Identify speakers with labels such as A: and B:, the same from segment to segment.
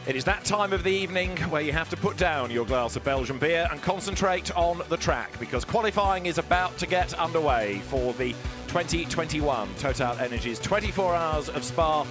A: It is that time of the evening where you have to put down your glass of Belgian beer and concentrate on the track, because qualifying is about to get underway for the 2021 TotalEnergies 24 Hours of Spa.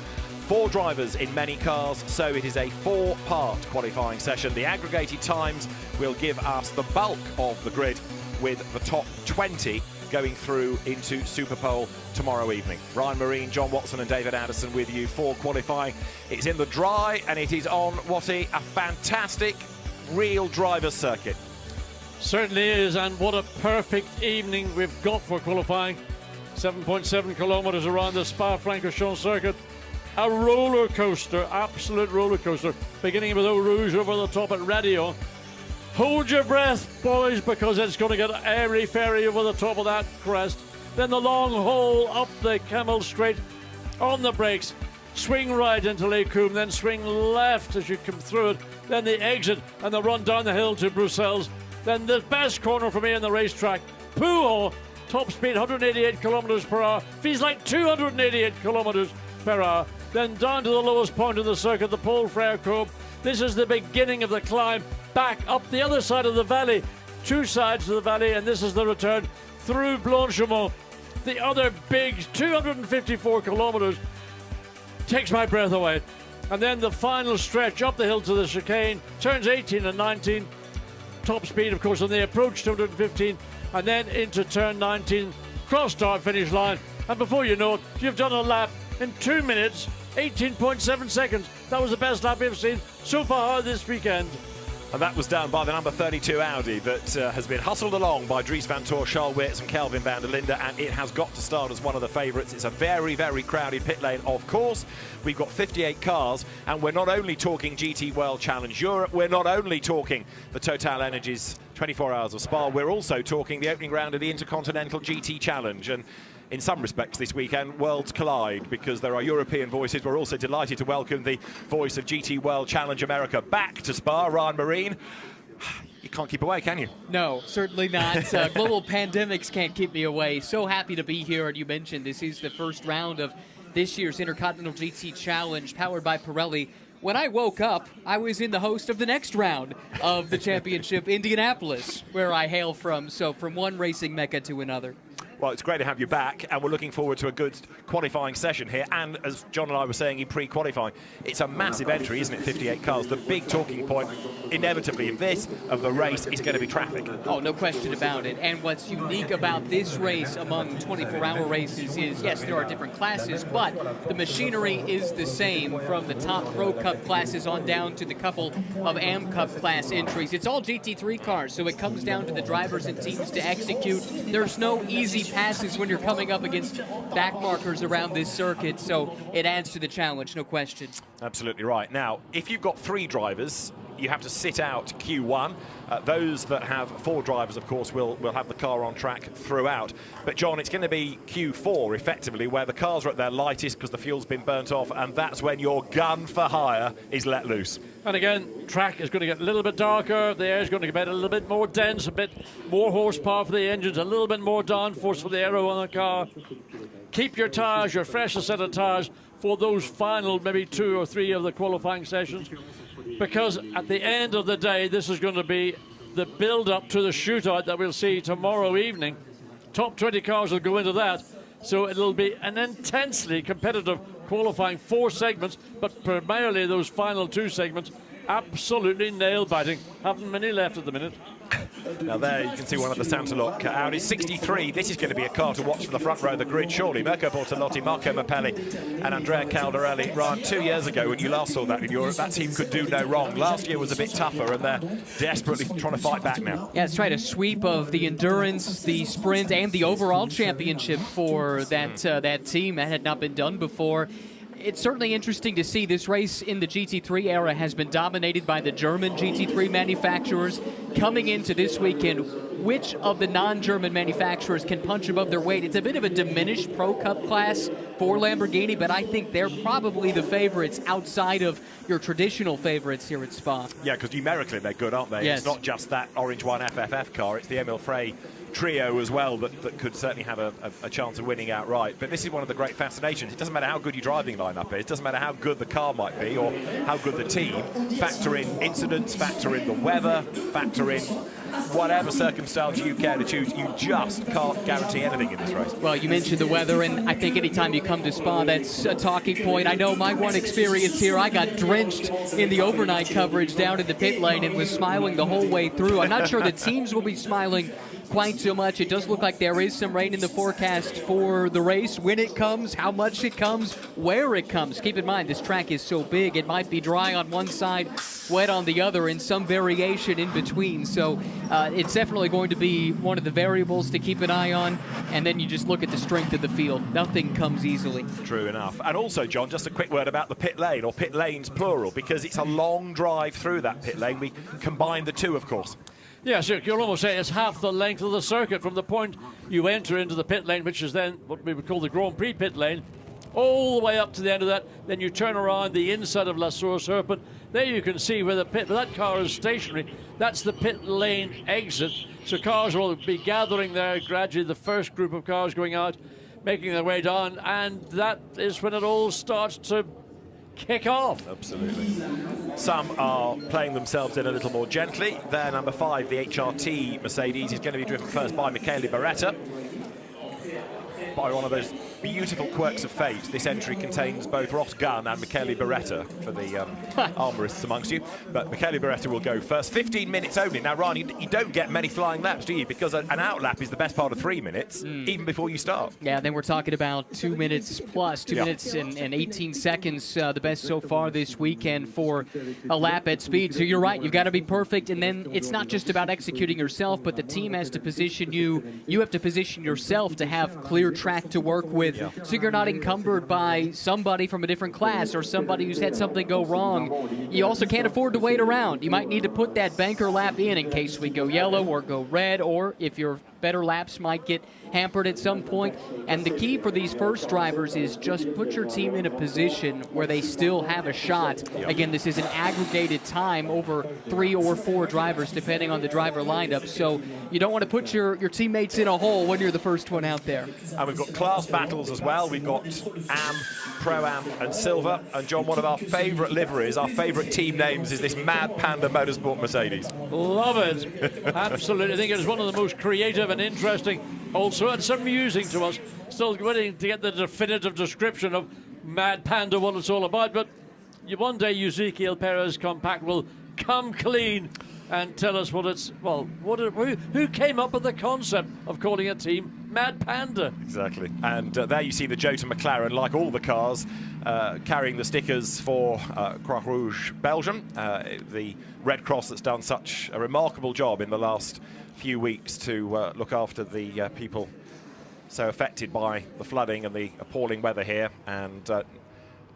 A: 4 drivers in many cars, so it is a 4-part qualifying session. The aggregated times will give us the bulk of the grid, with the top 20 going through into Superpole tomorrow evening. Ryan Marine, John Watson and David Addison with you for qualifying. It's in the dry and it is on, Watty, a fantastic real driver's circuit.
B: Certainly is, and what a perfect evening we've got for qualifying. 7.7 kilometres around the Spa-Francorchamps circuit. A roller coaster, absolute roller coaster, beginning with Eau Rouge over the top at Radio. Hold your breath, boys, because it's going to get airy-fairy over the top of that crest. Then the long hole up the Camel Straight on the brakes. Swing right into Les Combes, then swing left as you come through it. Then the exit and the run down the hill to Bruxelles. Then the best corner for me in the racetrack. Poole, top speed 188 kilometres per hour. Feels like 288 kilometres per hour. Then down to the lowest point in the circuit, the Paul Frere Courbe. This is the beginning of the climb. Back up the other side of the valley, 2 sides of the valley, and this is the return through Blanchemont. The other big 254 kilometres takes my breath away. And then the final stretch up the hill to the chicane, turns 18 and 19. Top speed, of course, on the approach, 215, and then into turn 19, cross start finish line. And before you know it, you've done a lap in 2 minutes, 18.7 seconds. That was the best lap we've seen so far this weekend.
A: And that was done by the number 32 Audi that has been hustled along by Dries van Toor, Charles Weerts and Kelvin van der Linde, and it has got to start as one of the favourites. It's a very, very crowded pit lane, of course. We've got 58 cars, and we're not only talking GT World Challenge Europe, we're not only talking the TotalEnergies 24 Hours of Spa, we're also talking the opening round of the Intercontinental GT Challenge. And in some respects this weekend, worlds collide because there are European voices. We're also delighted to welcome the voice of GT World Challenge America back to Spa, Ryan Marine. You can't keep away, can you?
C: No, certainly not. Global pandemics can't keep me away. So happy to be here. And you mentioned this is the first round of this year's Intercontinental GT Challenge powered by Pirelli. When I woke up, I was in the host of the next round of the championship, Indianapolis, where I hail from. So from one racing mecca to another.
A: Well, it's great to have you back, and we're looking forward to a good qualifying session here. And as John and I were saying in pre-qualifying, it's a massive entry, isn't it? 58 cars. The big talking point, inevitably, in this of the race is going to be traffic.
C: Oh, no question about it. And what's unique about this race among 24-hour races is, yes, there are different classes, but the machinery is the same from the top Pro Cup classes on down to the couple of Am Cup class entries. It's all GT3 cars, so it comes down to the drivers and teams to execute. There's no easy passes when you're coming up against back markers around this circuit, so it adds to the challenge, no question.
A: Absolutely right. Now, if you've got 3 drivers, you have to sit out Q1. Those that have 4 drivers, of course, will have the car on track throughout. But, John, it's going to be Q4, effectively, where the cars are at their lightest because the fuel's been burnt off, and that's when your gun for hire is let loose.
B: And again, track is going to get a little bit darker, the air is going to get a little bit more dense, a bit more horsepower for the engines, a little bit more downforce for the aero on the car. Keep your tyres, your freshest set of tyres, for those final maybe 2 or 3 of the qualifying sessions, because at the end of the day, this is going to be the build-up to the shootout that we'll see tomorrow evening. Top 20 cars will go into that, so it'll be an intensely competitive qualifying 4 segments, but primarily those final 2 segments, absolutely nail-biting. Haven't many left at the minute.
A: Now there you can see one of the Santaloc Audi 63. This is going to be a car to watch for the front row of the grid, surely. Mirko Bortolotti, Marco Mappelli and Andrea Caldarelli. Ryan, 2 years ago when you last saw that in Europe, that team could do no wrong. Last year was a bit tougher, and they're desperately trying to fight back now.
C: Yeah, it's right, a sweep of the endurance, the sprint, and the overall championship for that team. That had not been done before. It's certainly interesting to see this race in the GT3 era has been dominated by the German GT3 manufacturers. Coming into this weekend, which of the non-German manufacturers can punch above their weight? It's a bit of a diminished Pro Cup class for Lamborghini, but I think they're probably the favorites outside of your traditional favorites here at Spa.
A: Yeah, because numerically they're good, aren't they?
C: Yes.
A: It's not just that Orange One FFF car, it's the Emil Frey trio as well that could certainly have a chance of winning outright. But this is one of the great fascinations. It doesn't matter how good your driving lineup is, it doesn't matter how good the car might be or how good the team. Factor in incidents, factor in the weather, factor in whatever circumstance you care to choose. You just can't guarantee anything in this race.
C: Well, you mentioned the weather, and I think anytime you come to Spa, that's a talking point. I know my one experience here, I got drenched in the overnight coverage down in the pit lane and was smiling the whole way through. I'm not sure the teams will be smiling quite so much. It does look like there is some rain in the forecast for the race. When it comes, how much it comes, where it comes. Keep in mind, this track is so big, it might be dry on one side, wet on the other, and some variation in between. So it's definitely going to be one of the variables to keep an eye on. And then you just look at the strength of the field. Nothing comes easily.
A: True enough. And also, John, just a quick word about the pit lane, or pit lanes plural, because it's a long drive through that pit lane. We combine the two, of course.
B: Yeah, so you'll almost say it's half the length of the circuit from the point you enter into the pit lane, which is then what we would call the Grand Prix pit lane, all the way up to the end of that. Then you turn around the inside of La Sour Serpent. There you can see where the pit, that car is stationary. That's the pit lane exit. So cars will be gathering there gradually, the first group of cars going out, making their way down, and that is when it all starts to kick off.
A: Absolutely. Some are playing themselves in a little more gently. Their number 5, the HRT Mercedes, is going to be driven first by Michele Beretta. By one of those beautiful quirks of fate, this entry contains both Ross Gunn and Michele Beretta for the armorists amongst you. But Michele Beretta will go first. 15 minutes only. Now, Ryan, you don't get many flying laps, do you? Because an outlap is the best part of 3 minutes, even before you start.
C: Yeah, then we're talking about 2 minutes plus, 2 minutes and 18 seconds, the best so far this weekend for a lap at speed. So you're right, you've got to be perfect. And then it's not just about executing yourself, but the team has to position you. You have to position yourself to have clear track to work with, so you're not encumbered by somebody from a different class or somebody who's had something go wrong. You also can't afford to wait around. You might need to put that banker lap in case we go yellow or go red, or if your better laps might get hampered at some point. And the key for these first drivers is just put your team in a position where they still have a shot. Again, this is an aggregated time over 3 or 4 drivers, depending on the driver lineup. So you don't want to put your teammates in a hole when you're the first one out there.
A: And we've got class battles as well. We've got Am, Pro-Am and Silver. And John, one of our favourite liveries, our favourite team names is this Mad Panda Motorsport Mercedes.
B: Love it. Absolutely. I think it's one of the most creative and interesting also, and some amusing to us. Still waiting to get the definitive description of Mad Panda, what it's all about. But one day Ezequiel Perez Compact will come clean and tell us what it's, well, who came up with the concept of calling a team Mad Panda.
A: Exactly. And there you see the Jota McLaren, like all the cars, carrying the stickers for Croix Rouge Belgium, the Red Cross that's done such a remarkable job in the last few weeks to look after the people so affected by the flooding and the appalling weather here, and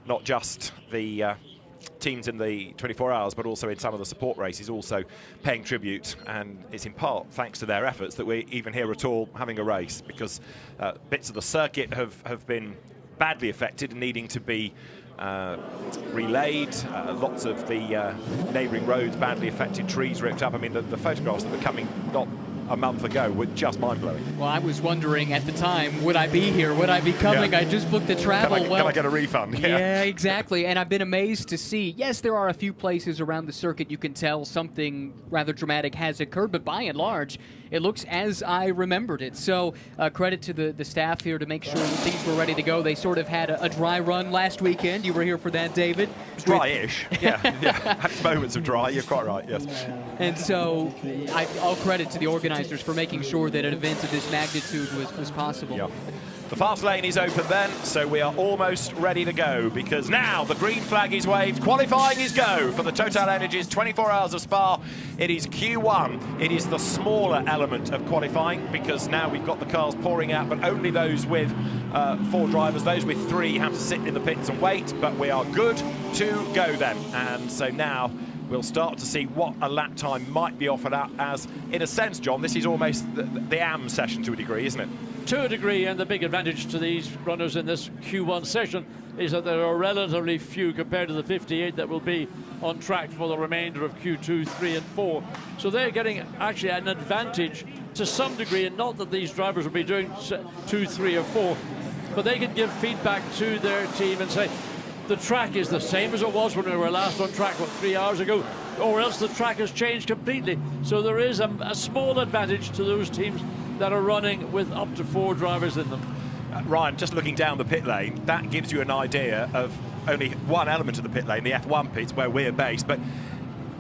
A: not just the teams in the 24 hours, but also in some of the support races, also paying tribute. And it's in part thanks to their efforts that we're even here at all having a race, because bits of the circuit have been badly affected and needing to be relayed. Lots of the neighbouring roads badly affected, trees ripped up. I mean, the photographs that were coming not a month ago were just mind-blowing.
C: Well, I was wondering at the time, would I be here? Would I be coming? Yeah. I just booked the travel.
A: Can I get a refund?
C: Yeah, exactly. And I've been amazed to see, yes, there are a few places around the circuit you can tell something rather dramatic has occurred, but by and large, it looks as I remembered it. So credit to the staff here to make sure that things were ready to go. They sort of had a dry run last weekend. You were here for that, David.
A: Dry-ish. Yeah. Had moments of dry. You're quite right, yes.
C: And so all credit to the organizers for making sure that an event of this magnitude was possible.
A: Yeah. The fast lane is open then, so we are almost ready to go, because now the green flag is waved. Qualifying is go for the TotalEnergies 24 Hours of Spa. It is Q1. It is the smaller element of qualifying, because now we've got the cars pouring out, but only those with 4 drivers. Those with 3 have to sit in the pits and wait, but we are good to go then. And so now we'll start to see what a lap time might be offered up as, in a sense, John, this is almost the AM session to a degree, isn't it?
B: to a degree, and the big advantage to these runners in this Q1 session is that there are relatively few compared to the 58 that will be on track for the remainder of Q2, 3 and 4. So they're getting actually an advantage to some degree, and not that these drivers will be doing 2, 3 or 4, but they can give feedback to their team and say, the track is the same as it was when we were last on track, 3 hours ago, or else the track has changed completely. So there is a small advantage to those teams that are running with up to 4 drivers in them.
A: Ryan, just looking down the pit lane, that gives you an idea of only one element of the pit lane, the F1 pits, where we're based, but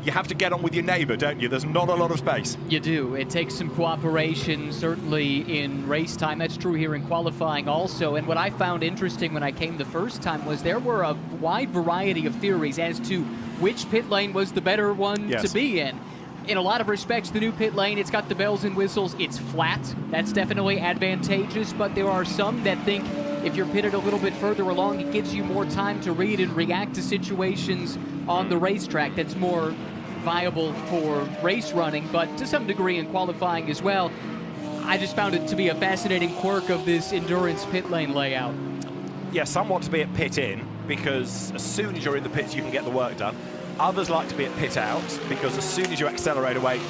A: you have to get on with your neighbour, don't you? There's not a lot of space.
C: You do. It takes some cooperation, certainly in race time. That's true here in qualifying also. And what I found interesting when I came the first time was there were a wide variety of theories as to which pit lane was the better one to be in. In a lot of respects, the new pit lane, it's got the bells and whistles. It's flat. That's definitely advantageous, but there are some that think if you're pitted a little bit further along, it gives you more time to read and react to situations on the racetrack. That's more viable for race running, but to some degree in qualifying as well. I just found it to be a fascinating quirk of this endurance pit lane layout.
A: Yeah, some want to be at pit in because as soon as you're in the pits, you can get the work done. Others like to be at pit out because as soon as you accelerate away,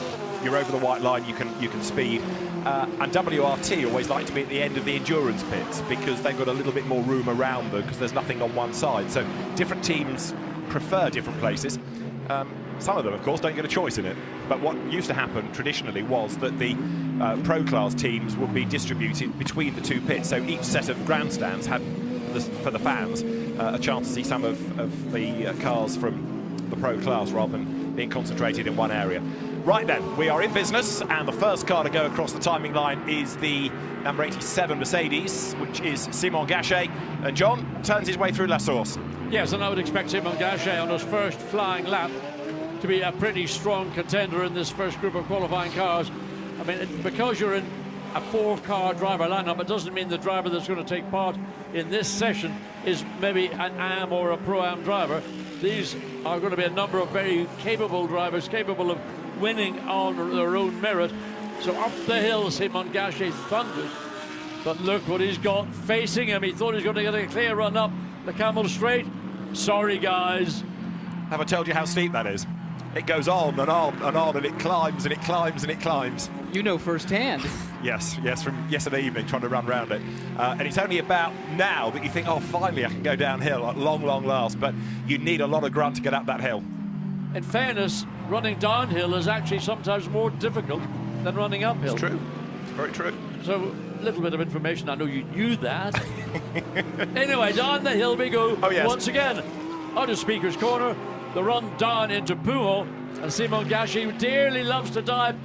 A: you're over the white line, you can speed. And WRT always like to be at the end of the endurance pits because they've got a little bit more room around them because there's nothing on one side. So different teams prefer different places. Some of them, of course, don't get a choice in it. But what used to happen traditionally was that the pro class teams would be distributed between the 2 pits. So each set of grandstands had, for the fans, a chance to see some of the cars from the pro class rather than being concentrated in one area. Right then, we are in business, and the first car to go across the timing line is the number 87 Mercedes, which is Simon Gachet. And John turns his way through La Source.
B: Yes, and I would expect Simon Gachet on his first flying lap to be a pretty strong contender in this first group of qualifying cars. I mean, because you're in a 4-car driver lineup, it doesn't mean the driver that's going to take part in this session is maybe an AM or a Pro-Am driver. These are going to be a number of very capable drivers, capable of winning on their own merit. So up the hill, Simon Gachet thunders. But look what he's got facing him. He thought he was going to get a clear run up the Camel Straight. Sorry, guys.
A: Have I told you how steep that is? It goes on and on and on, and it climbs and it climbs and it climbs.
C: You know firsthand.
A: Yes, from yesterday evening, trying to run around it. And it's only about now that you think, oh, finally I can go downhill at long last, but you need a lot of grunt to get up that hill.
B: In fairness, running downhill is actually sometimes more difficult than running uphill.
A: It's true. It's very true.
B: So, a little bit of information. I know you knew that. Anyway, down the hill we go once again. Out of Speaker's Corner, the run down into Pujol, and Simon Gachet, who dearly loves to dive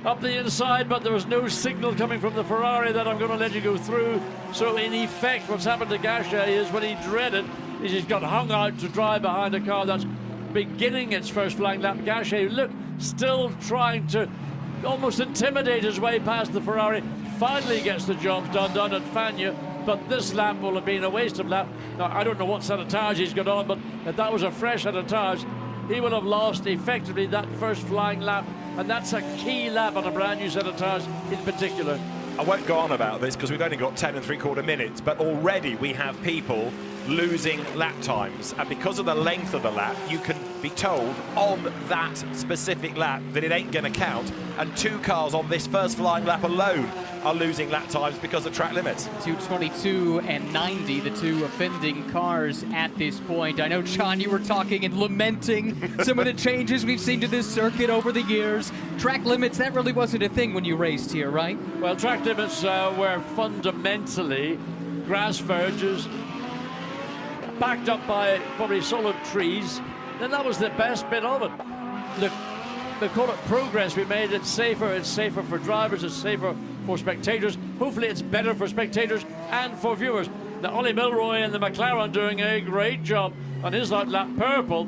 B: up the inside, but there was no signal coming from the Ferrari that I'm going to let you go through. So in effect, what's happened to Gachet is what he dreaded, is he's got hung out to drive behind a car that's beginning its first flying lap. Gachet, look, still trying to almost intimidate his way past the Ferrari. Finally gets the job done at Fagnes, but this lap will have been a waste of lap. Now, I don't know what set of tires he's got on, but if that was a fresh set of tires, he would have lost effectively that first flying lap, and that's a key lap on a brand new set of tires in particular.
A: I won't go on about this because we've only got 10 3/4 minutes, but already we have people losing lap times, and because of the length of the lap, you can be told on that specific lap that it ain't going to count, and 2 cars on this first flying lap alone are losing lap times because of track limits.
C: 2:22 and 90, the 2 offending cars at this point. I know, John, you were talking and lamenting some of the changes we've seen to this circuit over the years. Track limits, that really wasn't a thing when you raced here, right?
B: Well, track limits were fundamentally grass verges, backed up by probably solid trees, and that was the best bit of it. Look, they call it progress. We made it safer. It's safer for drivers. It's safer for spectators. Hopefully it's better for spectators and for viewers. Now, Ollie Milroy and the McLaren doing a great job on his lap. Purple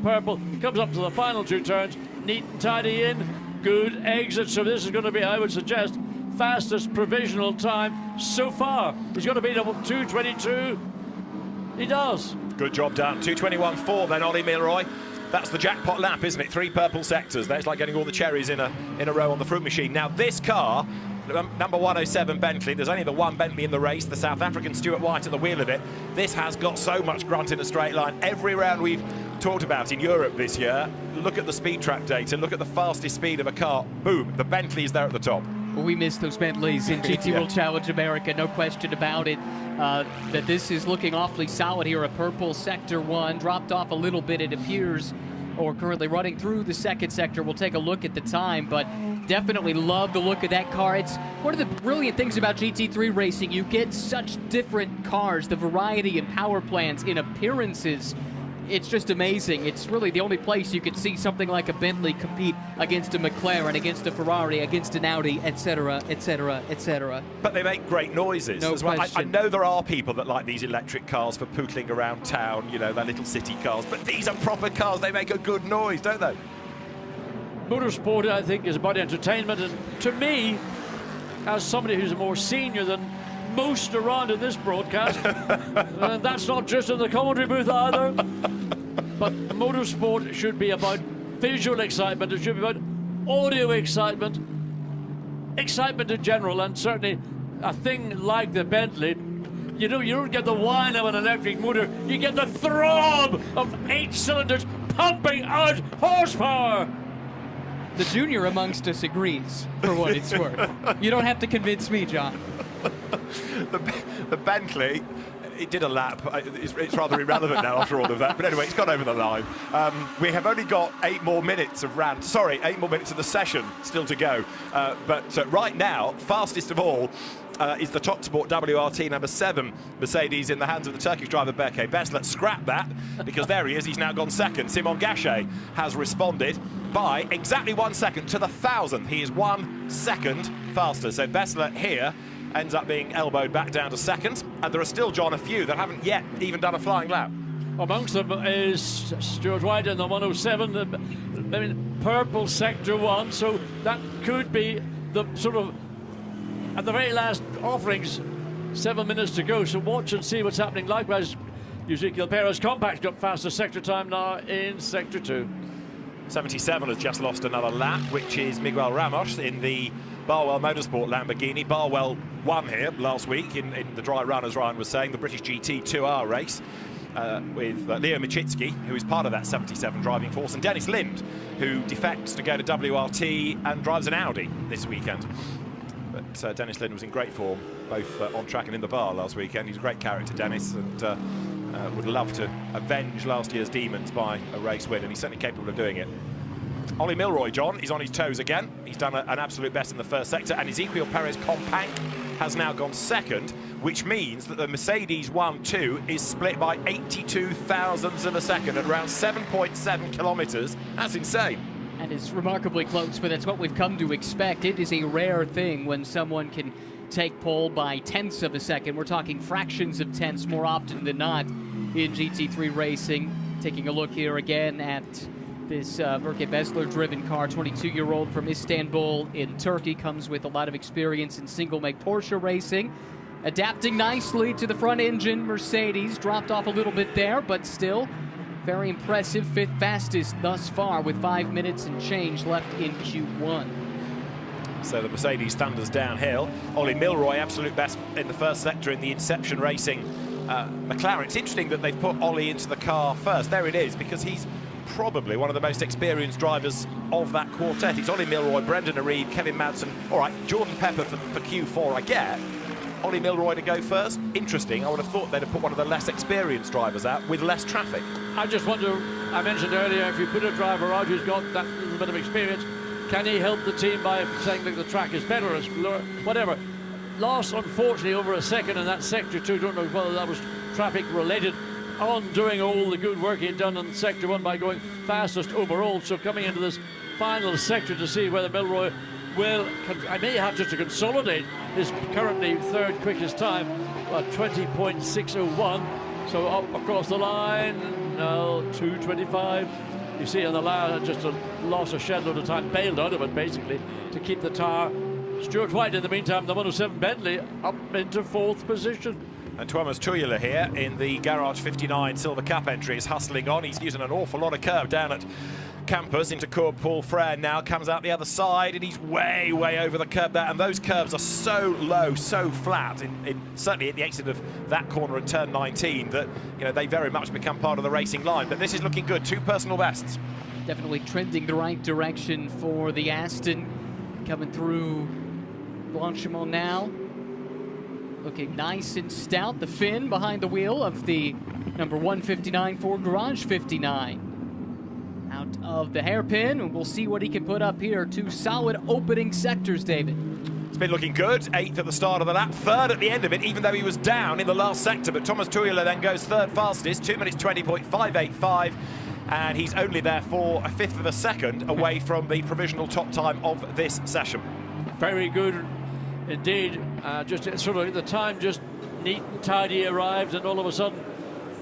B: comes up to the final 2 turns, neat and tidy in, good exit. So this is going to be, I would suggest, fastest provisional time so far. He's got to beat 2:22. He does.
A: Good job done. 2:21.4 then, Ollie Milroy. That's the jackpot lap, isn't it? 3 purple sectors. That's like getting all the cherries in a row on the fruit machine. Now, this car number 107 Bentley. There's only the one Bentley in the race, the South African Stuart White at the wheel of it. This has got so much grunt in a straight line. Every round we've talked about in Europe this year, look at the speed track data, look at the fastest speed of a car, boom, the Bentley is there at the top.
C: Well, we missed those Bentleys in GT World Challenge America, no question about it. That this is looking awfully solid here. A purple Sector 1, dropped off a little bit, it appears, or currently running through the second sector. We'll take a look at the time, but definitely love the look of that car. It's one of the brilliant things about GT3 racing. You get such different cars, the variety in power plants, in appearances. It's just amazing. It's really the only place you could see something like a Bentley compete against a McLaren, against a Ferrari, against an Audi, etc., etc., etc.
A: But they make great noises
C: no
A: as well.
C: question.
A: I know there are people that like these electric cars for pootling around town, you know, their little city cars, but these are proper cars. They make a good noise, don't they?
B: Motorsport, I think, is about entertainment, and to me, as somebody who's more senior than most around in this broadcast, and that's not just in the commentary booth either, but motorsport should be about visual excitement, it should be about audio excitement, excitement in general, and certainly a thing like the Bentley. You know, you don't get the whine of an electric motor, you get the throb of 8 cylinders pumping out horsepower.
C: The junior amongst us agrees, for what it's worth. You don't have to convince me, John.
A: The Bentley, it did a lap. It's rather irrelevant now after all of that. But anyway, it's gone over the line. We have only got 8 more minutes of rant. Sorry, 8 more minutes of the session still to go. But right now, fastest of all is the Top Sport WRT number 7 Mercedes in the hands of the Turkish driver Berke Besler. Scrap that, because there he is. He's now gone second. Simon Gachet has responded by exactly 1 second to the 1,000th. He is 1 second faster. So Besler here ends up being elbowed back down to second, and there are still, John, a few that haven't yet even done a flying lap.
B: Amongst them is Stuart White in the 107, I mean, purple Sector 1, so that could be the sort of, at the very last offerings, 7 minutes to go, so watch and see what's happening. Likewise, Ezequiel Perez Compact's got faster sector time now in Sector 2.
A: 77 has just lost another lap, which is Miguel Ramos in the Barwell Motorsport Lamborghini. Barwell won here last week in the dry run, as Ryan was saying, the British GT 2R race with Leo Michitsky, who is part of that 77 driving force, and Dennis Lind, who defects to go to WRT and drives an Audi this weekend. But Dennis Lind was in great form, both on track and in the bar last weekend. He's a great character, Dennis, and would love to avenge last year's demons by a race win, and he's certainly capable of doing it. Ollie Milroy, John, is on his toes again. He's done an absolute best in the first sector, and Ezequiel Perez Compact has now gone second, which means that the Mercedes 1-2 is split by 82 thousandths of a second at around 7.7 kilometres. That's insane.
C: And it's remarkably close, but that's what we've come to expect. It is a rare thing when someone can take pole by tenths of a second. We're talking fractions of tenths more often than not in GT3 racing. Taking a look here again at this Berke Besler-driven car, 22-year-old from Istanbul in Turkey, comes with a lot of experience in single-make Porsche racing. Adapting nicely to the front engine Mercedes, dropped off a little bit there, but still very impressive. 5th fastest thus far with 5 minutes and change left in Q1.
A: So the Mercedes thunders downhill. Ollie Milroy, absolute best in the first sector in the Inception Racing McLaren. It's interesting that they've put Ollie into the car first. There it is, because he's probably one of the most experienced drivers of that quartet. It's Ollie Milroy, Brendan Areeb, Kevin Madsen. All right, Jordan Pepper for Q4, I get. Ollie Milroy to go first. Interesting. I would have thought they'd have put one of the less experienced drivers out with less traffic.
B: I just wonder, I mentioned earlier, if you put a driver out who's got that little bit of experience, can he help the team by saying that the track is better, or whatever? Lost, unfortunately, over a second in that Sector 2. Don't know whether that was traffic related, on doing all the good work he'd done in Sector 1 by going fastest overall. So coming into this final sector to see whether Milroy will, I may have just to consolidate his currently 3rd quickest time, 20.601. So up across the line, now 2:25. You see on the line, just lost a shed load of time, bailed out of it basically to keep the tire. Stuart White, in the meantime, the 107 Bentley, up into 4th position.
A: And Tuomas Tuijala here in the Garage 59 Silver Cup entry is hustling on. He's using an awful lot of curb down at campus into Cours Paul Frere now, comes out the other side, and he's way over the curb there, and those curves are so low, so flat, certainly at the exit of that corner at turn 19, that they very much become part of the racing line. But this is looking good, 2 personal bests.
C: Definitely trending the right direction for the Aston, coming through Blanchimont now. Looking nice and stout, the Finn behind the wheel of the number 159 Ford Garage 59. Out of the hairpin, and we'll see what he can put up here. 2 solid opening sectors, David.
A: It's been looking good. 8th at the start of the lap, 3rd at the end of it, even though he was down in the last sector. But Thomas Tuula then goes 3rd fastest, 2 minutes 20.585, and he's only there for a 1/5 of a second away from the provisional top time of this session.
B: Very good indeed. Just sort of the time just neat and tidy arrived, and all of a sudden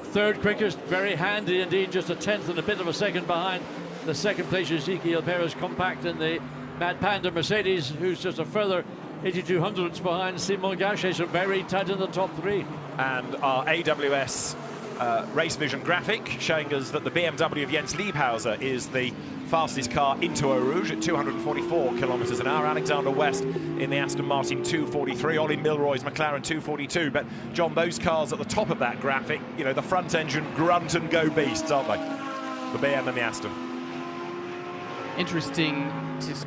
B: 3rd quickest, very handy indeed, just a 10th and a bit of a second behind the 2nd place Ezekiel Perez compact in the Mad Panda Mercedes, who's just a further 82 hundredths behind Simon Gachet, so very tight in the top 3.
A: And our AWS race vision graphic showing us that the BMW of Jens Liebhauser is the fastest car into Eau Rouge at 244 kilometres an hour. Alexander West in the Aston Martin 243, Ollie Milroy's McLaren 242. But John, those cars at the top of that graphic, the front engine grunt and go beasts, aren't they? The BM and the Aston.
C: Interesting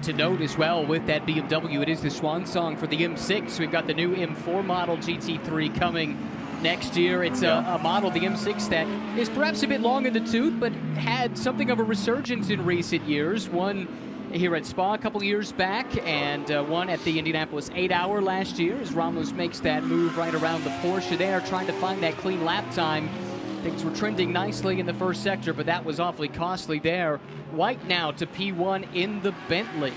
C: to note as well with that BMW, it is the swan song for the M6. We've got the new M4 model GT3 coming next year. It's a model, the M6, that is perhaps a bit long in the tooth, but had something of a resurgence in recent years. One here at Spa a couple years back, and one at the Indianapolis 8-hour last year, as Ramos makes that move right around the Porsche there, trying to find that clean lap time. Things were trending nicely in the first sector, but that was awfully costly there. White now to P1 in the Bentley.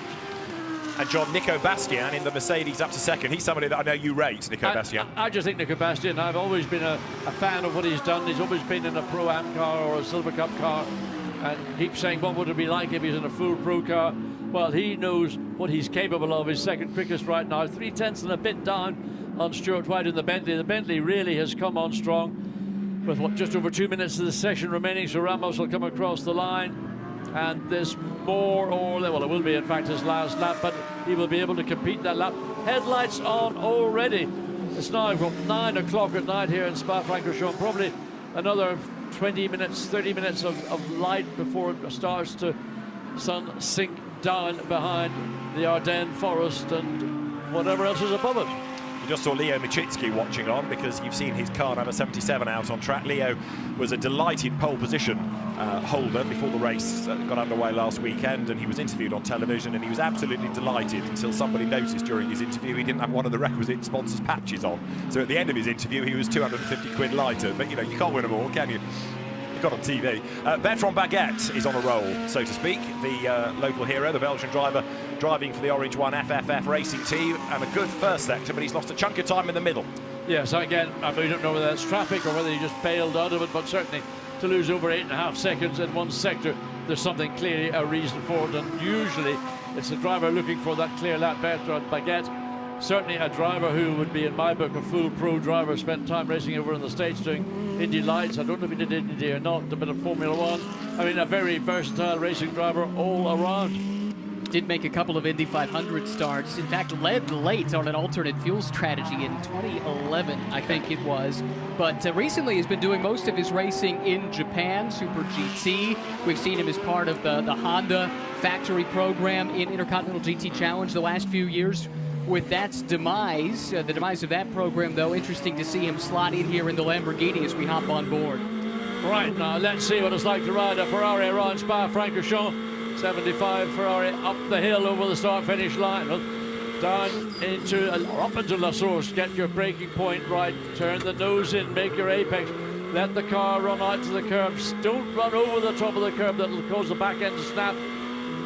A: And John, Nico Bastian in the Mercedes up to 2nd. He's somebody that I know you rate, Nico Bastian.
B: I just think Nico Bastian, I've always been a fan of what he's done. He's always been in a Pro-Am car or a Silver Cup car, and keeps saying, what would it be like if he's in a full Pro car? Well, he knows what he's capable of. His 2nd quickest right now, 3/10 and a bit down on Stuart White in the Bentley. The Bentley really has come on strong with just over 2 minutes of the session remaining, so Ramos will come across the line. And there's more, well, it will be in fact his last lap, but he will be able to compete that lap. Headlights on already. It's now 9 o'clock at night here in Spa-Francorchamps. Probably another 20 minutes, 30 minutes of light before it starts to sun sink down behind the Ardennes forest and whatever else is above it.
A: You just saw Leo Michitsky watching on, because you've seen his car number 77 out on track. Leo was a delighted pole position holder before the race got underway last weekend, and he was interviewed on television, and he was absolutely delighted until somebody noticed during his interview he didn't have one of the requisite sponsors patches on. So at the end of his interview he was 250 quid lighter, but you can't win them all, can you? Got on TV. Bertrand Baguette is on a roll, so to speak. The local hero, the Belgian driver, driving for the Orange One FFF racing team, and a good first sector, but he's lost a chunk of time in the middle. Yes, again, we don't know whether that's traffic or whether he just bailed out of it, but certainly to lose over 8.5 seconds in one sector, there's something clearly a reason for it, and usually it's the driver looking for that clear lap. Bertrand Baguette, certainly a driver who would be, in my book, a full pro driver, spent time racing over in the States doing Indy Lights. I don't know if he did Indy or not, a bit of Formula One. I mean, a very versatile racing driver all around.
C: Did make a couple of Indy 500 starts. In fact, led late on an alternate fuel strategy in 2011, I think it was. But recently has been doing most of his racing in Japan, Super GT. We've seen him as part of the Honda factory program in Intercontinental GT Challenge the last few years. With that demise, the demise of that program, though, interesting to see him slot in here in the Lamborghini as we hop on board.
B: Right, now let's see what it's like to ride a Ferrari around Spa-Francorchamps. 75 Ferrari up the hill over the start-finish line. Down into, up into La Source. Get your braking point right. Turn the nose in, make your apex. Let the car run out to the curbs. Don't run over the top of the curb. That'll cause the back end to snap.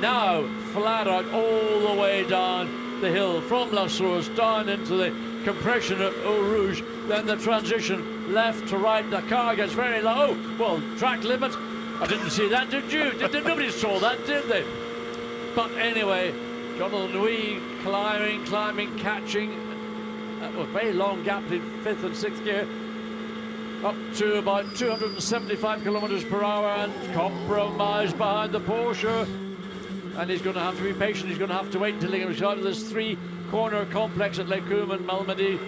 B: Now, flat out all the way down the hill from La Source down into the compression at Eau Rouge, then the transition left to right. The car gets very low. Well, track limit. I didn't see that, did you? Nobody saw that, did they? But anyway, Jonathan Nui climbing, catching. A very long gap in 5th and 6th gear. up to about 275 kilometers per hour and compromised behind the Porsche. And he's going to have to be patient. He's going to have to wait until he gets out of this three-corner complex at Les Combes and Malmedy.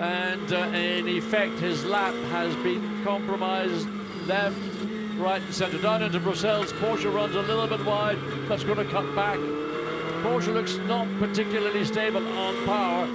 B: And in effect, his lap has been compromised left, right and centre. Down into Brussels, Porsche runs a little bit wide. That's going to cut back. Porsche looks not particularly stable on power,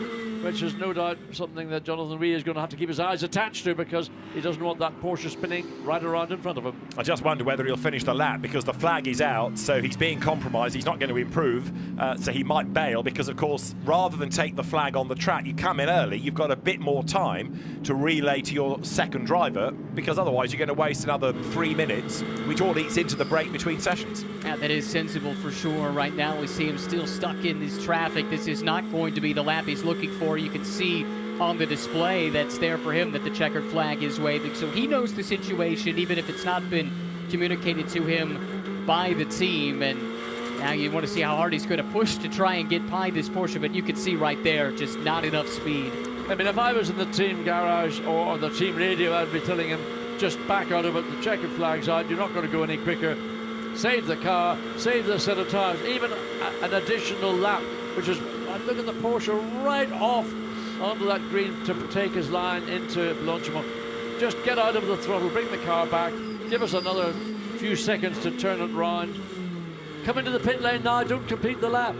B: which is no doubt something that Jonathan Rie is going to have to keep his eyes attached to, because he doesn't want that Porsche spinning right around in front of him.
A: I just wonder whether he'll finish the lap, because the flag is out, so he's being compromised. He's not going to improve, so he might bail, because, of course, rather than take the flag on the track, you come in early, you've got a bit more time to relay to your second driver, because otherwise you're going to waste another 3 minutes, which all eats into the break between sessions.
C: Yeah, that is sensible for sure. Right now we see him still stuck in this traffic. This is not going to be the lap he's looking for. You can see on the display that's there for him that the checkered flag is waving. So he knows the situation, even if it's not been communicated to him by the team. And now you want to see how hard he's going to push to try and get by this Porsche. But you can see right there, just not enough speed.
B: I mean, if I was in the team garage or on the team radio, I'd be telling him, just back out of it. The checkered flag's out. You're not going to go any quicker. Save the car, save the set of tires, even an additional lap, which is, look at the Porsche right off onto that green to take his line into Blanchimont. Just get out of the throttle, bring the car back, give us another few seconds to turn it round. Come into the pit lane now, don't complete the lap.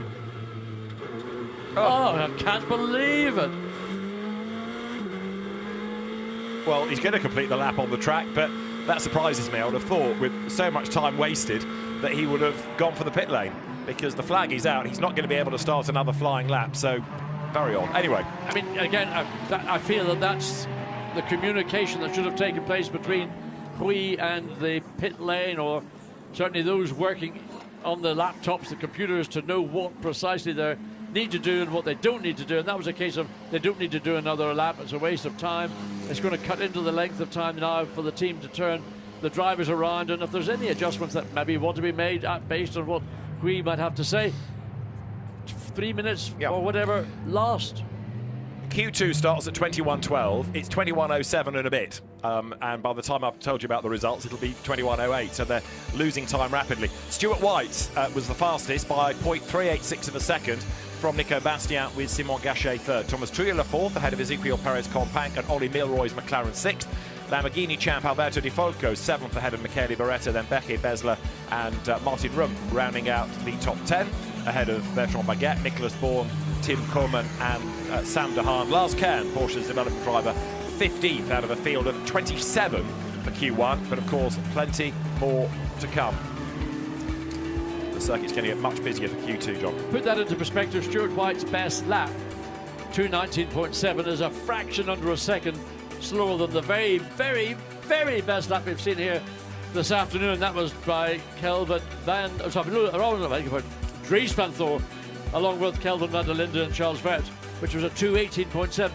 B: Oh, I can't believe it.
A: Well, he's going to complete the lap on the track, but that surprises me. I would have thought, with so much time wasted, that he would have gone for the pit lane, because the flag is out. He's not going to be able to start another flying lap, so very odd. Anyway.
B: I mean, again, I feel that that's the communication that should have taken place between Hui and the pit lane, or certainly those working on the laptops, the computers, to know what precisely they need to do and what they don't need to do. And that was a case of they don't need to do another lap. It's a waste of time. It's going to cut into the length of time now for the team to turn the drivers around. And if there's any adjustments that maybe want to be made based on what Hui might have to say, 3 minutes or whatever, lost.
A: Q2 starts at 21.12. It's 21.07 and a bit. And by the time I've told you about the results, it'll be 21.08. So they're losing time rapidly. Stuart White was the fastest by 0.386 of a second from Nico Bastian, with Simon Gachet third. Thomas Trulli fourth, ahead of Ezequiel Perez Compact and Ollie Milroy's McLaren sixth. Lamborghini champ Alberto Di Folco seventh, ahead of Michele Beretta, then Becky Besler and Martin Rum rounding out the top 10, ahead of Bertrand Baguette, Nicholas Bourne, Tim Coleman and Sam de Haan. Lars Kern, Porsche's development driver, 15th out of a field of 27 for Q1, but of course plenty more to come. The circuit's going to get much busier for Q2, John.
B: Put that into perspective, Stuart White's best lap, 2:19.7, is a fraction under a second slower than the very, very, very best lap we've seen here this afternoon. That was by Dries van Thor, along with Kelvin van der Linde and Charles Vert, which was a 2:18.7.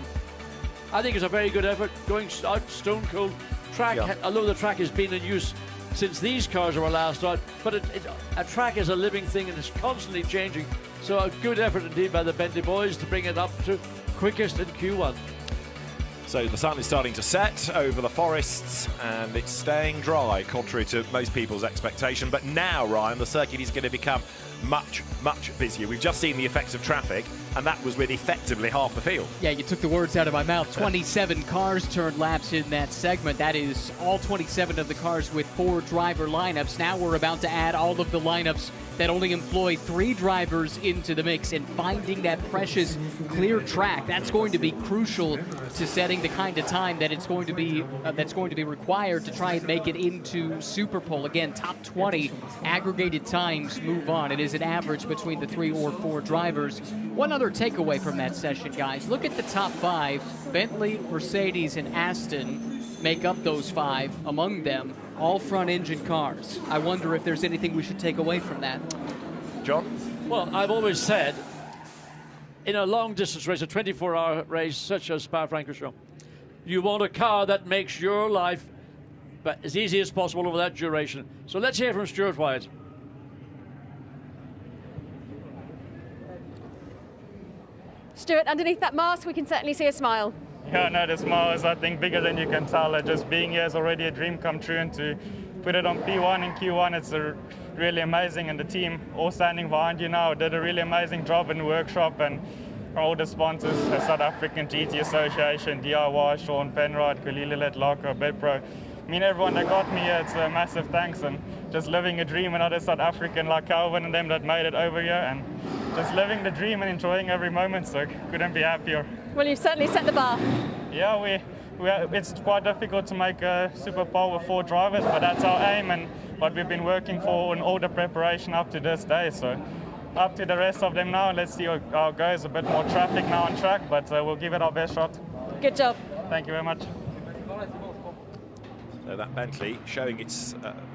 B: I think it's a very good effort, going out stone cold. Track, although the track has been in use since these cars were last out, but a track is a living thing and it's constantly changing. So a good effort indeed by the Bentley boys to bring it up to quickest in Q1.
A: So the sun is starting to set over the forests and it's staying dry, contrary to most people's expectation. But now, Ryan, the circuit is going to become much, much busier. We've just seen the effects of traffic, and that was with effectively half the field.
C: Yeah, you took the words out of my mouth. 27 cars turned laps in that segment. That is all 27 of the cars with 4 driver lineups. Now we're about to add all of the lineups that only employ 3 drivers into the mix, and finding that precious clear track. That's going to be crucial to setting the kind of time that it's going to be that's going to be required to try and make it into Super Pole. Again, top 20 aggregated times move on. It is an average between the 3 or 4 drivers. One other takeaway from that session, guys. Look at the top 5. Bentley, Mercedes, and Aston make up those 5. Among them, all front-engine cars. I wonder if there's anything we should take away from that.
A: John?
B: Well, I've always said, in a long-distance race, a 24-hour race such as Spa-Francorchamps, you want a car that makes your life as easy as possible over that duration. So let's hear from Stuart White.
D: Stuart, underneath that mask, we can certainly see a smile.
E: Yeah, no, the smile is, I think, bigger than you can tell. Just being here is already a dream come true, and to put it on P1 and Q1, it's really amazing. And the team all standing behind you now did a really amazing job in the workshop, and all the sponsors, the South African GT Association, DIY, Sean Penrod, Kulilelet, Locker, Bedpro. I mean, everyone that got me here, it's a massive thanks, and just living a dream, another South African like Calvin and them that made it over here, and just living the dream and enjoying every moment, so couldn't be happier.
D: Well, you've certainly set the bar.
E: Yeah, it's quite difficult to make a Super Pole with 4 drivers, but that's our aim and what we've been working for in all the preparation up to this day. So up to the rest of them now, let's see how it goes. A bit more traffic now on track, but we'll give it our best shot.
D: Good job.
E: Thank you very much.
A: So that Bentley showing its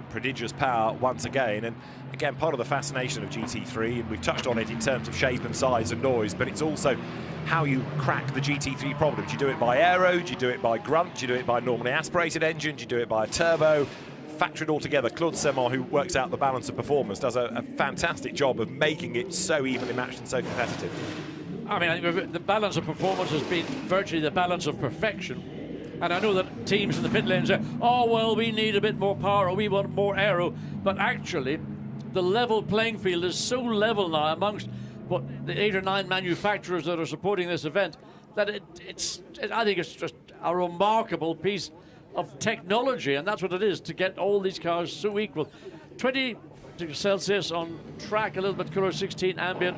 A: prodigious power once again, and again part of the fascination of GT3, and we've touched on it in terms of shape and size and noise, but it's also how you crack the GT3 problem. Do you do it by aero? Do you do it by grunt? Do you do it by normally aspirated engine? Do you do it by a turbo? Factor it all together. Claude Sermon, who works out the balance of performance, does a fantastic job of making it so evenly matched and so competitive.
B: I mean, I think the balance of performance has been virtually the balance of perfection. And I know that teams in the pit lane say, oh, well, we need a bit more power or we want more aero. But actually, the level playing field is so level now amongst the 8 or 9 manufacturers that are supporting this event that I think it's just a remarkable piece of technology. And that's what it is, to get all these cars so equal. 20 degrees Celsius on track, a little bit cooler, 16 ambient.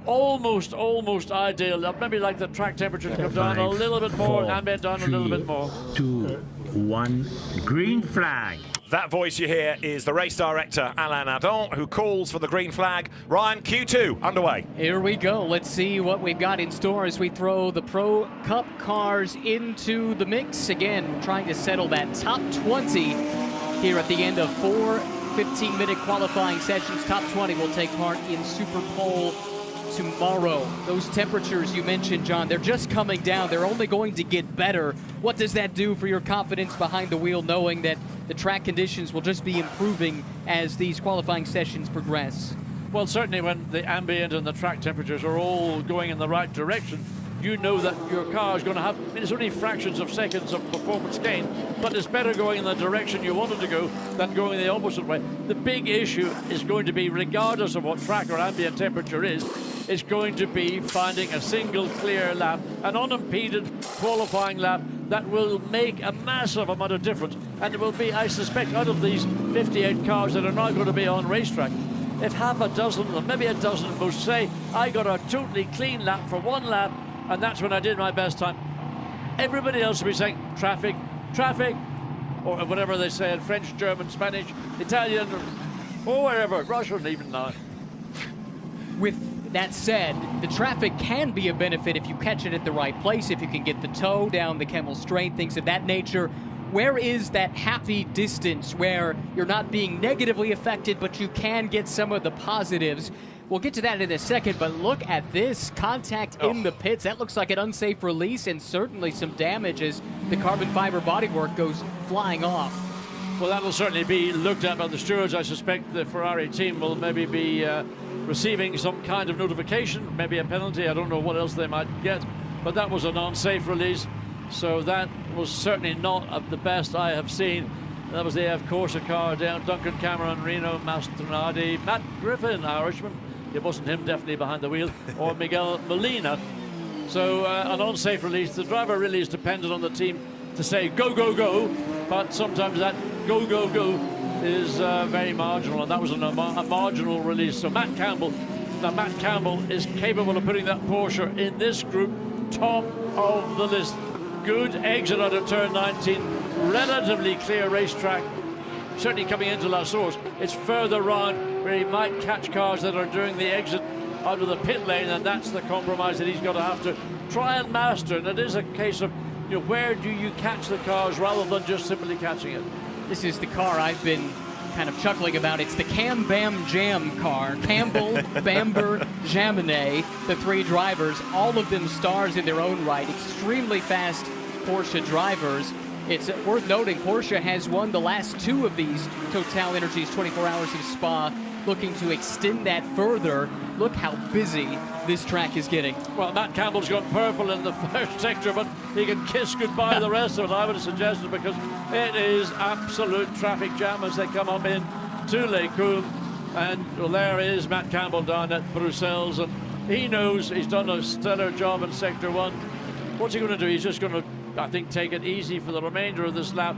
B: Almost ideal. Maybe like the track temperature to come down a little bit more, ambient down
F: 3,
B: a little bit more.
F: 2, 1, green flag.
A: That voice you hear is the race director, Alain Adam, who calls for the green flag. Ryan, Q2 underway.
C: Here we go. Let's see what we've got in store as we throw the Pro Cup cars into the mix. Again, trying to settle that top 20 here at the end of 4 15-minute qualifying sessions. Top 20 will take part in Super Pole tomorrow. Those temperatures you mentioned, John, they're just coming down. They're only going to get better. What does that do for your confidence behind the wheel, knowing that the track conditions will just be improving as these qualifying sessions progress?
B: Well, certainly when the ambient and the track temperatures are all going in the right direction, you know that your car is going to have, I mean, it's only fractions of seconds of performance gain, but it's better going in the direction you wanted to go than going the opposite way. The big issue is going to be, regardless of what track or ambient temperature is, it's going to be finding a single clear lap, an unimpeded qualifying lap that will make a massive amount of difference. And it will be, I suspect, out of these 58 cars that are now going to be on racetrack, if half a dozen, or maybe a dozen most say, I got a totally clean lap for 1 lap, and that's when I did my best time, everybody else will be saying, traffic, traffic, or whatever they say in French, German, Spanish, Italian, or wherever, Russian even now.
C: With that said, the traffic can be a benefit if you catch it at the right place, if you can get the toe down the Kemmel Straight, things of that nature. Where is that happy distance where you're not being negatively affected, but you can get some of the positives? We'll get to that in a second, but look at this contact in the pits. That looks like an unsafe release and certainly some damage as the carbon fiber bodywork goes flying off.
B: Well, that'll certainly be looked at by the stewards. I suspect the Ferrari team will maybe be receiving some kind of notification, maybe a penalty. I don't know what else they might get, but that was an unsafe release. So that was certainly not of the best I have seen. That was the AF Corsa car down. Duncan Cameron, Reno Mastronardi, Matt Griffin, Irishman. It wasn't him definitely behind the wheel, or Miguel Molina. So an unsafe release. The driver really is dependent on the team to say go, go, go, but sometimes that go, go, go is very marginal, and that was a marginal release. So Matt Campbell is capable of putting that Porsche in this group top of the list. Good exit out of turn 19, relatively clear racetrack. Certainly coming into La Source, it's further round where he might catch cars that are doing the exit out of the pit lane, and that's the compromise that he's got to have to try and master. And it is a case of, you know, where do you catch the cars rather than just simply catching it?
C: This is the car I've been kind of chuckling about. It's the Cam Bam Jam car. Campbell, Bamber, Jaminet, the 3 drivers, all of them stars in their own right. Extremely fast Porsche drivers. It's worth noting Porsche has won the last 2 of these TotalEnergies 24 Hours of Spa looking to extend that further. Look how busy this track is getting.
B: Well, Matt Campbell's got purple in the first sector, but he can kiss goodbye to the rest of it, I would have suggested, because it is absolute traffic jam as they come up in to Lake Coombe. And well, there is Matt Campbell down at Brussels, and he knows he's done a stellar job in Sector 1. What's he going to do? He's just going to, I think, take it easy for the remainder of this lap.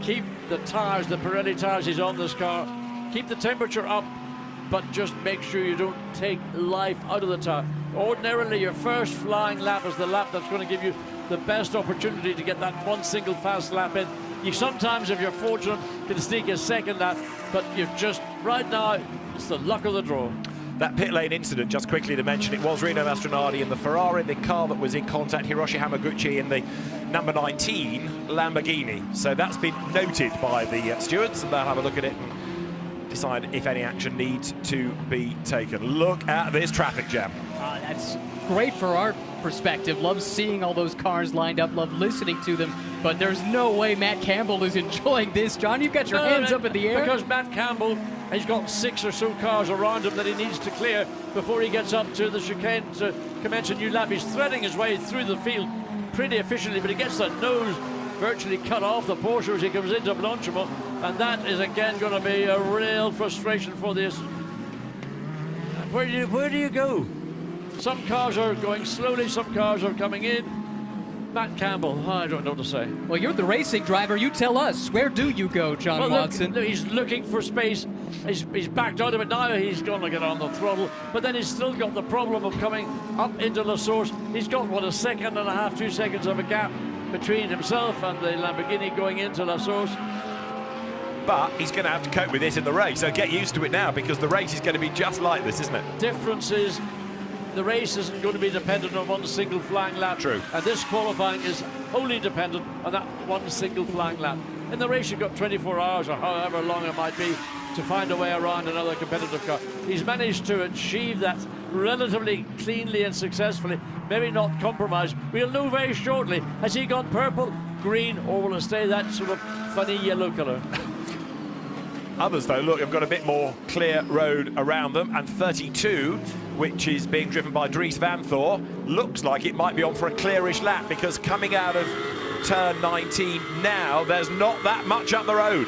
B: Keep the tyres, the Pirelli tyres he's on this car. Keep the temperature up, but just make sure you don't take life out of the tyre. Ordinarily, your first flying lap is the lap that's going to give you the best opportunity to get that one single fast lap in. You sometimes, if you're fortunate, can sneak a second lap, but you've just, right now, it's the luck of the draw.
A: That pit lane incident, just quickly to mention, it was Rino Mastronardi in the Ferrari, the car that was in contact, Hiroshi Hamaguchi in the number 19 Lamborghini. So that's been noted by the stewards, and they'll have a look at it and decide if any action needs to be taken. Look at this traffic jam.
C: That's great for our perspective. Love seeing all those cars lined up, love listening to them, but there's no way Matt Campbell is enjoying this. John, you've got your hands up in the air.
B: Because Matt Campbell, he's got 6 or so cars around him that he needs to clear before he gets up to the chicane to commence a new lap. He's threading his way through the field pretty efficiently, but he gets the nose virtually cut off the Porsche as he comes into Blanchimont, and that is again going to be a real frustration for this. Where do you go? Some cars are going slowly, some cars are coming in. Matt Campbell, I don't know what to say.
C: Well, you're the racing driver. You tell us. Where do you go, John Watson?
B: Look, he's looking for space. He's backed out of it now. He's going to get on the throttle. But then he's still got the problem of coming up into La Source. He's got, what, a second and a half, 2 seconds of a gap between himself and the Lamborghini going into La Source.
A: But he's going to have to cope with this in the race. So get used to it now, because the race is going to be just like this, isn't it?
B: Difference is, the race isn't going to be dependent on one single flying lap.
A: True.
B: And this qualifying is wholly dependent on that one single flying lap. In the race, you've got 24 hours or however long it might be to find a way around another competitive car. He's managed to achieve that relatively cleanly and successfully, maybe not compromised. We'll know very shortly. Has he gone purple, green, or will it stay that sort of funny yellow colour?
A: Others, though, look, have got a bit more clear road around them, and 32, which is being driven by Dries Van Thor, looks like it might be on for a clearish lap, because coming out of turn 19 now, there's not that much up the road.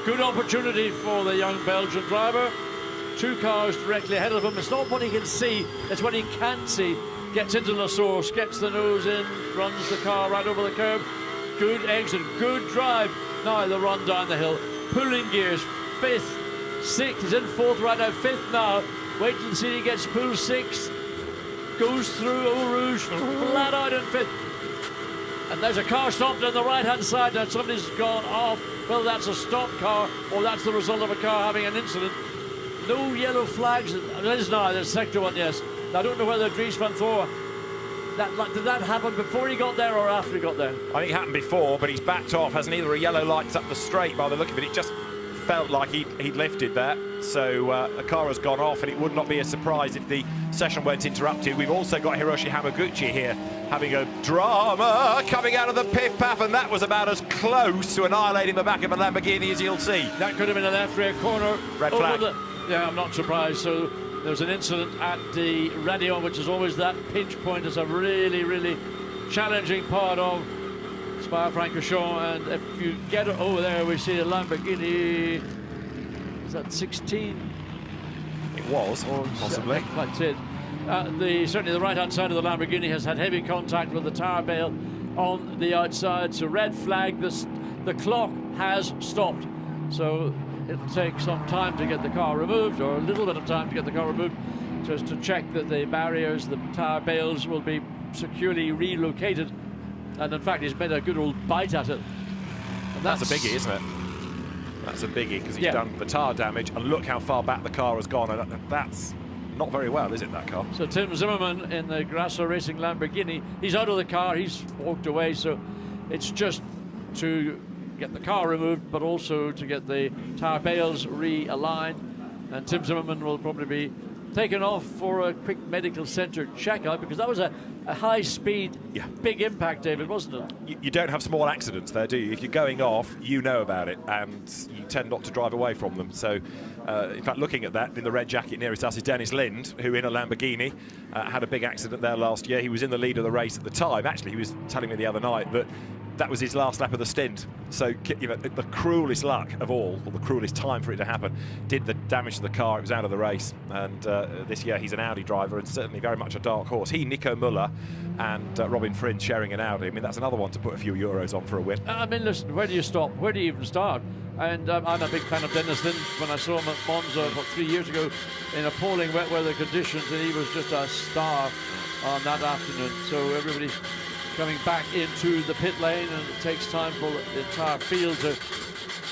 B: Good opportunity for the young Belgian driver. 2 cars directly ahead of him. It's not what he can see, it's what he can't see. Gets into La Source, gets the nose in, runs the car right over the curb. Good exit, good drive. Now the run down the hill. Pulling gears, 5th, 6th, he's in 4th right now, 5th now. Wait till he gets pulled 6th. Goes through Eau Rouge, flat out in 5th. And there's a car stopped on the right-hand side now. Somebody's gone off. Well, that's a stopped car, or that's the result of a car having an incident. No yellow flags. There is now, there's Sector 1, yes. I don't know whether Dries Van Thor, did that happen before he got there or after he got there?
A: I think it happened before, but he's backed off. Hasn't either a yellow lights up the straight by the look of it. It just felt like he'd lifted that. So the car has gone off, and it would not be a surprise if the session weren't interrupted. We've also got Hiroshi Hamaguchi here having a drama coming out of the piff-paff, and that was about as close to annihilating the back of a Lamborghini as you'll see.
B: That could have been a left rear corner.
A: Red flag.
B: Yeah, I'm not surprised. So there's an incident at the radio, which is always that pinch point. It's a really, really challenging part of Spa-Francorchamps, and if you get it over there, we see a Lamborghini. Is that 16?
A: It was, or possibly.
B: That's it. Certainly the right-hand side of the Lamborghini has had heavy contact with the tyre bale on the outside. So red flag. The clock has stopped. So it'll take some time to get the car removed, or a little bit of time to get the car removed, just to check that the barriers, the tyre bales, will be securely relocated. And in fact, he's made a good old bite at it. And
A: that's a biggie, isn't it? That's a biggie, because he's done the tyre damage, and look how far back the car has gone. And that's not very well, is it, that car?
B: So Tim Zimmerman in the Grasso Racing Lamborghini, he's out of the car, he's walked away. So it's just to get the car removed, but also to get the tyre bales realigned. And Tim Zimmerman will probably be taken off for a quick medical centre checkup, because that was a a high-speed, big impact, David, wasn't it?
A: You don't have small accidents there, do you? If you're going off, you know about it, and you tend not to drive away from them. So, in fact, looking at that, in the red jacket nearest us is Dennis Lind, who in a Lamborghini had a big accident there last year. He was in the lead of the race at the time. Actually, he was telling me the other night that that was his last lap of the stint. So, you know, the cruelest luck of all, or the cruelest time for it to happen, did the damage to the car. It was out of the race. And this year he's an Audi driver and certainly very much a dark horse. He, Nico Müller and Robin Frind sharing an Audi. I mean, that's another one to put a few euros on for a win.
B: I mean, listen, where do you stop? Where do you even start? And I'm a big fan of Dennis Lind. When I saw him at Monza about 3 years ago in appalling wet weather conditions, and he was just a star on that afternoon. So everybody coming back into the pit lane, and it takes time for the entire field to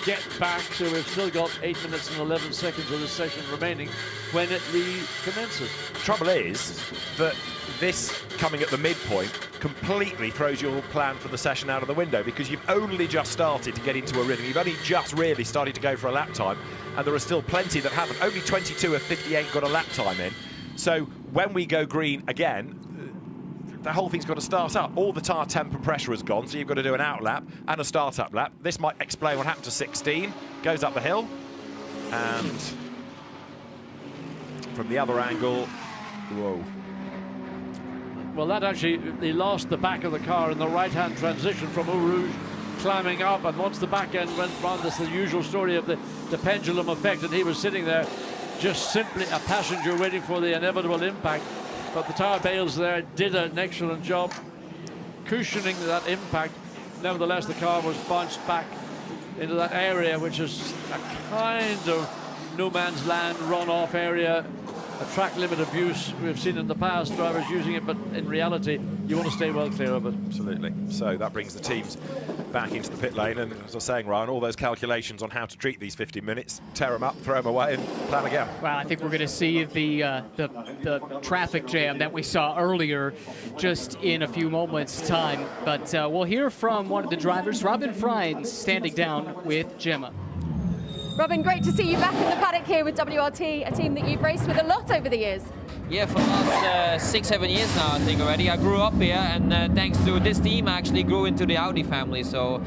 B: get back. So we've still got 8 minutes and 11 seconds of the session remaining when it recommences.
A: The trouble is that this coming at the midpoint completely throws your plan for the session out of the window, because you've only just started to get into a rhythm. You've only just really started to go for a lap time, and there are still plenty that haven't. Only 22 of 58 got a lap time in. So when we go green again, the whole thing's got to start up. All the tyre temp and pressure has gone, so you've got to do an out lap and a start-up lap. This might explain what happened to 16. Goes up the hill, and from the other angle, whoa.
B: Well, that actually, he lost the back of the car in the right-hand transition from Eau Rouge, climbing up, and once the back end went round, that's the usual story of the pendulum effect, and he was sitting there just simply a passenger waiting for the inevitable impact. But the tyre bales there did an excellent job cushioning that impact. Nevertheless, the car was bounced back into that area, which is a kind of no man's land runoff area, a track limit abuse we've seen in the past, drivers using it, but in reality, you want to stay well clear of it.
A: Absolutely. So that brings the teams back into the pit lane, and as I was saying, Ryan, all those calculations on how to treat these 50 minutes, tear them up, throw them away, and plan again.
C: Well, I think we're going to see the traffic jam that we saw earlier just in a few moments' time. But we'll hear from one of the drivers, Robin Frind, standing down with Gemma.
D: Robin, great to see you back in the paddock here with WRT, a team that you've raced with a lot over the years.
G: Yeah, for the last 6-7 years now, I think already. I grew up here, and thanks to this team, I actually grew into the Audi family. So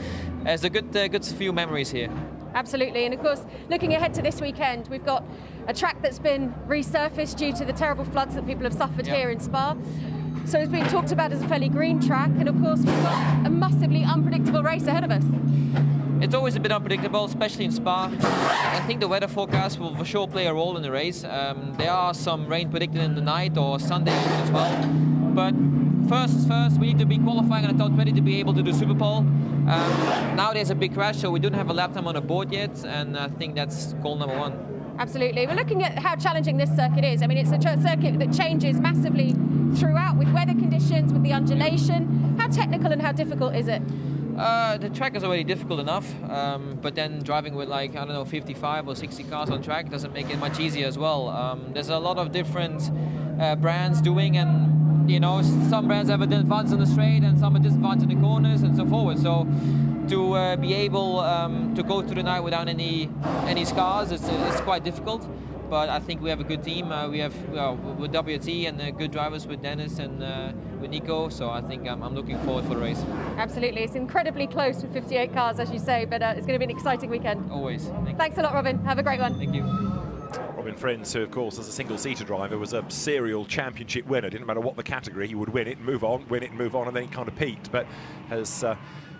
G: it's a good few memories here.
D: Absolutely, and of course, looking ahead to this weekend, we've got a track that's been resurfaced due to the terrible floods that people have suffered here in Spa. So it's been talked about as a fairly green track, and of course, we've got a massively unpredictable race ahead of us.
G: It's always a bit unpredictable, especially in Spa. I think the weather forecast will for sure play a role in the race. There are some rain predicted in the night or Sunday as well. But first, we need to be qualifying on the top 20 to be able to do Super Pole. Now there's a big crash, so we don't have a lap time on the board yet, and I think that's goal number one.
D: Absolutely. We're looking at how challenging this circuit is. I mean, it's a circuit that changes massively throughout with weather conditions, with the undulation. How technical and how difficult is it?
G: The track is already difficult enough, but then driving with, like, I don't know, 55 or 60 cars on track doesn't make it much easier as well. There's a lot of different brands doing, and you know, some brands have a disadvantage on the straight and some a disadvantage in the corners and so forth. So to be able to go through the night without any scars, it's quite difficult. But I think we have a good team. We have with WT and good drivers with Dennis and with Nico. So I think I'm looking forward for the race.
D: Absolutely. It's incredibly close with 58 cars, as you say, but it's going to be an exciting weekend.
G: Always.
D: Thanks a lot, Robin. Have a great one.
G: Thank you.
A: Robin Frind, who of course as a single-seater driver was a serial championship winner. Didn't matter what the category, he would win it and move on, win it and move on, and then he kind of peaked. But has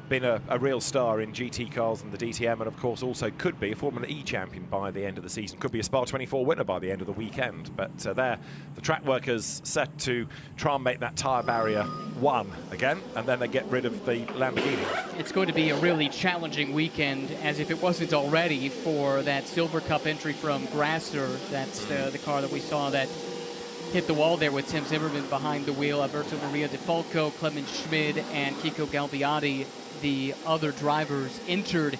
A: been a real star in GT cars and the DTM, and of course also could be a Formula E champion by the end of the season, could be a Spa 24 winner by the end of the weekend. But there, the track workers set to try and make that tyre barrier one again, and then they get rid of the Lamborghini.
C: It's going to be a really challenging weekend, as if it wasn't already, for that Silver Cup entry from Grasser. That's the car that we saw that hit the wall there with Tim Zimmerman behind the wheel. Alberto Maria De Falco, Clement Schmid, and Kiko Galbiati, the other drivers entered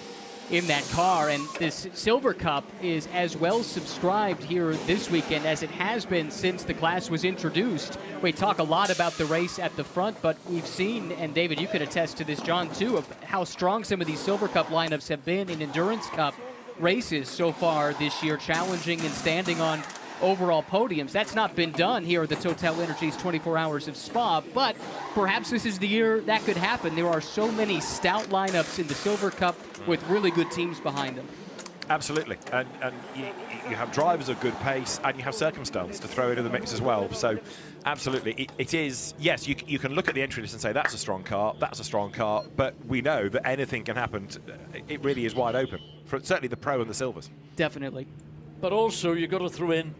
C: in that car. And this Silver Cup is as well subscribed here this weekend as it has been since the class was introduced. We talk a lot about the race at the front, but we've seen, and David, you could attest to this, John, too, of how strong some of these Silver Cup lineups have been in Endurance Cup races so far this year, challenging and standing on overall podiums. That's not been done here at the TotalEnergies 24 Hours of Spa, but perhaps this is the year that could happen. There are so many stout lineups in the Silver Cup with really good teams behind them.
A: Absolutely, and you have drivers of good pace, and you have circumstance to throw into the mix as well. So, absolutely, it is. Yes, you can look at the entry list and say that's a strong car, but we know that anything can happen. It really is wide open for certainly the Pro and the Silvers.
C: Definitely,
B: but also you've got to throw in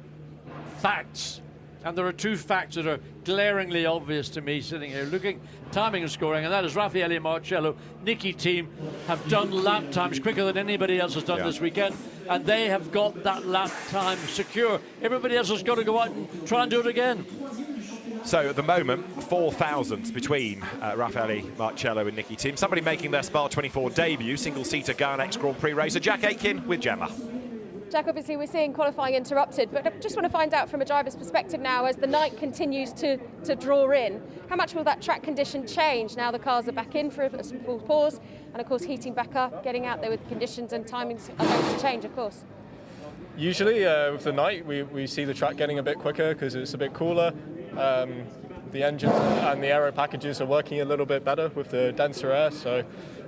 B: facts. And there are two facts that are glaringly obvious to me sitting here looking, timing and scoring, and that is Rafaeli Marciello, Nicky team have done lap times quicker than anybody else has done this weekend, and they have got that lap time secure. Everybody else has got to go out and try and do it again.
A: So at the moment, 4 thousandths between Rafaeli Marciello and Nicky team. Somebody making their Spa 24 debut, single-seater Garnex Grand Prix racer, Jack Aitken with Gemma.
D: Jack, obviously we're seeing qualifying interrupted, but I just want to find out from a driver's perspective now, as the night continues to draw in, how much will that track condition change now the cars are back in for a small pause, and of course heating back up, getting out there with conditions and timings are going to change, of course?
H: Usually with the night we see the track getting a bit quicker because it's a bit cooler. The engines and the aero packages are working a little bit better with the denser air, so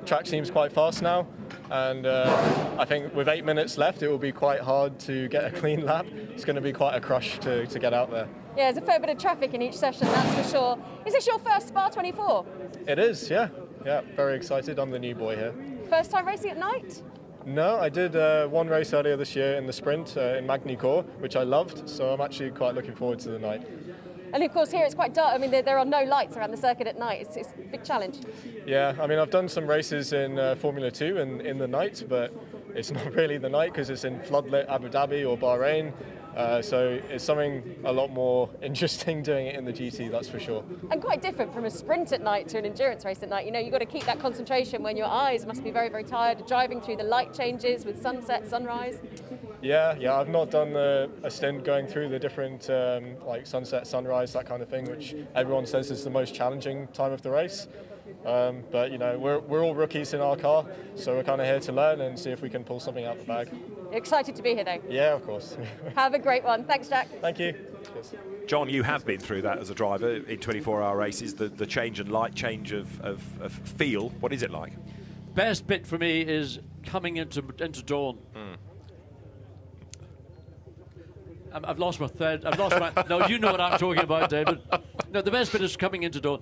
H: track seems quite fast now, and I think with 8 minutes left it will be quite hard to get a clean lap. It's going to be quite a crush to get out there.
D: Yeah, there's a fair bit of traffic in each session, that's for sure. Is this your first Spa 24?
H: It is, yeah, very excited. I'm the new boy here.
D: First time racing at night?
H: No, I did one race earlier this year in the sprint in Magny-Cours, which I loved, so I'm actually quite looking forward to the night.
D: And of course here it's quite dark. I mean, there are no lights around the circuit at night. It's a big challenge.
H: Yeah, I mean, I've done some races in Formula 2 and in the night, but it's not really the night because it's in floodlit Abu Dhabi or Bahrain. So it's something a lot more interesting doing it in the GT, that's for sure.
D: And quite different from a sprint at night to an endurance race at night. You know, you've got to keep that concentration when your eyes must be very, very tired, driving through the light changes with sunset, sunrise.
H: Yeah, I've not done a stint going through the different like sunset, sunrise, that kind of thing, which everyone says is the most challenging time of the race. But you know, we're all rookies in our car, so we're kind of here to learn and see if we can pull something out the bag.
D: You're excited to be here, though?
H: Yeah, of course.
D: Have a great one. Thanks, Jack.
H: Thank you. Cheers.
A: John, you have been through that as a driver in 24-hour races, the change and light change of feel. What is it like?
B: Best bit for me is coming into dawn. I've lost my thread. No, you know what I'm talking about, David. No, the best bit is coming into dawn.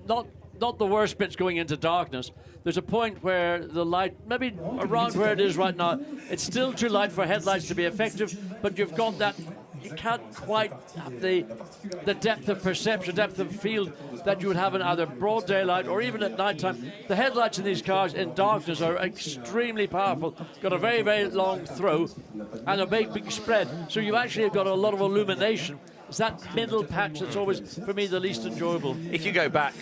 B: Not the worst bit's going into darkness. There's a point where the light, maybe around where it is right now, it's still too light for headlights to be effective, but you've got that, you can't quite have the depth of perception, depth of field that you would have in either broad daylight or even at night time. The headlights in these cars in darkness are extremely powerful, got a very, very long throw and a big spread, so you actually have got a lot of illumination. It's that middle patch that's always, for me, the least enjoyable.
A: If you go back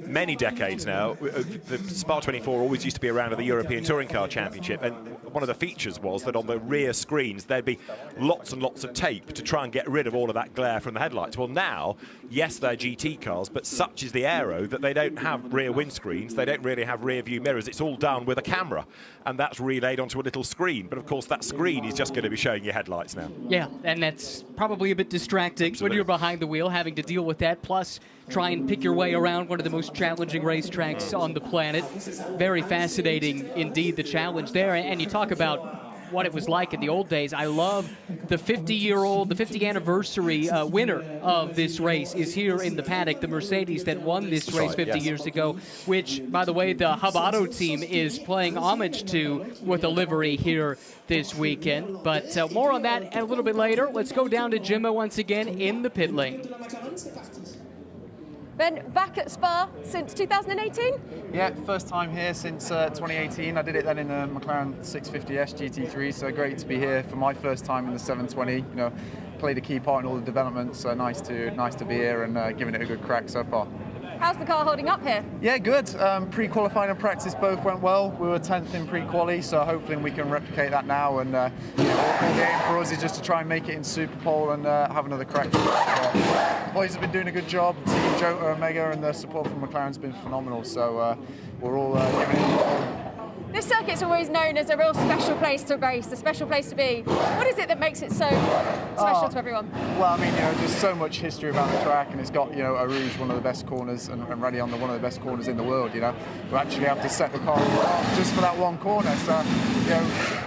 A: many decades now, the Spa 24 always used to be around at the European Touring Car Championship, and one of the features was that on the rear screens there'd be lots and lots of tape to try and get rid of all of that glare from the headlights. Well, now, yes, they're GT cars, but such is the aero that they don't have rear windscreens, they don't really have rear view mirrors. It's all done with a camera, and that's relayed onto a little screen. But of course, that screen is just going to be showing you headlights now.
C: Yeah, and that's probably a bit distracting. Absolutely. When you're behind the wheel, having to deal with that, plus try and pick your way around one of the most challenging racetracks on the planet. Very fascinating indeed, the challenge there. And you talk about what it was like in the old days. I love the 50 anniversary winner of this race is here in the paddock, the Mercedes that won this race 50 years ago, which, by the way, the Hub Auto team is playing homage to with a livery here this weekend. But more on that a little bit later. Let's go down to Gemma once again in the pit lane.
D: Ben, back at Spa since 2018?
I: Yeah, first time here since 2018. I did it then in a McLaren 650S GT3, so great to be here for my first time in the 720. You know, played a key part in all the development, so nice to be here and giving it a good crack so far.
D: How's the car holding up here?
I: Yeah, good. Pre-qualifying and practice both went well. We were 10th in pre-quali, so hopefully we can replicate that now. And all the aim for us is just to try and make it in Super Pole and have another crack. Boys have been doing a good job. Team Jota, Omega, and the support from McLaren's been phenomenal. So we're all giving it
D: This circuit's always known as a real special place to race, a special place to be. What is it that makes it so special to everyone?
I: Well, I mean, there's so much history about the track, and it's got, Eau Rouge, one of the best corners, and Radion, one of the best corners in the world. We actually have to set the car just for that one corner, so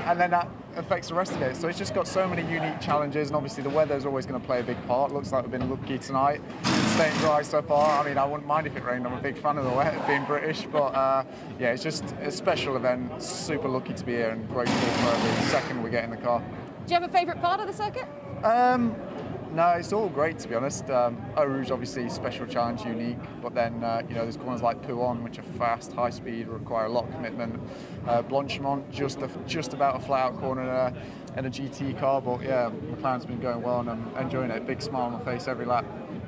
I: and then that affects the rest of it. So it's just got so many unique challenges, and obviously the weather is always going to play a big part. Looks like we've been lucky tonight, staying dry so far. I mean, I wouldn't mind if it rained. I'm a big fan of the weather, being British, but yeah, it's just a special event. Super lucky to be here, and grateful for every second we get in the car.
D: Do you have a favourite part of the circuit?
I: No, it's all great, to be honest. Eau Rouge, obviously, special challenge, unique. But then, there's corners like Pouon, which are fast, high speed, require a lot of commitment. Blanchimont, just about a flat-out corner in a GT car. But yeah, McLaren's been going well, and I'm enjoying it. Big smile on my face every lap.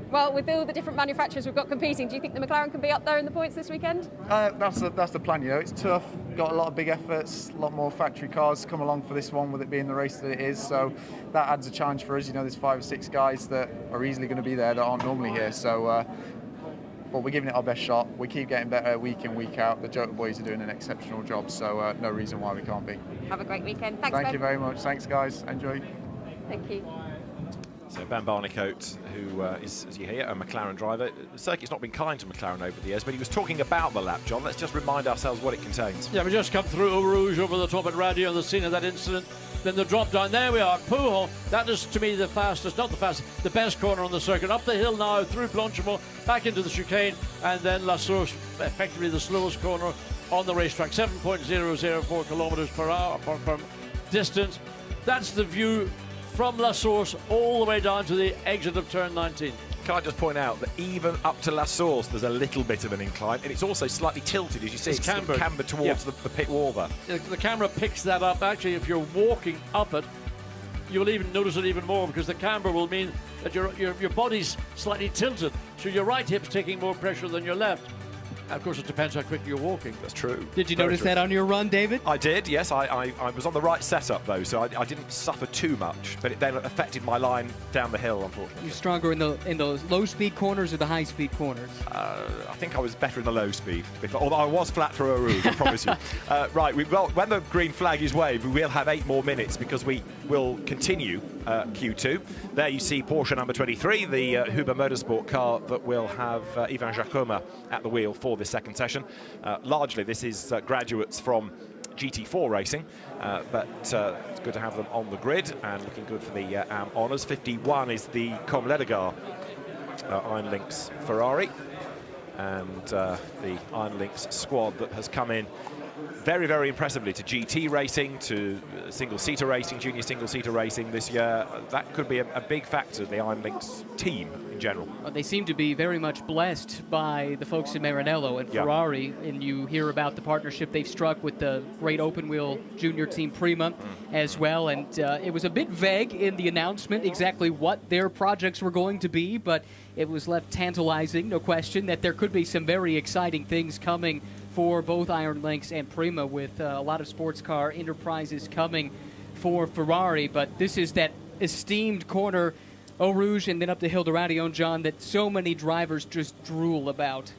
D: Well, with all the different manufacturers we've got competing, do you think the McLaren can be up there in the points this weekend?
I: That's the plan. It's tough. Got a lot of big efforts. A lot more factory cars come along for this one, with it being the race that it is. So that adds a challenge for us. There's 5 or 6 guys that are easily going to be there that aren't normally here. So, but we're giving it our best shot. We keep getting better week in, week out. The Jota boys are doing an exceptional job. So no reason why we can't be.
D: Have a great weekend. Thanks,
I: Thank you very much. Thanks, guys. Enjoy.
D: Thank you.
A: So Ben Barnicoat, who is, as you hear, a McLaren driver. The circuit's not been kind to McLaren over the years, but he was talking about the lap, John. Let's just remind ourselves what it contains.
B: Yeah, we just come through Eau Rouge over the top at Radio and the scene of that incident. Then the drop down. There we are, Pouhon. That is, to me, the fastest, not the fastest, the best corner on the circuit. Up the hill now, through Blanchimont, back into the chicane, and then La Source, effectively the slowest corner on the racetrack. 7.004 kilometers per hour per distance. That's the view from La Source all the way down to the exit of turn 19.
A: Can I just point out that even up to La Source, there's a little bit of an incline, and it's also slightly tilted, as you see. It's cambered towards the pit wall there.
B: The camera picks that up. Actually, if you're walking up it, you'll even notice it even more, because the camber will mean that your body's slightly tilted, so your right hip's taking more pressure than your left. Of course, it depends how quick you're walking.
A: That's true.
C: Did you notice that on your run, David?
A: I did, yes. I was on the right setup, though, so I didn't suffer too much, but it then affected my line down the hill, unfortunately.
C: You're stronger in those low-speed corners or the high-speed corners?
A: I think I was better in the low speed, although I was flat through Eau Rouge, I promise you. Right, when the green flag is waved, we will have 8 more minutes, because we will continue Q2. There you see Porsche number 23, the Huber Motorsport car that will have Ivan Jacoma at the wheel for the second session. Largely this is graduates from GT4 racing, but it's good to have them on the grid and looking good for the honours. 51 is the Com Ledegar Iron Lynx Ferrari, and the Iron Lynx squad that has come in very, very impressively to GT racing, to single-seater racing, junior single-seater racing this year. That could be a big factor, the Iron Lynx team in general.
C: They seem to be very much blessed by the folks in Maranello and Ferrari, and you hear about the partnership they've struck with the great open-wheel junior team Prima as well, and it was a bit vague in the announcement exactly what their projects were going to be, but it was left tantalizing, no question, that there could be some very exciting things coming for both Iron Lynx and Prima, with a lot of sports car enterprises coming for Ferrari. But this is that esteemed corner, Eau Rouge, and then up the hill to Radion, John, that so many drivers just drool about.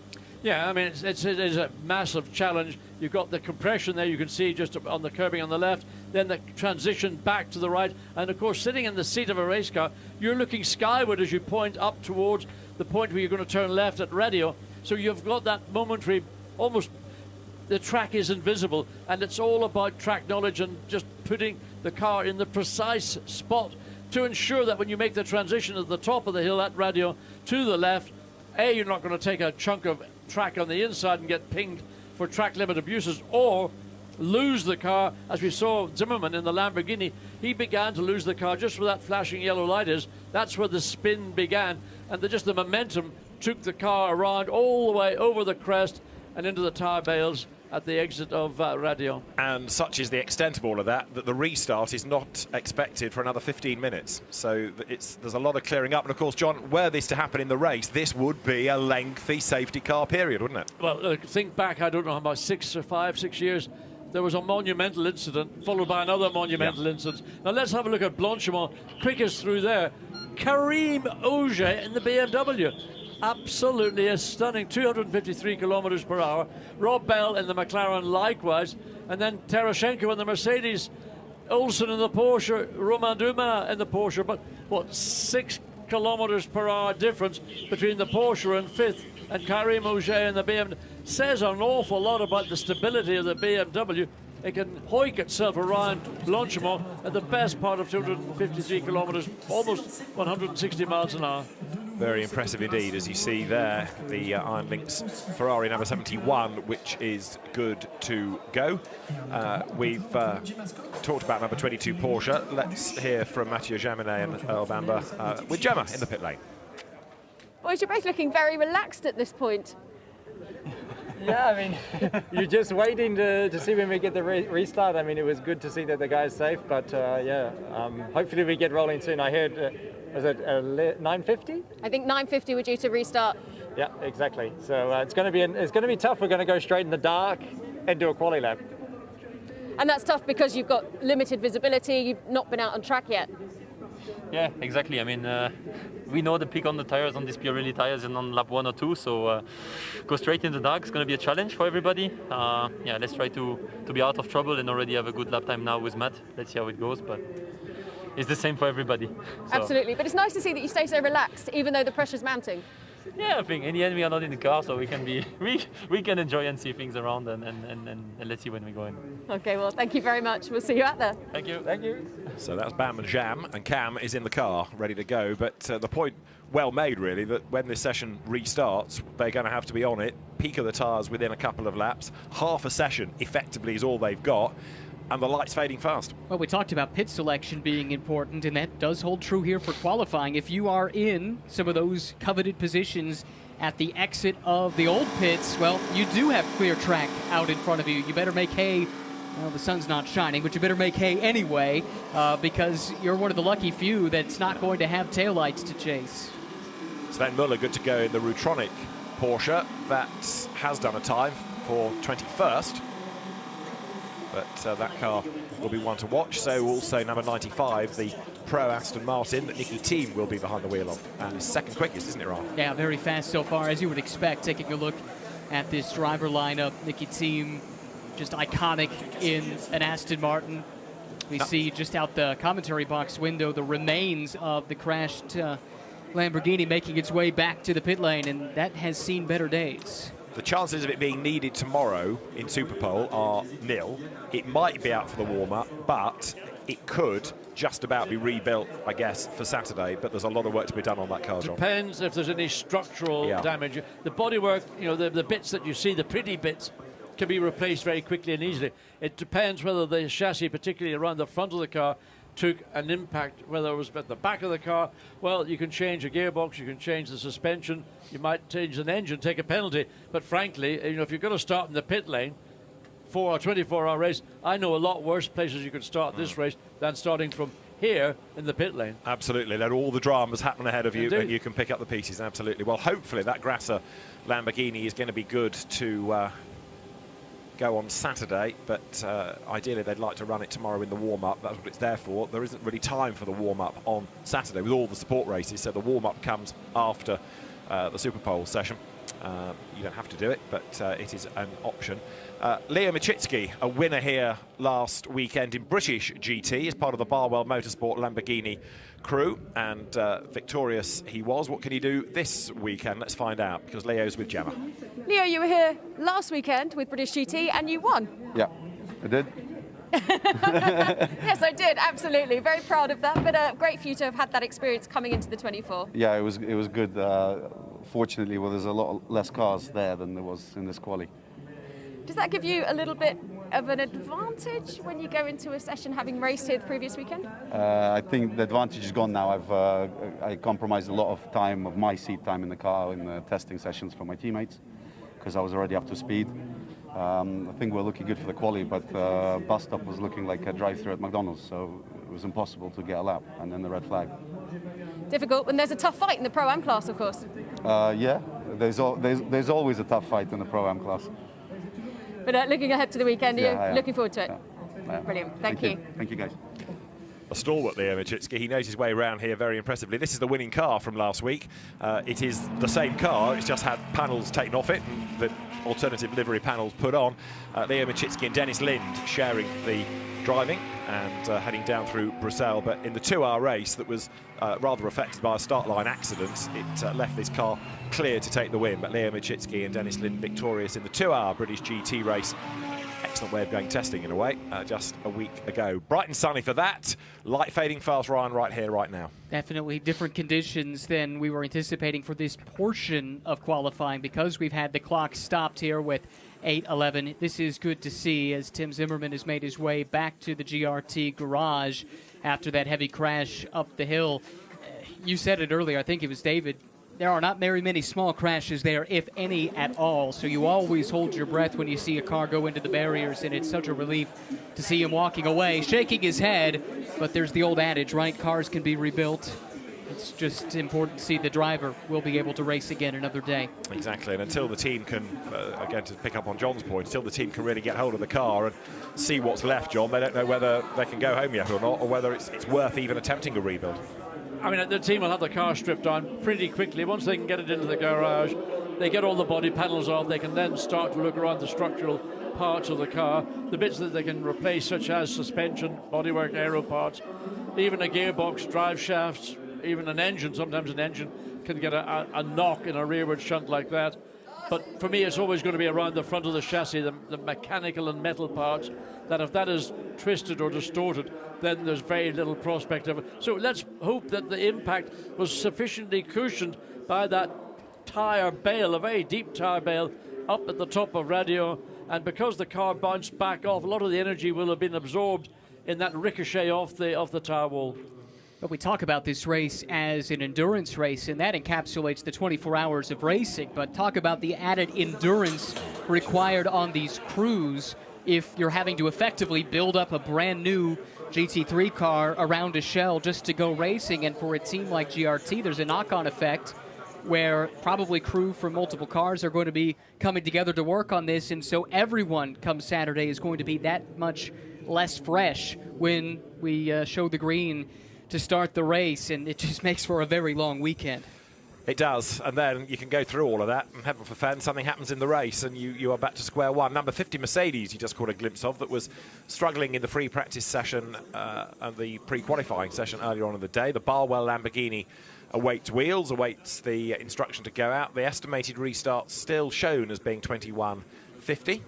B: Yeah, I mean, it's a massive challenge. You've got the compression there, you can see just on the curbing on the left, then the transition back to the right, and of course, sitting in the seat of a race car, you're looking skyward as you point up towards the point where you're going to turn left at Radio. So you've got that momentary, almost, the track is invisible, and it's all about track knowledge and just putting the car in the precise spot to ensure that when you make the transition at the top of the hill at Radio to the left, A, you're not going to take a chunk of track on the inside and get pinged for track limit abuses, or lose the car, as we saw Zimmerman in the Lamborghini. He began to lose the car just where that flashing yellow light is. That's where the spin began, and the momentum took the car around all the way over the crest and into the tire bales at the exit of Radio.
A: And such is the extent of all of that the restart is not expected for another 15 minutes. So there's a lot of clearing up. And of course, John, were this to happen in the race, this would be a lengthy safety car period, wouldn't it?
B: Well, look, think back, I don't know, about 6 years, there was a monumental incident followed by another monumental incident. Now let's have a look at Blanchimont, quickest through there. Karim Auger in the BMW. Absolutely a stunning 253 kilometers per hour. Rob Bell in the McLaren likewise, and then Terashenko in the Mercedes, Olsen in the Porsche, Romain Dumas in the Porsche. But what, 6 kilometers per hour difference between the Porsche in 5th and Karim Auger in the BMW says an awful lot about the stability of the BMW. It can hoik itself around Blanchimont at the best part of 253 kilometers, almost 160 miles an hour.
A: Very impressive indeed, as you see there, the Iron Lynx Ferrari number 71, which is good to go. We've talked about number 22 Porsche. Let's hear from Mathieu Jaminet and Earl Bamber with Gemma in the pit lane.
D: Boys, you're both looking very relaxed at this point.
J: Yeah, I mean, you're just waiting to see when we get the restart. I mean, it was good to see that the guy's safe, but hopefully we get rolling soon. I heard, was it 9:50?
D: I think 9:50 we're due to restart.
J: Yeah, exactly. So it's going to be tough. We're going to go straight in the dark and do a quali lap.
D: And that's tough because you've got limited visibility. You've not been out on track yet.
K: Yeah, exactly. I mean, we know the peak on the tires on these Pirelli tires and on lap 1 or 2, so go straight in the dark. It's going to be a challenge for everybody. Yeah, let's try to be out of trouble and already have a good lap time now with Matt. Let's see how it goes, but it's the same for everybody. So.
D: Absolutely, but it's nice to see that you stay so relaxed, even though the pressure's mounting.
K: Yeah, I think in the end we are not in the car, so we can be we can enjoy and see things around, and let's see when we go in.
D: Okay, well, thank you very much. We'll see you out there.
K: Thank you.
J: Thank you.
A: So that's Bam and Jam, and Cam is in the car, ready to go. But the point well made, really, that when this session restarts, they're going to have to be on it, peak of the tyres within a couple of laps. Half a session, effectively, is all they've got. And the light's fading fast.
C: Well, we talked about pit selection being important, and that does hold true here for qualifying. If you are in some of those coveted positions at the exit of the old pits, well, you do have clear track out in front of you. You better make hay. Well, the sun's not shining, but you better make hay anyway, because you're one of the lucky few that's not going to have taillights to chase.
A: Sven Muller good to go in the Rutronic Porsche. That has done a time for 21st. But that car will be one to watch. So also number 95, the Pro Aston Martin that Nicky Thiem will be behind the wheel of. And second quickest, isn't it, Ron?
C: Yeah, very fast so far, as you would expect. Taking a look at this driver lineup, Nicky Thiem, just iconic in an Aston Martin. We see just out the commentary box window the remains of the crashed Lamborghini making its way back to the pit lane, and that has seen better days.
A: The chances of it being needed tomorrow in Superpole are nil. It might be out for the warm-up, but it could just about be rebuilt, I guess, for Saturday. But there's a lot of work to be done on that car, John.
B: Depends if there's any structural damage. The bodywork, you know, the bits that you see, the pretty bits, can be replaced very quickly and easily. It depends whether the chassis, particularly around the front of the car, took an impact, whether it was at the back of the car. Well, you can change a gearbox, you can change the suspension, you might change an engine, take a penalty. But frankly, you know, if you're going to start in the pit lane for a 24-hour race, I know a lot worse places you could start this race than starting from here in the pit lane.
A: Absolutely. Let all the dramas happen ahead of you.
B: Indeed.
A: And you can pick up the pieces. Absolutely. Well, hopefully that Grasser Lamborghini is going to be good to go on Saturday, but ideally they'd like to run it tomorrow in the warm-up. That's what it's there for. There isn't really time for the warm-up on Saturday with all the support races, so the warm-up comes after the Superpole session. You don't have to do it, but it is an option. Leo Machitsky, a winner here last weekend in British GT, as part of the Barwell Motorsport Lamborghini crew, and victorious he was. What can he do this weekend? Let's find out, because Leo's with Gemma.
D: Leo, you were here last weekend with British GT and you won.
L: Yeah, I did.
D: Yes, I did, absolutely. Very proud of that, but great for you to have had that experience coming into the 24.
L: Yeah, it was good. Fortunately, well, there's a lot less cars there than there was in this quali.
D: Does that give you a little bit of an advantage when you go into a session having raced here the previous weekend?
L: I think the advantage is gone now. I compromised a lot of time, of my seat time in the car in the testing sessions for my teammates, because I was already up to speed. I think we're looking good for the quali, but bus stop was looking like a drive-through at McDonald's, so it was impossible to get a lap, and then the red flag.
D: Difficult, and there's a tough fight in the Pro-Am class, of course.
L: Yeah, there's always a tough fight in the Pro-Am class.
D: But looking ahead to the weekend, are you looking forward to it?
L: Yeah.
D: Brilliant, thank you.
L: Thank you, guys.
A: a stalwart, Leo Machitsky. He knows his way around here very impressively. This is the winning car from last week. It is the same car. It's just had panels taken off it and the alternative livery panels put on. Leo Machitsky and Dennis Lind sharing the driving and heading down through Bruxelles. But in the 2-hour race that was rather affected by a start line accident, it left this car clear to take the win. But Leo Machitsky and Dennis Lind victorious in the 2-hour British GT race. Excellent way of going testing in a way, just a week ago. Bright and sunny for that. Light fading fast, Ryan, right here, right now.
C: Definitely different conditions than we were anticipating for this portion of qualifying because we've had the clock stopped here with 8:11. This is good to see as Tim Zimmerman has made his way back to the GRT garage after that heavy crash up the hill. You said it earlier, I think it was David. There are not very many small crashes there, if any at all, so you always hold your breath when you see a car go into the barriers, and it's such a relief to see him walking away, shaking his head, but there's the old adage, right? Cars can be rebuilt. It's just important to see the driver will be able to race again another day.
A: Exactly, and until the team can, again to pick up on John's point, until the team can really get hold of the car and see what's left, John, they don't know whether they can go home yet or not, or whether it's worth even attempting a rebuild.
B: I mean, the team will have the car stripped down pretty quickly. Once they can get it into the garage, they get all the body panels off, they can then start to look around the structural parts of the car, the bits that they can replace, such as suspension, bodywork, aero parts, even a gearbox, drive shafts, even an engine. Sometimes an engine can get a knock in a rearward shunt like that. But for me, it's always going to be around the front of the chassis, the mechanical and metal parts, that if that is twisted or distorted, then there's very little prospect of it. So let's hope that the impact was sufficiently cushioned by that tyre bale, a very deep tyre bale, up at the top of radio. And because the car bounced back off, a lot of the energy will have been absorbed in that ricochet off the tyre wall.
C: But we talk about this race as an endurance race, and that encapsulates the 24 hours of racing. But talk about the added endurance required on these crews if you're having to effectively build up a brand new GT3 car around a shell just to go racing. And for a team like GRT, there's a knock-on effect where probably crew from multiple cars are going to be coming together to work on this. And so everyone come Saturday is going to be that much less fresh when we show the green to start the race, and it just makes for a very long weekend.
A: It does, and then you can go through all of that, and heaven forfend, something happens in the race, and you are back to square one. Number 50 Mercedes, you just caught a glimpse of, that was struggling in the free practice session and the pre-qualifying session earlier on in the day. The Barwell Lamborghini awaits wheels, awaits the instruction to go out. The estimated restart still shown as being 21:50,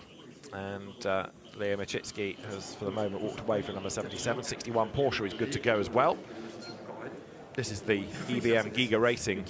A: and Leo Machitsky has, for the moment, walked away from number 77. 61 Porsche is good to go as well. This is the EBM Giga Racing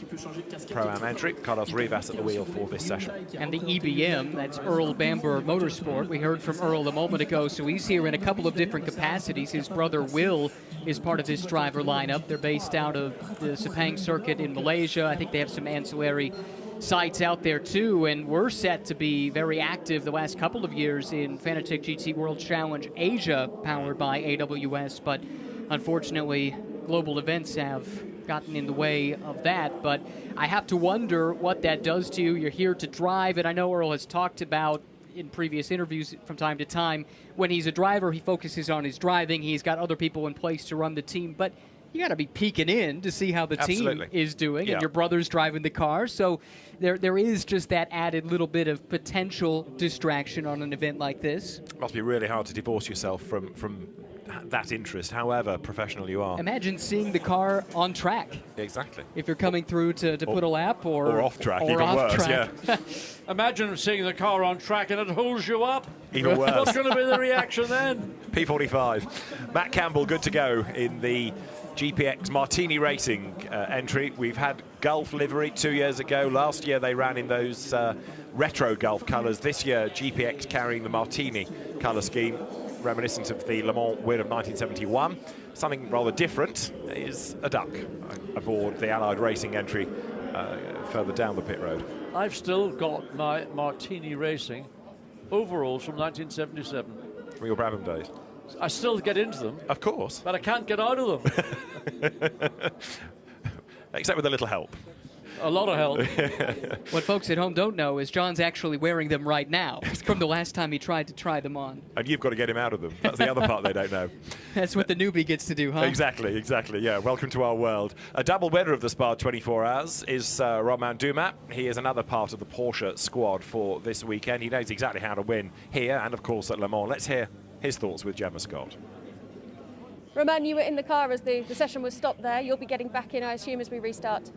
A: Pro-Am entry. Carlos Rivas at the wheel for this session.
C: And the EBM, that's Earl Bamber Motorsport. We heard from Earl a moment ago, so he's here in a couple of different capacities. His brother Will is part of this driver lineup. They're based out of the Sepang circuit in Malaysia. I think they have some ancillary sites out there too, and we're set to be very active the last couple of years in Fanatec GT World Challenge Asia, powered by AWS, but unfortunately global events have gotten in the way of that. But I have to wonder what that does to you. You're here to drive, and I know Earl has talked about in previous interviews from time to time, when he's a driver, he focuses on his driving. He's got other people in place to run the team, but you got to be peeking in to see how the team is doing, and your brother's driving the car. So there is just that added little bit of potential distraction on an event like this.
A: It must be really hard to divorce yourself from that interest, however professional you are.
C: Imagine seeing the car on track.
A: Exactly.
C: If you're coming through to put a lap or
A: off track,
C: or
A: even
C: off
A: worse,
C: track.
A: yeah.
B: Imagine seeing the car on track and it holds you up.
A: Even worse.
B: What's going to be the reaction then?
A: P45. Matt Campbell, good to go in the GPX Martini Racing entry. We've had Gulf livery 2 years ago. Last year they ran in those retro Gulf colours. This year GPX carrying the Martini colour scheme, reminiscent of the Le Mans win of 1971. Something rather different is a duck aboard the Allied Racing entry further down the pit road.
B: I've still got my Martini Racing overalls from 1977.
A: From your Brabham days?
B: I still get into them.
A: Of course.
B: But I can't get out of them.
A: Except with a little help.
B: A lot of help.
C: What folks at home don't know is John's actually wearing them right now from the last time he tried to try them on.
A: And you've got to get him out of them. That's the other part they don't know.
C: That's what the newbie gets to do, huh?
A: Exactly. Yeah, welcome to our world. A double winner of the Spa 24 Hours is Romain Dumas. He is another part of the Porsche squad for this weekend. He knows exactly how to win here and, of course, at Le Mans. Let's hear his thoughts with Gemma Scott.
D: Romain, you were in the car as the session was stopped there. You'll be getting back in, I assume, as we restart.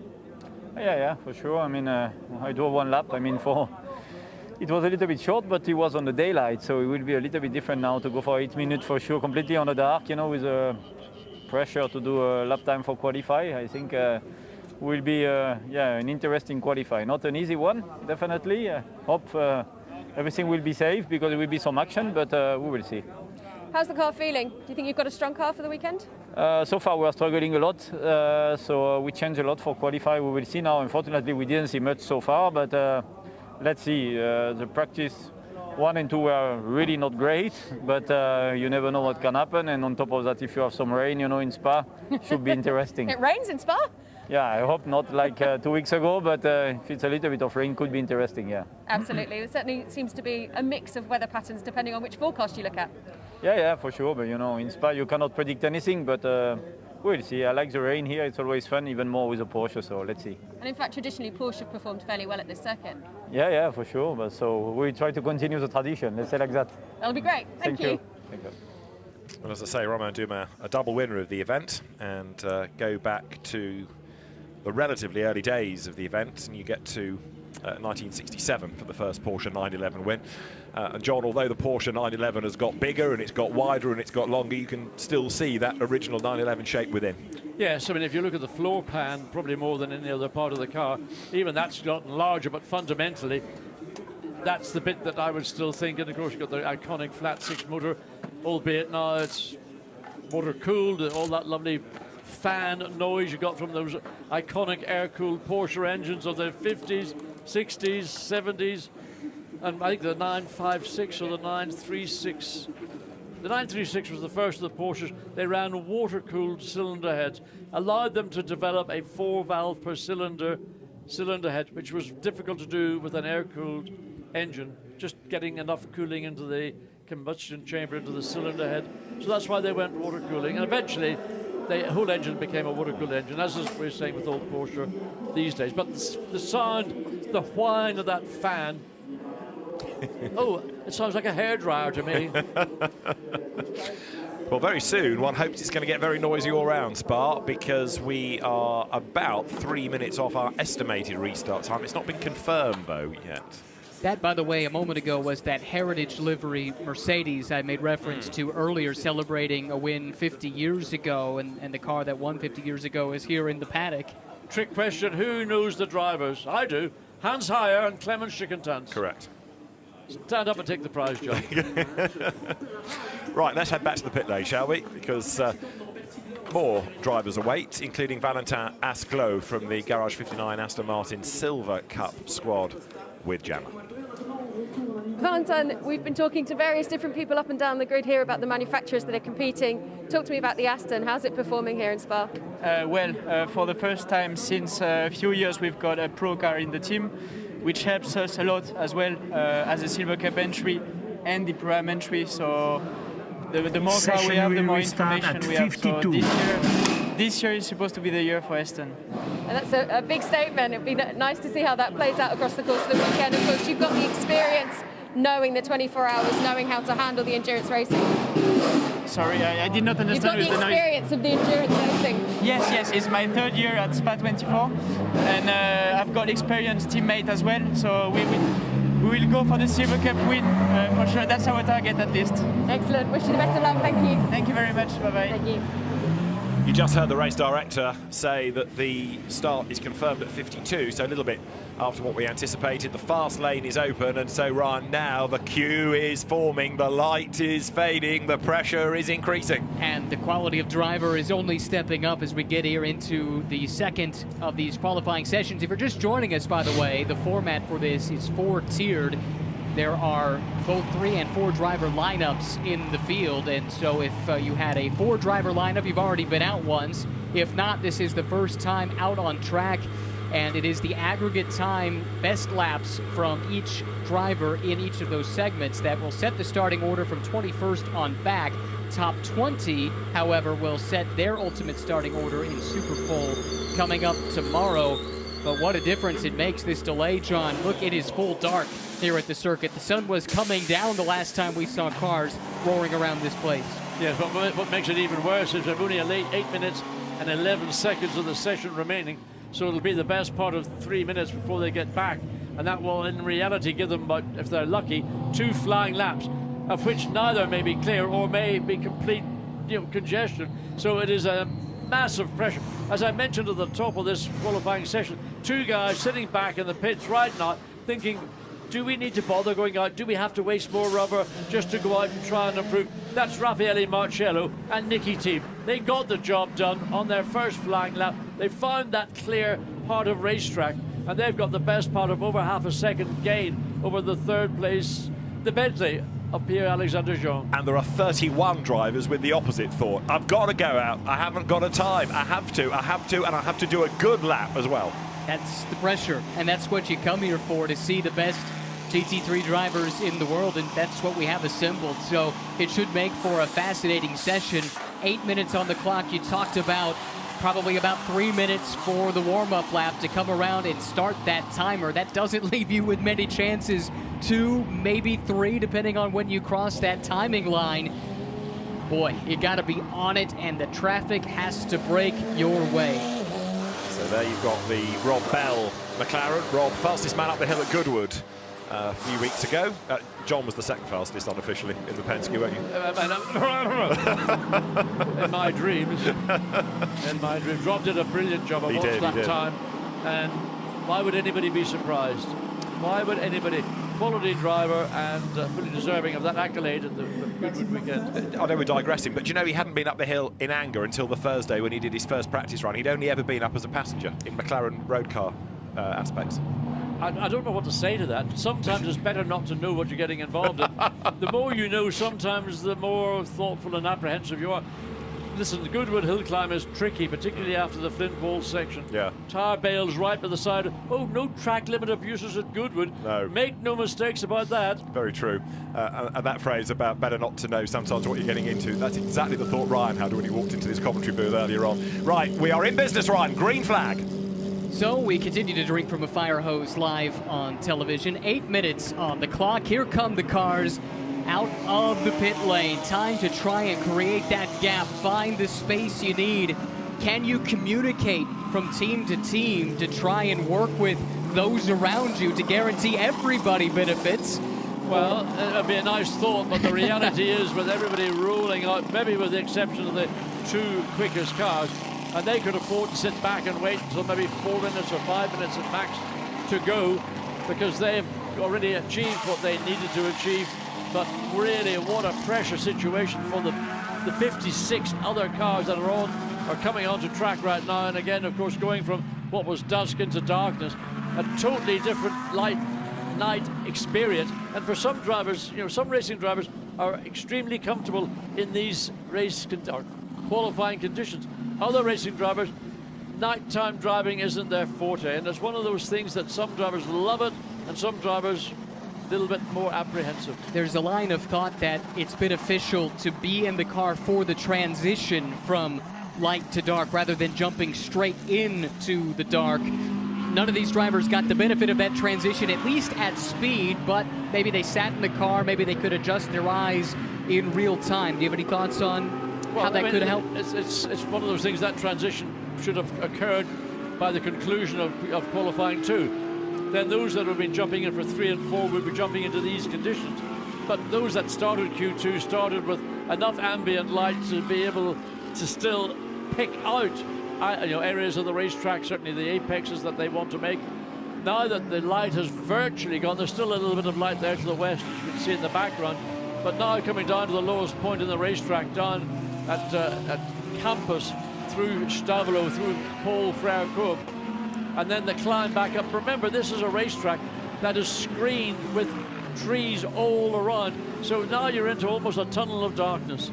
J: Yeah, for sure. I mean, I drove one lap. I mean, it was a little bit short, but it was on the daylight, so it will be a little bit different now to go for 8 minutes for sure, completely on the dark, with pressure to do a lap time for qualify. I think will be an interesting qualify. Not an easy one, definitely. Hope everything will be safe because there will be some action, but we will see.
D: How's the car feeling? Do you think you've got a strong car for the weekend?
J: So far we are struggling a lot, so we changed a lot for qualify. We will see now. Unfortunately, we didn't see much so far, but let's see. The practice 1 and 2 were really not great, but you never know what can happen. And on top of that, if you have some rain, in Spa, it should be interesting.
D: It rains in Spa?
J: Yeah, I hope not like 2 weeks ago, but if it's a little bit of rain, could be interesting, yeah.
D: Absolutely. There certainly seems to be a mix of weather patterns depending on which forecast you look at.
J: Yeah, for sure. But, in Spa, you cannot predict anything, but we'll see. I like the rain here. It's always fun, even more with a Porsche, so let's see.
D: And in fact, traditionally, Porsche have performed fairly well at this circuit.
J: Yeah, for sure. But so we try to continue the tradition, let's say like that.
D: That'll be great. Thank you.
J: Thank you.
A: Well, as I say, Romain Dumas, a double winner of the event, and go back to the relatively early days of the event, and you get to 1967 for the first Porsche 911 win. And John, although the Porsche 911 has got bigger and it's got wider and it's got longer, you can still see that original 911 shape within.
B: Yes, I mean, if you look at the floor pan, probably more than any other part of the car, even that's gotten larger, but fundamentally, that's the bit that I would still think. And of course, you've got the iconic flat six motor, albeit now it's water cooled, all that lovely fan noise you got from those iconic air-cooled Porsche engines of the 50s, 60s, 70s, and I think the 956 or the 936. The 936 was the first of the Porsches. They ran water-cooled cylinder heads, allowed them to develop a 4-valve per cylinder head, which was difficult to do with an air-cooled engine, just getting enough cooling into the combustion chamber, into the cylinder head. So that's why they went water cooling, and eventually the whole engine became a water-cooled engine, as is we're saying with old Porsche these days. But the sound, the whine of that fan, oh, it sounds like a hairdryer to me.
A: Well, very soon, one hopes it's going to get very noisy all round Spa, because we are about 3 minutes off our estimated restart time. It's not been confirmed, though, yet.
C: That, by the way, a moment ago was that heritage livery Mercedes I made reference to earlier, celebrating a win 50 years ago, and the car that won 50 years ago is here in the paddock.
B: Trick question, who knows the drivers? I do. Hans Heyer and Clemens Schickentanz.
A: Correct.
B: Stand up and take the prize, John.
A: Right, let's head back to the pit lane, shall we? Because more drivers await, including Valentin Asclot from the Garage 59 Aston Martin Silver Cup squad with Gemma.
D: Valentin, we've been talking to various different people up and down the grid here about the manufacturers that are competing. Talk to me about the Aston. How's it performing here in Spa?
M: For the first time since a few years, we've got a pro car in the team, which helps us a lot as well as a Silver Cup entry and the Pro-Am entry. So the more car we have, the more information we have. So this year is supposed to be the year for Aston.
D: And that's a big statement. It'd be nice to see how that plays out across the course of the weekend. Of course, you've got the experience knowing the 24 hours, knowing how to handle the endurance racing.
M: Sorry, I did not understand.
D: You've got the experience of the endurance racing.
M: Yes, it's my third year at Spa 24, and I've got experienced teammate as well, so we will go for the Silver Cup win for sure. That's our target at least.
D: Excellent. Wish you the best of luck. Thank you.
M: Thank you very much. Bye-bye.
D: Thank you.
A: You just heard the race director say that the start is confirmed at 52, so a little bit after what we anticipated. The fast lane is open, and so right now the queue is forming, the light is fading, the pressure is increasing.
C: And the quality of driver is only stepping up as we get here into the second of these qualifying sessions. If you're just joining us, by the way, the format for this is 4-tiered. There are both 3 and 4 driver lineups in the field, and so if you had a 4 driver lineup, you've already been out once. If not, this is the first time out on track. and it is the aggregate time, best laps from each driver in each of those segments that will set the starting order from 21st on back. Top 20, however, will set their ultimate starting order in Superpole coming up tomorrow. But what a difference it makes, this delay, John. Look, it is full dark here at the circuit. The sun was coming down the last time we saw cars roaring around this place.
B: Yes, what makes it even worse is we've only a late 8 minutes and 11 seconds of the session remaining, so it'll be the best part of 3 minutes before they get back, and that will in reality give them, about, if they're lucky, 2 flying laps, of which neither may be clear or may be complete congestion. So it is a massive pressure. As I mentioned at the top of this qualifying session, 2 guys sitting back in the pits right now thinking, do we need to bother going out? Do we have to waste more rubber just to go out and try and improve? That's Rafaeli Marciello and Nicky Team. They got the job done on their first flying lap. They found that clear part of racetrack, and they've got the best part of over half a second gain over the third place, the Bentley of Pierre-Alexandre Jean.
A: And there are 31 drivers with the opposite thought. I've got to go out. I haven't got a time. I have to, and I have to do a good lap as well.
C: That's the pressure, and that's what you come here for, to see the best GT3 drivers in the world, and that's what we have assembled. So it should make for a fascinating session. 8 minutes on the clock. You talked about probably about 3 minutes for the warm-up lap to come around and start that timer. That doesn't leave you with many chances. 2, maybe 3, depending on when you cross that timing line. Boy, you got to be on it, and the traffic has to break your way.
A: So there you've got the Rob Bell McLaren. Rob, fastest man up the hill at Goodwood a few weeks ago. John was the second fastest unofficially in the Penske, weren't you?
B: In my dreams. In my dreams. Rob did a brilliant job. I watched that time. And why would anybody be surprised? Why would anybody? Quality driver and fully deserving of that accolade at the Goodwood weekend.
A: I know we're digressing, but do you know he hadn't been up the hill in anger until the Thursday when he did his first practice run. He'd only ever been up as a passenger in McLaren road car aspects.
B: I don't know what to say to that. Sometimes it's better not to know what you're getting involved in. The more you know, sometimes the more thoughtful and apprehensive you are. Listen, the Goodwood hill climb is tricky, particularly after the Flint Walls section.
A: Yeah.
B: Tire bales right by the side. Oh, no track limit abuses at Goodwood.
A: No.
B: Make no mistakes about that.
A: Very true. And that phrase about better not to know sometimes what you're getting into, that's exactly the thought Ryan had when he walked into this commentary booth earlier on. Right, we are in business, Ryan. Green flag.
C: So we continue to drink from a fire hose live on television. 8 minutes on the clock. Here come the cars out of the pit lane. Time to try and create that gap. Find the space you need. Can you communicate from team to team to try and work with those around you to guarantee everybody benefits?
B: Well, it would be a nice thought, but the reality is with everybody rolling out, maybe with the exception of the 2 quickest cars, and they could afford to sit back and wait until maybe 4 minutes or 5 minutes at max to go, because they've already achieved what they needed to achieve. But really, what a pressure situation for the 56 other cars that are coming onto track right now. And again, of course, going from what was dusk into darkness, a totally different night experience. And for some drivers, some racing drivers are extremely comfortable in these qualifying conditions. Other racing drivers, nighttime driving isn't their forte, and it's one of those things that some drivers love it, and some drivers a little bit more apprehensive.
C: There's a line of thought that it's beneficial to be in the car for the transition from light to dark rather than jumping straight into the dark. None of these drivers got the benefit of that transition, at least at speed, but maybe they sat in the car, maybe they could adjust their eyes in real time. Do you have any thoughts on how that could help?
B: It's one of those things, that transition should have occurred by the conclusion of qualifying 2. Then those that have been jumping in for 3 and 4 will be jumping into these conditions. But those that started Q2 started with enough ambient light to be able to still pick out areas of the racetrack, certainly the apexes that they want to make. Now that the light has virtually gone, there's still a little bit of light there to the west, as you can see in the background. But now coming down to the lowest point in the racetrack, down at Campus, through Stavelo, through Paul Frere Coop, and then the climb back up. Remember, this is a racetrack that is screened with trees all around, so now you're into almost a tunnel of darkness.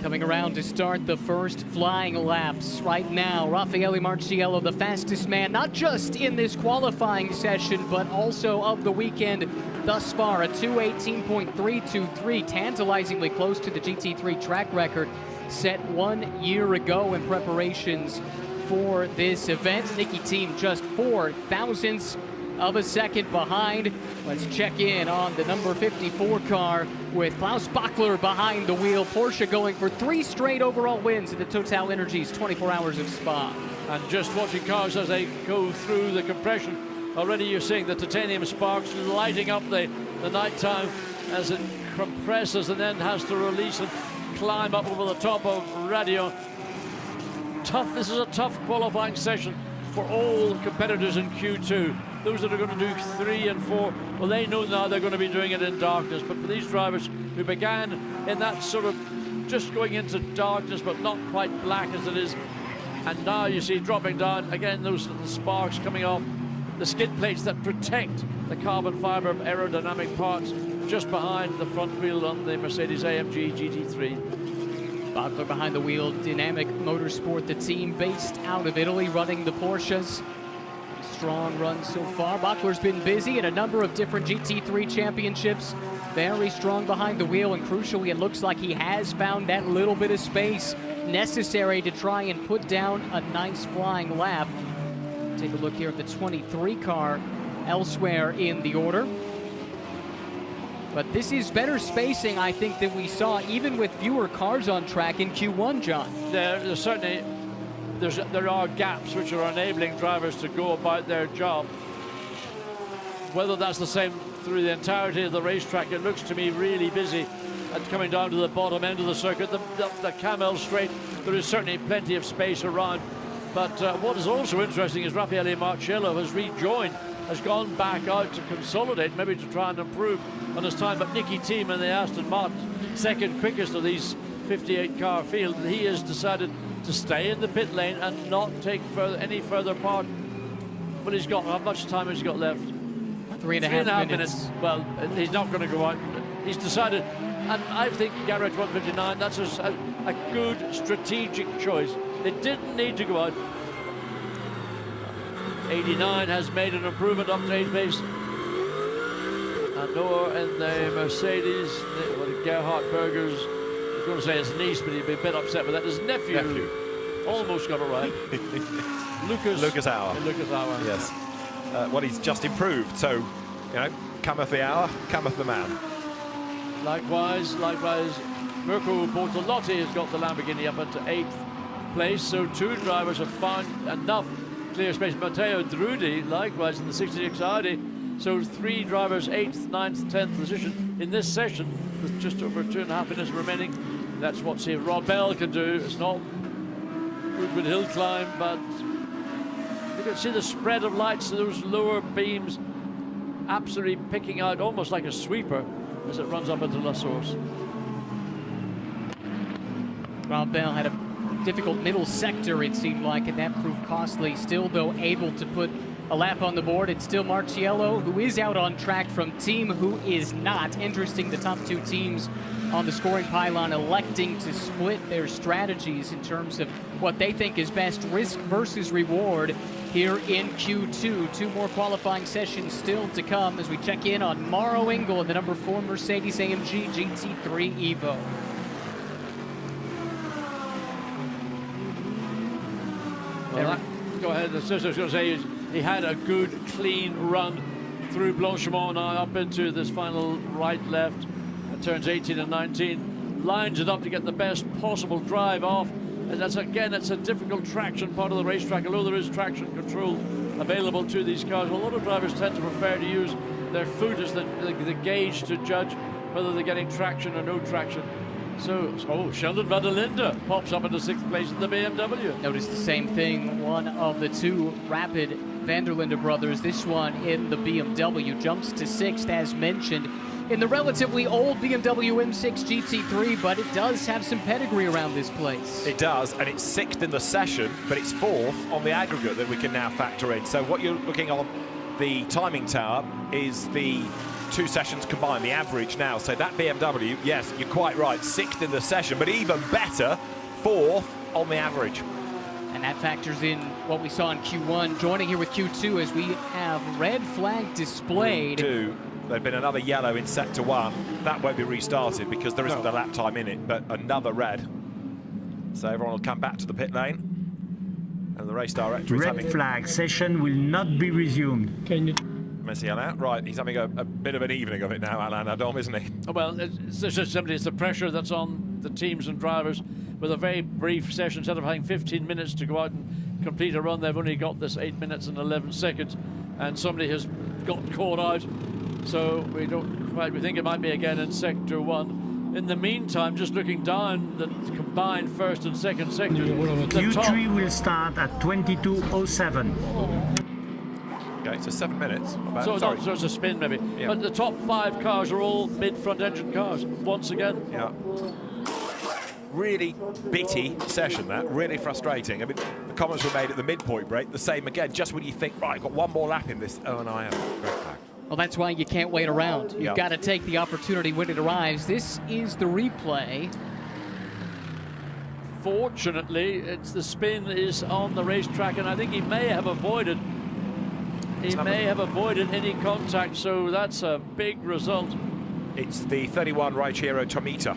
C: Coming around to start the first flying laps right now. Rafaeli Marciello, the fastest man, not just in this qualifying session, but also of the weekend thus far. A 2:18.323, tantalizingly close to the GT3 track record set 1 year ago in preparations for this event. Nicky team just 4 thousandths of a second behind. Let's check in on the number 54 car with Klaus Bachler behind the wheel. Porsche going for 3 straight overall wins at the TotalEnergies 24 Hours of Spa.
B: And just watching cars as they go through the compression, already you're seeing the titanium sparks lighting up the nighttime as it compresses and then has to release and climb up over the top of radio. This is a tough qualifying session for all competitors in Q2. Those that are going to do 3 and 4, well, they know now they're going to be doing it in darkness. But for these drivers who began in that sort of just going into darkness, but not quite black as it is, and now you see dropping down, again, those little sparks coming off the skid plates that protect the carbon fiber aerodynamic parts just behind the front wheel on the Mercedes-AMG GT3.
C: Bachler behind the wheel, Dynamic Motorsport, the team based out of Italy, running the Porsches. Strong run so far. Bachler's been busy in a number of different GT3 championships. Very strong behind the wheel, and crucially, it looks like he has found that little bit of space necessary to try and put down a nice flying lap. Take a look here at the 23 car elsewhere in the order. But this is better spacing, I think, than we saw even with fewer cars on track in Q1, John.
B: There's certainly there are gaps which are enabling drivers to go about their job. Whether that's the same through the entirety of the racetrack, it looks to me really busy. And coming down to the bottom end of the circuit, the Camel Straight, there is certainly plenty of space around. But what is also interesting is Rafaeli Marciello has rejoined, has gone back out to consolidate, maybe to try and improve on his time. But Nicky team in the Aston Martin, second quickest of these 58-car field, he has decided to stay in the pit lane and not take any further part. But he's got, how much time has he got left?
C: 3.5 minutes.
B: Well, he's not going to go out. He's decided, and I think Garage 159, that's a good strategic choice. They didn't need to go out. 89 has made an improvement up to 8th place. And Noah in the Mercedes, Gerhard Berger's, I was going to say his niece, but he'd be a bit upset with that. His nephew. Almost got it right.
A: Lucas Hour.
B: Lucas Hour.
A: Yes. Well, he's just improved, so, you know, cometh the hour, cometh the man.
B: Likewise, Mirko Bortolotti has got the Lamborghini up into 8th place, so 2 drivers have found enough clear space. Matteo Drudi, likewise, in the 66 Audi, so 3 drivers, 8th, 9th, 10th position in this session, with just over 2.5 minutes remaining. That's what, see, Rod Bell can do. It's not Goodwood Hill climb, but you can see the spread of lights, those lower beams absolutely picking out almost like a sweeper as it runs up into La Source.
C: Rob Bell had a difficult middle sector, it seemed like, and that proved costly. Still, though, able to put a lap on the board. It's still Marciello, who is out on track, from team who is not. Interesting, the top 2 teams on the scoring pylon electing to split their strategies in terms of what they think is best risk versus reward here in Q2. 2 more qualifying sessions still to come as we check in on Mauro Engel in the number 4 Mercedes-AMG GT3 Evo.
B: Well, go ahead. I was going to say he had a good, clean run through Blanchimont, now up into this final right-left. Turns 18 and 19, lines it up to get the best possible drive off. And that's, again, it's a difficult traction part of the racetrack, although there is traction control available to these cars. A lot of drivers tend to prefer to use their foot as the gauge to judge whether they're getting traction or no traction. So, Sheldon van der Linde pops up into 6th place in the BMW.
C: Notice the same thing. One of the 2 rapid van der Linde brothers, this one in the BMW, jumps to 6th, as mentioned, in the relatively old BMW M6 GT3, but it does have some pedigree around this place.
A: It does, and it's 6th in the session, but it's 4th on the aggregate that we can now factor in. So what you're looking on the timing tower is the 2 sessions combined, the average now. So that BMW, yes, you're quite right, 6th in the session, but even better, 4th on the average.
C: And that factors in what we saw in Q1. Joining here with Q2 as we have red flag displayed.
A: There's been another yellow in sector 1. That won't be restarted because there isn't a lap time in it, but another red. So everyone will come back to the pit lane. And the race director is
F: Red flag, session will not be resumed.
A: Marciello out. Right, he's having a bit of an evening of it now, Alain Adom, isn't he?
B: Well, it's just simply it's the pressure that's on the teams and drivers with a very brief session. Instead of having 15 minutes to go out and complete a run, they've only got this 8 minutes and 11 seconds, and somebody has got caught out. So we think it might be again in sector 1. In the meantime, just looking down the combined first and second sectors.
F: Q3 will start at 22:07.
A: Okay, so 7 minutes.
B: So it's a spin maybe. Yeah. But the top 5 cars are all mid-front engine cars, once again.
A: Yeah. Really bitty session, that. Really frustrating. I mean, the comments were made at the midpoint break, the same again, just when you think, right, I've got one more lap in this. Oh, and I have. Red flag.
C: Well, that's why you can't wait around. You've got to take the opportunity when it arrives. This is the replay.
B: Fortunately, the spin is on the racetrack, and I think he may have avoided any contact, so that's a big result.
A: It's the 31 Raichiro Tomita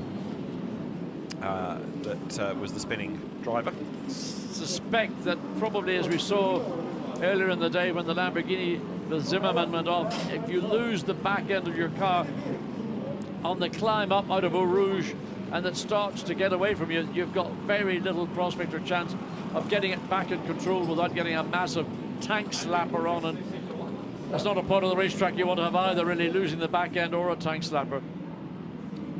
A: that was the spinning driver.
B: Suspect that probably, as we saw earlier in the day when the Lamborghini, the Zimmerman went off, if you lose the back end of your car on the climb up out of Eau Rouge and it starts to get away from you, you've got very little prospect or chance of getting it back in control without getting a massive tank slapper on, and that's not a part of the racetrack you want to have either, really, losing the back end or a tank slapper.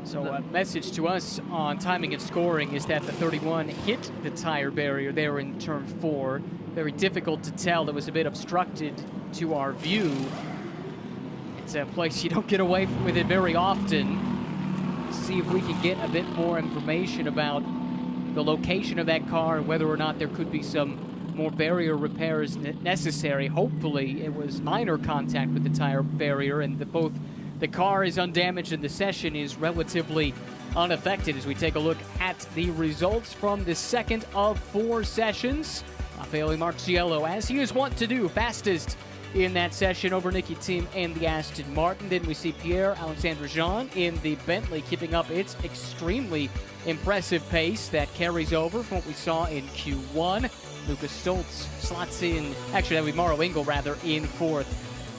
C: So a message to us on timing and scoring is that the 31 hit the tire barrier there in turn 4. Very difficult to tell. It was a bit obstructed to our view. It's a place you don't get away with it very often. See if we can get a bit more information about the location of that car and whether or not there could be some more barrier repairs necessary. Hopefully it was minor contact with the tire barrier and both the car is undamaged and the session is relatively unaffected. As we take a look at the results from the second of 4 sessions, Rafaeli Marciello, as he is wont to do, fastest in that session over Nicky Thiem and the Aston Martin. Then we see Pierre-Alexandre Jean in the Bentley keeping up its extremely impressive pace that carries over from what we saw in Q1. Lucas Stoltz slots in, actually that would be Mauro Engel rather, in 4th.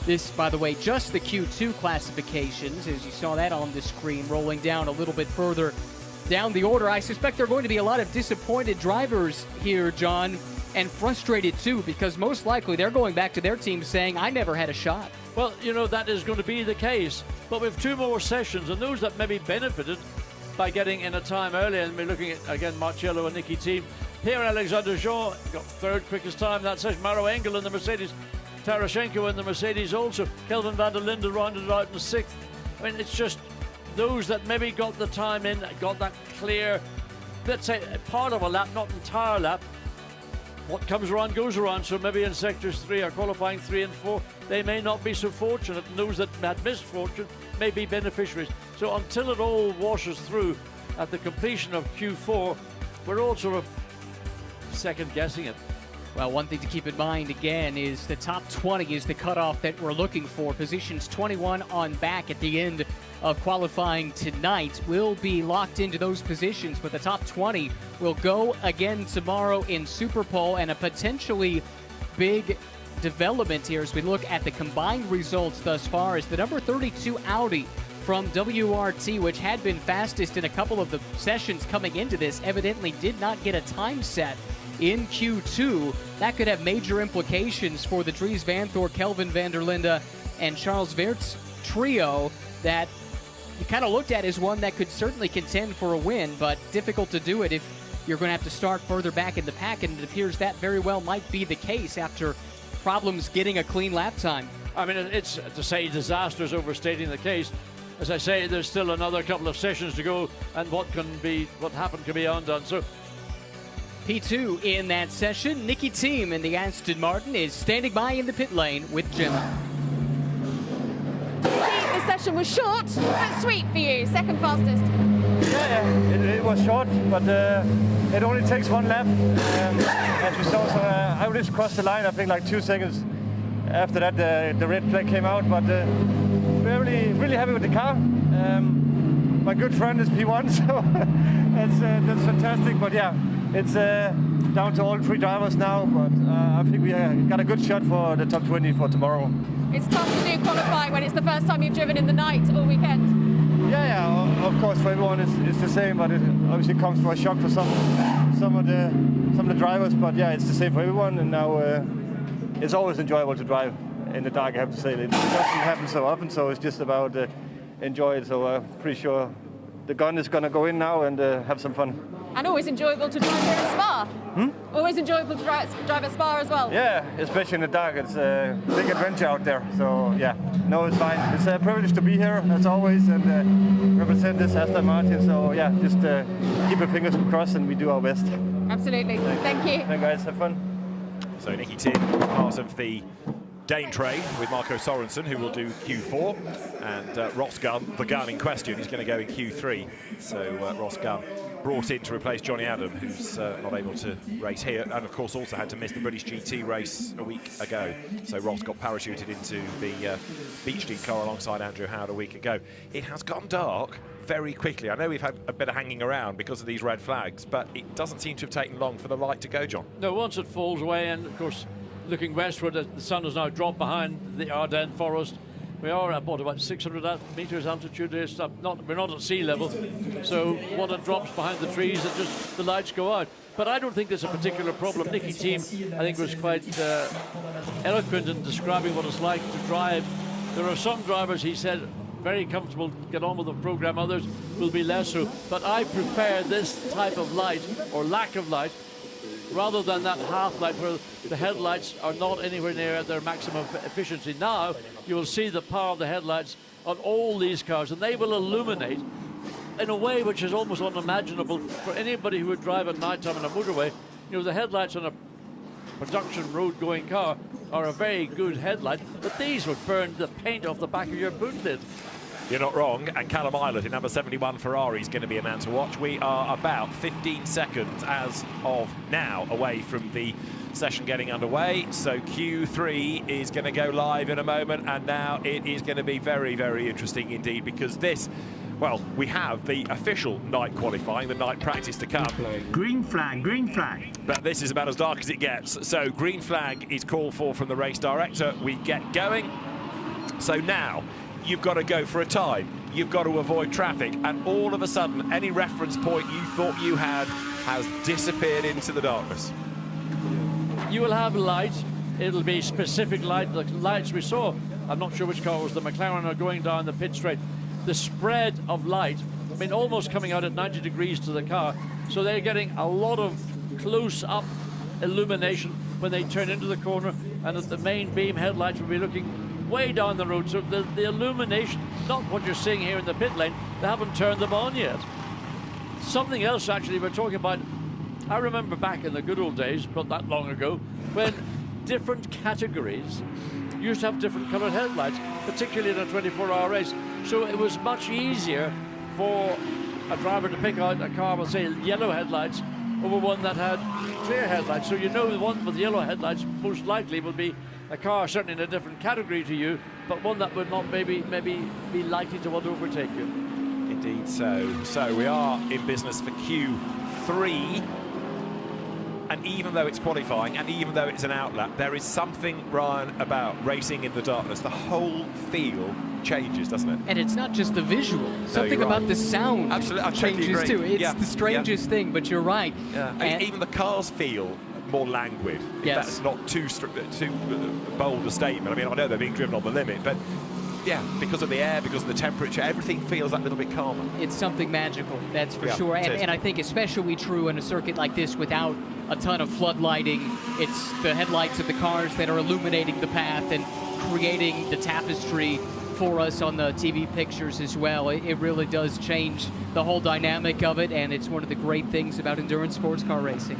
C: This, by the way, just the Q2 classifications, as you saw that on the screen, rolling down a little bit further down the order. I suspect there are going to be a lot of disappointed drivers here, John, and frustrated too, because most likely they're going back to their team saying, I never had a shot.
B: Well, you know, that is going to be the case, but we have 2 more sessions, and those that maybe benefited by getting in a time earlier, and we're looking at, again, Marciello and Nicky Thiem. Pierre-Alexandre Jean got 3rd quickest time that session. Mauro Engel in the Mercedes, Tarashenko in the Mercedes also. Kelvin van der Linde rounded out in 6th. I mean, it's just those that maybe got the time in, got that clear, let's say, part of a lap, not entire lap. What comes around goes around, so maybe in sectors 3 or qualifying 3 and 4, they may not be so fortunate, and those that had misfortune may be beneficiaries. So until it all washes through at the completion of Q4, we're all sort of second-guessing it.
C: Well, one thing to keep in mind, again, is the top 20 is the cutoff that we're looking for. Positions 21 on back at the end of qualifying tonight will be locked into those positions, but the top 20 will go again tomorrow in Super Pole, and a potentially big development here as we look at the combined results thus far is the number 32 Audi from WRT, which had been fastest in a couple of the sessions coming into this, evidently did not get a time set in Q2. That could have major implications for the Dries Vanthoor, Kelvin van der Linde, and Charles Weert's trio that you kind of looked at as one that could certainly contend for a win, but difficult to do it if you're going to have to start further back in the pack, and it appears that very well might be the case after problems getting a clean lap time.
B: I mean, it's to say disaster is overstating the case. As I say, there's still another couple of sessions to go, and what happened can be undone. So
C: P2 in that session. Nicky Thiem in the Aston Martin is standing by in the pit lane with Gemma.
D: The session was short but sweet for you, second fastest.
N: Yeah, it was short, but it only takes one lap, as we saw. So I just crossed the line, I think, like 2 seconds after that. The red flag came out, but really happy with the car. My good friend is P1, so that's fantastic. But yeah, it's down to all 3 drivers now, but I think we got a good shot for the top 20 for tomorrow.
D: It's tough to do qualifying when it's the first time you've driven in the night all weekend.
N: Yeah, of course for everyone it's the same, but it obviously comes for a shock for some of the drivers. But yeah, it's the same for everyone, and now it's always enjoyable to drive in the dark. I have to say, it doesn't happen so often, so it's just about enjoy it. So pretty sure the gun is gonna go in now and have some fun.
D: And always enjoyable to drive here at Spa. Always enjoyable to drive at Spa as well.
N: Yeah, especially in the dark. It's a big adventure out there. So yeah, no, it's fine. It's a privilege to be here as always and represent this Aston Martin. So yeah, just keep your fingers crossed and we do our best.
D: Absolutely. Thank you.
N: Thank you guys. Have fun.
A: So Nicky Tim, part of the Dane train with Marco Sorensen, who will do Q4, and Ross Gunn, the gun in question, is going to go in Q3. So Ross Gunn brought in to replace Johnny Adam, who's not able to race here, and of course also had to miss the British GT race a week ago. So Ross got parachuted into the Beach League car alongside Andrew Howard a week ago. It has gone dark very quickly. I know we've had a bit of hanging around because of these red flags, but it doesn't seem to have taken long for the light to go, John.
B: No, once it falls away, and of course looking westward, the sun has now dropped behind the Ardennes forest. We are at about 600 meters altitude here. We're not at sea level, so when it drops behind the trees, the lights go out. But I don't think there's a particular problem. Nicky Team, I think, was quite eloquent in describing what it's like to drive. There are some drivers, he said, very comfortable to get on with the program. Others will be less so. But I prefer this type of light, or lack of light, rather than that half light where the headlights are not anywhere near at their maximum efficiency. Now you will see the power of the headlights on all these cars, and they will illuminate in a way which is almost unimaginable for anybody who would drive at night time on a motorway. You know, the headlights on a production road going car are a very good headlight, but these would burn the paint off the back of your boot lid.
A: You're not wrong, and Callum Eilert in number 71 Ferrari is going to be a man to watch. We are about 15 seconds as of now away from the session getting underway, so Q3 is going to go live in a moment, and now it is going to be very, very interesting indeed, because this, well, we have the official night qualifying, the night practice to come.
F: Green flag, green flag.
A: But this is about as dark as it gets, so green flag is called for from the race director. We get going, so now you've got to go for a time, you've got to avoid traffic, and all of a sudden any reference point you thought you had has disappeared into the darkness.
B: You will have light. It'll be specific light. The lights we saw, I'm not sure which car it was, the McLaren are going down the pit straight. The spread of light, I mean, almost coming out at 90 degrees to the car, so they're getting a lot of close-up illumination when they turn into the corner, and the main beam headlights will be looking way down the road, so the illumination, not what you're seeing here in the pit lane, they haven't turned them on yet. Something else actually we're talking about, I remember back in the good old days, not that long ago, when different categories used to have different coloured headlights, particularly in a 24-hour race. So it was much easier for a driver to pick out a car with, say, yellow headlights over one that had clear headlights. So you know the one with yellow headlights most likely will be a car certainly in a different category to you, but one that would not maybe be likely to want to overtake you.
A: Indeed so. So we are in business for Q3. And even though it's qualifying, and even though it's an outlap, there is something, Brian, about racing in the darkness. The whole feel changes, doesn't it?
C: And it's not just the visual. Something about the sound changes too. It's the strangest thing, but you're right.
A: Yeah. And even the cars feel more languid.
C: Yes.
A: That's not too bold a statement. I mean, I know they're being driven on the limit, but yeah, because of the air, because of the temperature, everything feels that little bit calmer.
C: It's something magical, that's for sure. And I think especially true in a circuit like this without a ton of floodlighting. It's the headlights of the cars that are illuminating the path and creating the tapestry for us on the TV pictures as well. It really does change the whole dynamic of it, and it's one of the great things about endurance sports car racing.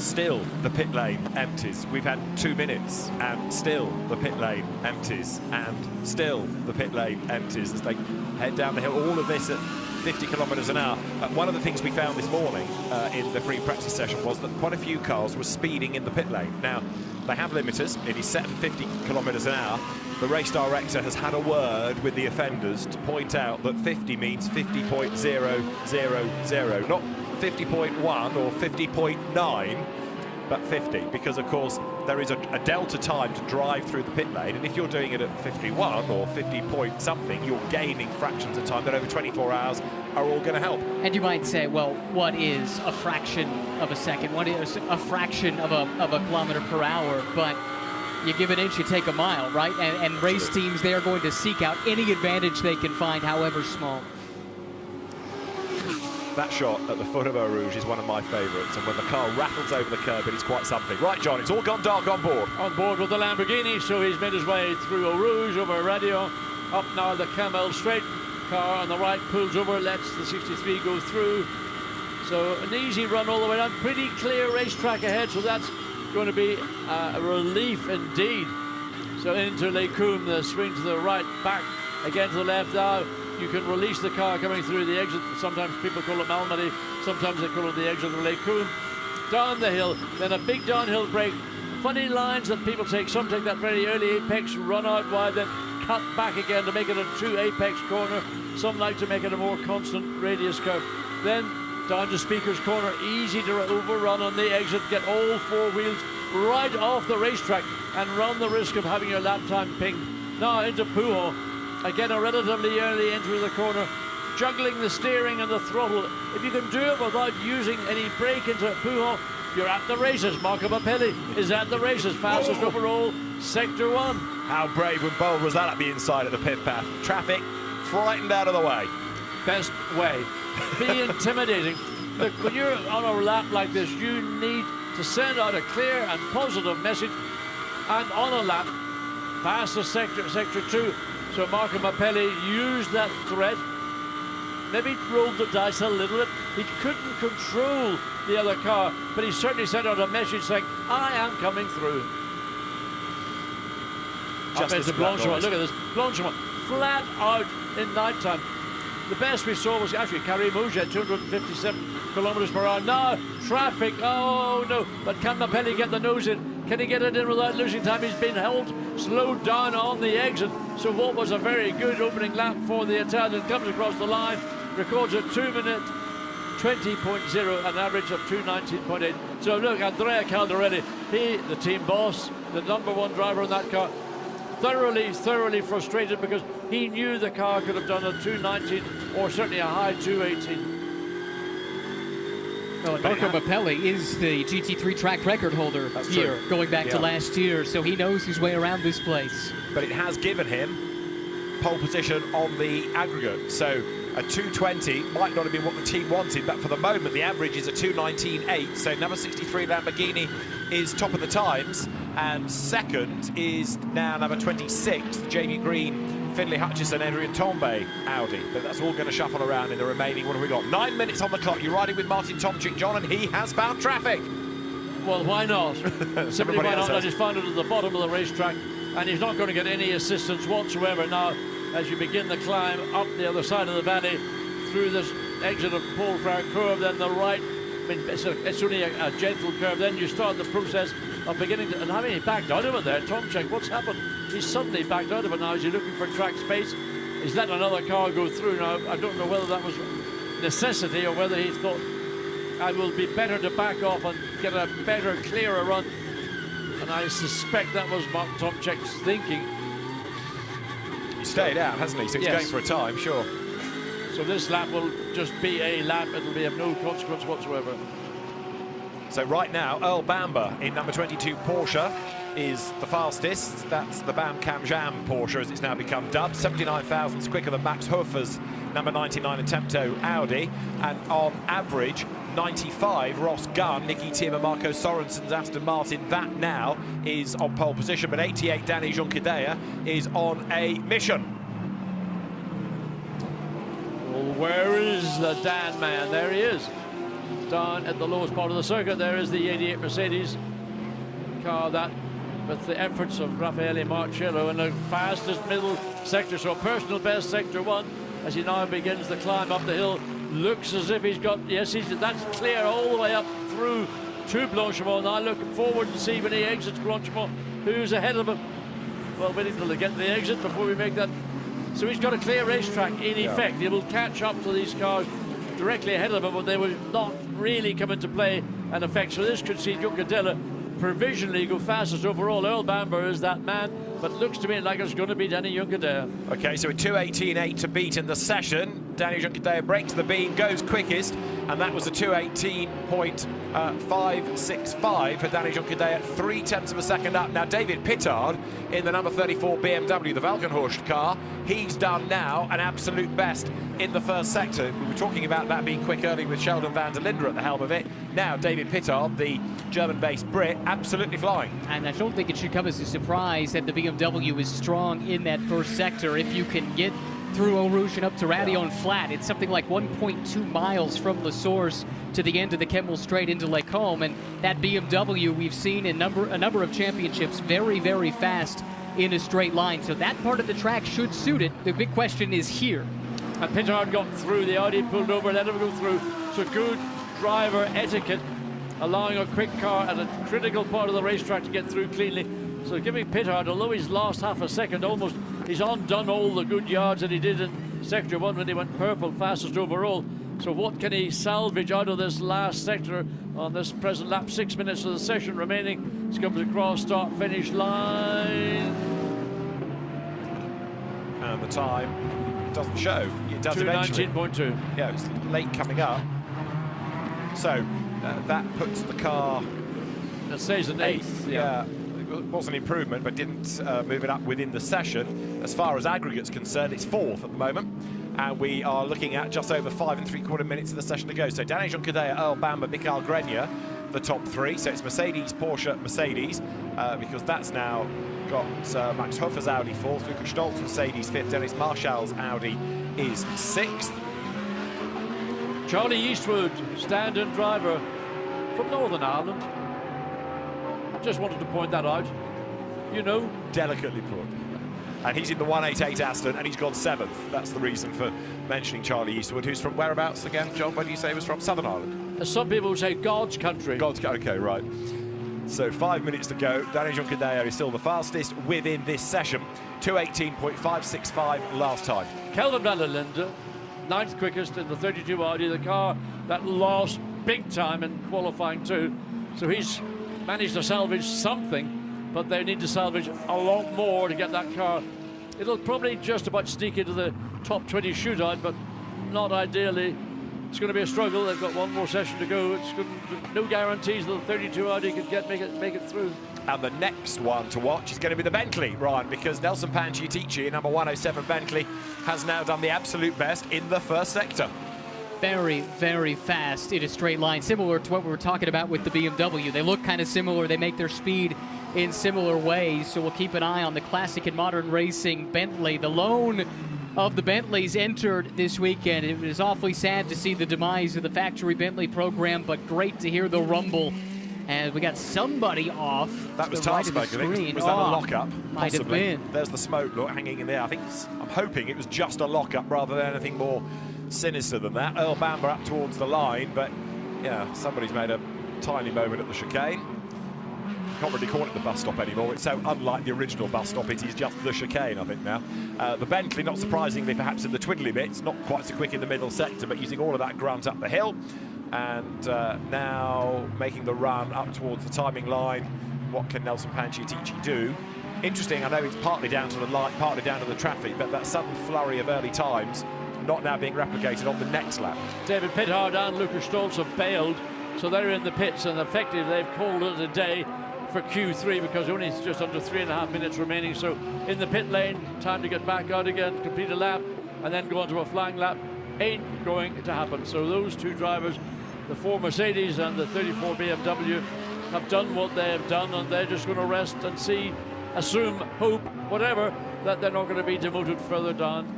A: still the pit lane empties. We've had 2 minutes and still the pit lane empties, and still the pit lane empties as they head down the hill. All of this at 50 kilometres an hour. One of the things we found this morning in the free practice session was that quite a few cars were speeding in the pit lane. Now, they have limiters. It is set for 50 kilometres an hour. The race director has had a word with the offenders to point out that 50 means 50.000, not 50.1 or 50.9, but 50, because of course there is a delta time to drive through the pit lane, and if you're doing it at 51 or 50 point something, you're gaining fractions of time that over 24 hours are all going to help.
C: And you might say, well, what is a fraction of a second? What is a fraction of a kilometer per hour? But you give an inch, you take a mile, right? And race teams, they are going to seek out any advantage they can find, however small.
A: That shot at the foot of Eau Rouge is one of my favourites, and when the car rattles over the curb, it is quite something. Right, John, it's all gone dark on board.
B: On board with the Lamborghini, so he's made his way through Eau Rouge, over Radio, up now the Camel Straight. Car on the right pulls over, lets the 63 go through. So an easy run all the way down, pretty clear racetrack ahead, so that's going to be a relief indeed. So into Les Combes, the swing to the right, back again to the left now. You can release the car coming through the exit. Sometimes people call it Malmedy, sometimes they call it the exit of Les Combes. Down the hill, then a big downhill break. Funny lines that people take. Some take that very early apex, run out wide, then cut back again to make it a true apex corner. Some like to make it a more constant radius curve. Then down to Speaker's Corner, easy to overrun on the exit, get all four wheels right off the racetrack and run the risk of having your lap time pinged. Now into Pujol. Again, a relatively early entry of the corner, juggling the steering and the throttle. If you can do it without using any brake into Pujol, you're at the races. Marco Mappelli is at the races, fastest overall, Sector 1.
A: How brave and bold was that at the inside of the pit path? Traffic frightened out of the way.
B: Best way. Be intimidating. Look, when you're on a lap like this, you need to send out a clear and positive message. And on a lap, fastest sector 2. So Marco Mappelli used that threat, maybe rolled the dice a little bit. He couldn't control the other car, but he certainly sent out a message saying, I am coming through. Just into Blanchimont. Look at this. Blanchimont, flat out in night time. The best we saw was actually Karim Ouge at 257 kilometers per hour. Now, traffic, oh no. But can Mappelli get the nose in? Can he get it in without losing time? He's been slowed down on the exit. So what was a very good opening lap for the Italian comes across the line, records a 2 minute 20.0, an average of 2:19.8. So look, Andrea Caldarelli, he, the team boss, the #1 driver in that car, thoroughly frustrated because he knew the car could have done a 2:19 or certainly a high 2:18.
C: Well, Marco Mappelli is the GT3 track record holder here, going back to last year, so he knows his way around this place.
A: But it has given him pole position on the aggregate. So a 2:20 might not have been what the team wanted, but for the moment the average is a 2:19.8. So number 63 Lamborghini is top of the times, and second is now number 26, Jamie Green, Finlay Hutchison, Adrian Tombe, Audi. But that's all going to shuffle around in the remaining, what have we got? 9 minutes on the clock. You're riding with Martin Tomczyk, John, and he has found traffic.
B: Well, why not? Simply why not? I just found it at the bottom of the racetrack, and he's not going to get any assistance whatsoever now as you begin the climb up the other side of the valley through this exit of Paul Frere curve, then the right. I mean, it's only a gentle curve. Then you start the process of beginning to, and having he backed out of it there, Tomczyk, what's happened? He's suddenly backed out of it now. Is he looking for track space? He's letting another car go through now. I don't know whether that was necessity or whether he thought I will be better to back off and get a better, clearer run. And I suspect that was Mark Tomczyk's thinking.
A: He stayed out, hasn't he? So he's going for a time, sure.
B: So this lap will just be a lap. It'll be of no consequence whatsoever.
A: So right now, Earl Bamber in number 22 Porsche is the fastest. That's the Bam Cam Jam Porsche, as it's now become dubbed. 79 thousandths quicker than Max Hofer's number 99 Attempto Audi. And on average, 95, Ross Gunn, Nicky Tim and Marco Sorensen's Aston Martin. That now is on pole position, but 88 Danny Jonquidea is on a mission.
B: Well, where is the Dan man? There he is. down at the lowest part of the circuit. There is the 88 Mercedes car that, with the efforts of Rafaeli Marciello in the fastest middle sector, so personal best sector 1, as he now begins the climb up the hill. Looks as if he's got, yes, that's clear all the way up through to Blanchimont. Now looking forward to see when he exits Blanchimont, who's ahead of him. Well, waiting till they get to the exit before we make that. So he's got a clear racetrack in effect. He will catch up to these cars directly ahead of him, but they will not really come into play and effect. So this could see Juncadella provisionally go fastest overall. Earl Bamber is that man, but looks to me like it's going to be Danny Juncadella.
A: Okay, so a 2:18.8 to beat in the session. Danny Juncadella breaks the beam, goes quickest, and that was a 2:18.565 for Danny Juncadella, 0.3 of a second up. Now David Pittard in the number 34 BMW, the Valkenhorst car, he's done now an absolute best in the first sector. We were talking about that being quick early with Sheldon van der Linde at the helm of it. Now David Pittard, the German-based Brit, absolutely flying.
C: And I don't think it should come as a surprise that the BMW is strong in that first sector. If you can get through Eau Rouge and up to Radeon Flat, it's something like 1.2 miles from La Source to the end of the Kemmel Straight into Lake Holm. And that BMW we've seen in a number of championships very, very fast in a straight line. So that part of the track should suit it. The big question is here.
B: And Pittard got through, the Audi pulled over, let him go through. So good driver etiquette, allowing a quick car at a critical part of the racetrack to get through cleanly. So giving Pittard, although he's lost half a second, almost he's undone all the good yards that he did in sector 1 when he went purple fastest overall. So what can he salvage out of this last sector on this present lap? 6 minutes of the session remaining. He comes across start finish line,
A: and the time doesn't show. It does eventually.
B: 2:19.2.
A: Yeah, it's late coming up. So that puts the car.
B: That stays an 8th.
A: Yeah. It was an improvement, but didn't move it up within the session. As far as aggregate's concerned, it's 4th at the moment, and we are looking at just over 5 3/4 minutes of the session to go. So Danny Juncadella, Earl Bamber, Mikael Grenier, the top 3. So it's Mercedes, Porsche, Mercedes, because that's now got Max Hoffer's Audi 4th, Lukas Stolz Mercedes 5th, Dennis Marshall's Audi is 6th.
B: Charlie Eastwood, stand-in driver from Northern Ireland. Just wanted to point that out. You know,
A: delicately put. And he's in the 188 Aston, and he's gone 7th. That's the reason for mentioning Charlie Eastwood, who's from whereabouts again, John? Where do you say he was from? Southern Ireland.
B: As some people say, God's country.
A: Okay, right. So 5 minutes to go. Danny Juncadella is still the fastest within this session. 2:18.565 last time.
B: Kelvin van der Linde, 9th quickest in the 32 Audi, the car that lost big time in qualifying too. So he's managed to salvage something, but they need to salvage a lot more to get that car. It'll probably just about sneak into the top 20 shootout, but not ideally. It's going to be a struggle. They've got one more session to go. No guarantees that the 32 Audi could make it through.
A: And the next one to watch is going to be the Bentley, Ryan, because Nelson Panciatici, number 107 Bentley, has now done the absolute best in the first sector.
C: Very, very fast in a straight line, similar to what we were talking about with the BMW. They look kind of similar. They make their speed in similar ways, so we'll keep an eye on the classic and modern racing Bentley. The lone of the Bentleys entered this weekend. It was awfully sad to see the demise of the factory Bentley program, but great to hear the rumble. And we got somebody off.
A: That was
C: right of the
A: Tarsberg.
C: screen.
A: Was that a lock-up?
C: Might have been.
A: There's the smoke hanging in there. I'm hoping it was just a lock-up rather than anything more sinister than that. Earl Bamber up towards the line, but yeah, somebody's made a tiny moment at the chicane. Can't really call it the bus stop anymore. It's so unlike the original bus stop. It is just the chicane, I think, now. The Bentley, not surprisingly, perhaps in the twiddly bits, not quite so quick in the middle sector, but using all of that grunt up the hill. And now making the run up towards the timing line. What can Nelson Panciatici do? Interesting, I know it's partly down to the light, partly down to the traffic, but that sudden flurry of early times not now being replicated on the next lap.
B: David Pittard and Lukas Stolz have bailed, so they're in the pits, and effectively they've called it a day for Q3 because only just under 3.5 minutes remaining. So in the pit lane, time to get back out again, complete a lap, and then go on to a flying lap. Ain't going to happen. So those two drivers, the 4 Mercedes and the 34 BMW, have done what they have done, and they're just going to rest and see, assume, hope, whatever, that they're not going to be demoted further down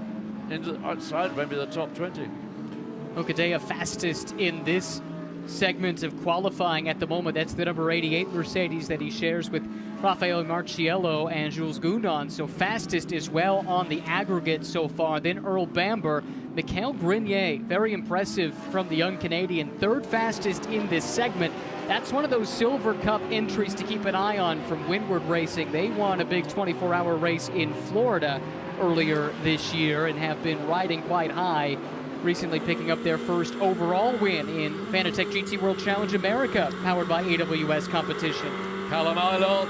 B: into outside maybe the top 20.
C: Juncadella fastest in this segment of qualifying at the moment. That's the number 88 Mercedes that he shares with Rafaeli Marciello and Jules Goudon. So fastest as well on the aggregate so far. Then Earl Bamber, Michael Grenier, very impressive from the young Canadian. Third fastest in this segment. That's one of those Silver Cup entries to keep an eye on from Windward Racing. They won a big 24-hour race in Florida earlier this year and have been riding quite high, recently picking up their first overall win in Fanatec GT World Challenge America, powered by AWS Competition.
B: Callum Aylott,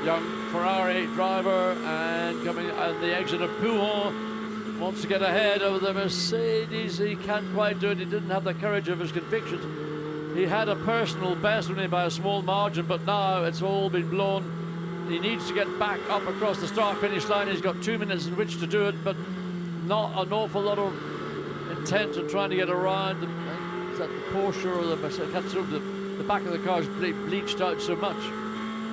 B: young Ferrari driver, and coming at the exit of Pouhon, wants to get ahead of the Mercedes. He can't quite do it. He didn't have the courage of his convictions. He had a personal best only by a small margin, but now it's all been blown. He needs to get back up across the start-finish line. He's got 2 minutes in which to do it, but not an awful lot of intent on trying to get around the Porsche or the back of the car is bleached out so much.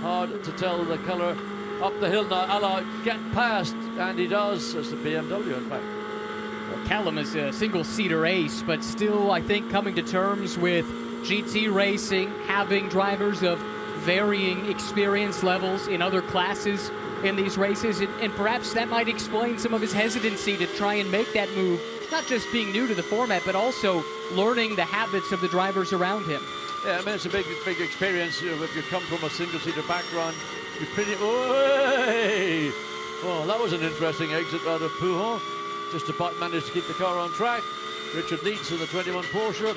B: Hard to tell the colour. Up the hill now, Allard get past, and he does. It's the BMW, in fact.
C: Well, Callum is a single-seater ace, but still, I think, coming to terms with GT racing, having drivers of varying experience levels in other classes in these races, and perhaps that might explain some of his hesitancy to try and make that move, not just being new to the format, but also learning the habits of the drivers around him.
B: Yeah, I mean, it's a big experience. You know, if you come from a single-seater background, you're pretty... Oh, that was an interesting exit out of Pouhon. Just about managed to keep the car on track. Richard Leeds in the 21 Porsche.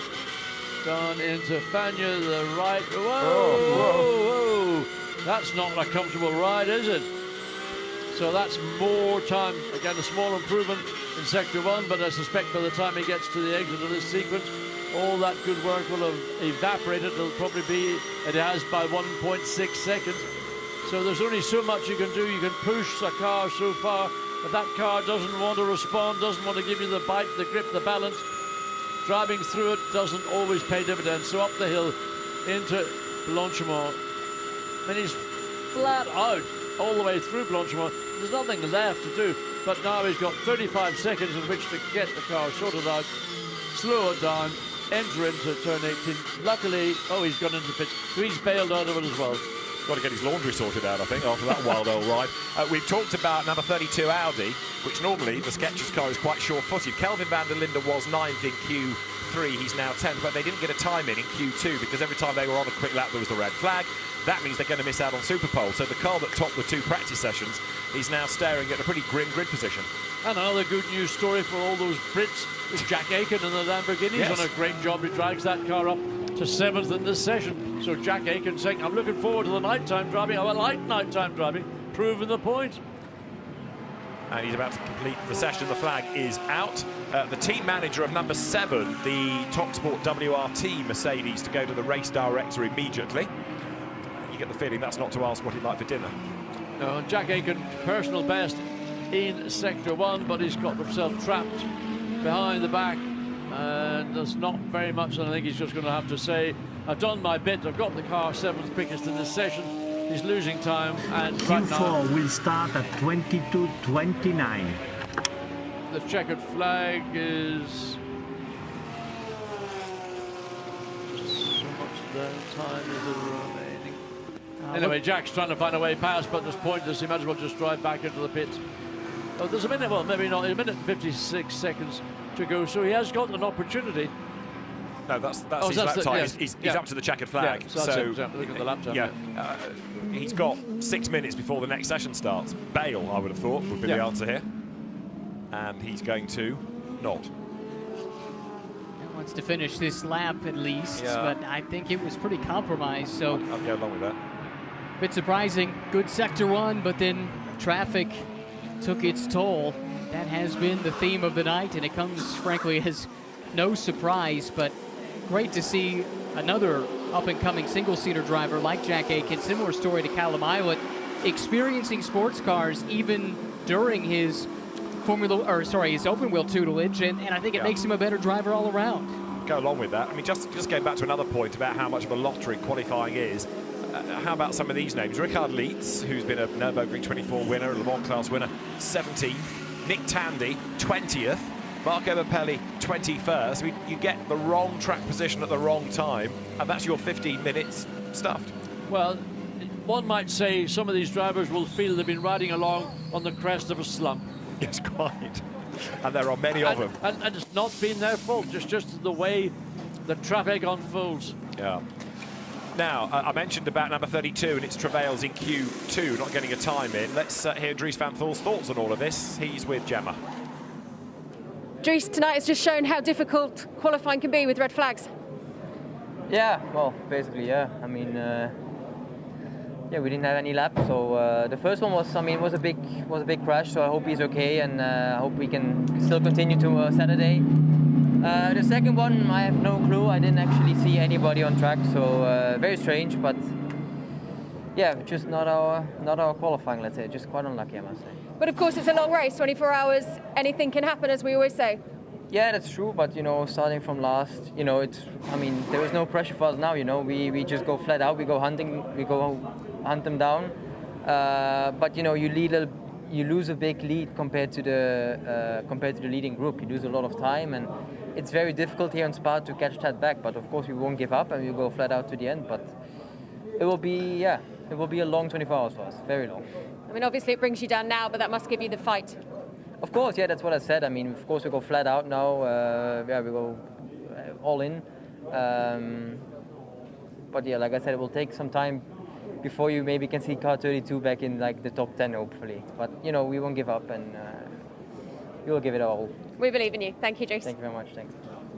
B: Down into Fagna, the right. Whoa. That's not a comfortable ride, is it? So that's more time. Again, a small improvement in Sector 1, but I suspect by the time he gets to the exit of this sequence, all that good work will have evaporated. It'll probably be, it has by 1.6 seconds. So there's only so much you can do. You can push a car so far. If that car doesn't want to respond, doesn't want to give you the bite, the grip, the balance, driving through it doesn't always pay dividends. So up the hill into Blanchimont. I mean, he's flat out all the way through Blanchimont. There's nothing left to do. But now he's got 35 seconds in which to get the car sorted out, slow it down, enter into turn 18. Luckily, he's gone into pits. So he's bailed out of it as well.
A: Got to get his laundry sorted out, I think, after that wild old ride. We've talked about number 32 Audi, which normally the Skechers car is quite sure-footed. Kelvin van der Linde was 9th in Q3, he's now 10th, but they didn't get a time in Q2 because every time they were on a quick lap there was the red flag. That means they're going to miss out on Superpole. So the car that topped the 2 practice sessions is now staring at a pretty grim grid position.
B: And another good news story for all those Brits is Jack Aiken and the Lamborghini. He's done a great job. He drags that car up to 7th in this session. So Jack Aiken saying, I'm looking forward to the nighttime driving. I like nighttime driving, proving the point.
A: And he's about to complete the session. The flag is out. The team manager of number 7, the TopSport WRT Mercedes, to go to the race director immediately. You get the feeling that's not to ask what he'd like for dinner.
B: No, Jack Aiken, personal best in Sector 1, but he's got himself trapped behind the back. And there's not very much, and I think he's just going to have to say, I've done my bit, I've got the car 7th quickest in this session. He's losing time, and right now...
F: Q4 will start at 22:29.
B: The checkered flag is... So much time is it remaining. Anyway, Jack's trying to find a way past, but there's pointless. He might as well just drive back into the pits. Oh, there's a minute, well, maybe not, a minute and 56 seconds to go, so he has got an opportunity.
A: No, that's his lap time. Yes. He's up to the checkered flag.
B: Yeah, so look at the lap time.
A: He's got 6 minutes before the next session starts. Bail, I would have thought, would be the answer here. And he's going to not.
C: He wants to finish this lap at least, but I think it was pretty compromised. So
A: I'll go along with that.
C: Bit surprising. Good Sector 1, but then traffic took its toll. That has been the theme of the night, and it comes, frankly, as no surprise, but great to see another up-and-coming single-seater driver like Jack Aiken, similar story to Callum Aylott, experiencing sports cars even during his his open-wheel tutelage, and I think it makes him a better driver all around.
A: Go along with that. I mean, just going back to another point about how much of a lottery qualifying is, how about some of these names? Richard Leeds, who's been a Nürburgring 24 winner, a Le Mans class winner, 17th. Nick Tandy, 20th. Marco Mappelli 21st. You get the wrong track position at the wrong time, and that's your 15 minutes stuffed.
B: Well, one might say some of these drivers will feel they've been riding along on the crest of a slump.
A: Yes, quite. And there are many of them.
B: And it's not been their fault, just the way the traffic unfolds.
A: Yeah. Now, I mentioned about number 32 and its travails in Q2, not getting a time in. Let's hear Dries van Thul's thoughts on all of this. He's with Gemma.
D: Dries, tonight has just shown how difficult qualifying can be with red flags.
O: Yeah, well, basically, yeah. I mean, yeah, we didn't have any laps, so the first one was, I mean, was a big crash. So I hope he's okay, and I hope we can still continue to Saturday. The second one, I have no clue. I didn't actually see anybody on track, so very strange. But yeah, just not our qualifying. Let's say, just quite unlucky, I must say.
D: But of course, it's a long race, 24 hours. Anything can happen, as we always say.
O: Yeah, that's true. But you know, starting from last, you know, I mean, there was no pressure for us now. You know, we just go flat out. We go hunting. We go hunt them down. But you know, you lose a big lead compared to the leading group. You lose a lot of time, and it's very difficult here in Spa to catch that back. But of course, we won't give up, and we'll go flat out to the end. But it will be a long 24 hours for us, very long.
D: I mean, obviously it brings you down now, but that must give you the fight.
O: Of course, yeah, that's what I said. I mean, of course, we go flat out now. Yeah, we go all in. But yeah, like I said, it will take some time before you maybe can see car 32 back in like the top 10, hopefully. But you know, we won't give up, and we will give it our all.
D: We believe in you. Thank you, Dries.
O: Thank you very much. Thanks.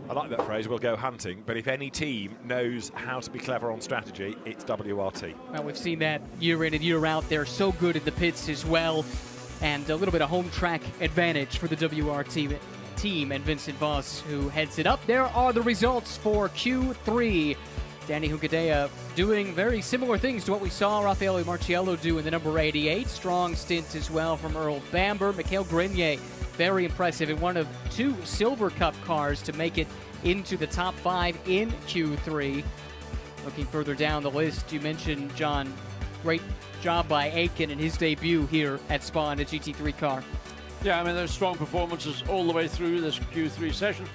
A: I like that phrase, we'll go hunting, but if any team knows how to be clever on strategy, it's WRT.
C: Well, we've seen that year in and year out. They're so good in the pits as well, and a little bit of home track advantage for the WRT team and Vincent Voss, who heads it up. There are the results for Q3. Danny Hugadea doing very similar things to what we saw Rafaeli Marciello do in the number 88. Strong stint as well from Earl Bamber. Mikhail Grenier, very impressive in one of 2 Silver Cup cars to make it into the top 5 in Q3. Looking further down the list, you mentioned, John, great job by Aitken in his debut here at Spa in a GT3 car.
B: Yeah, I mean, there's strong performances all the way through this Q3 session.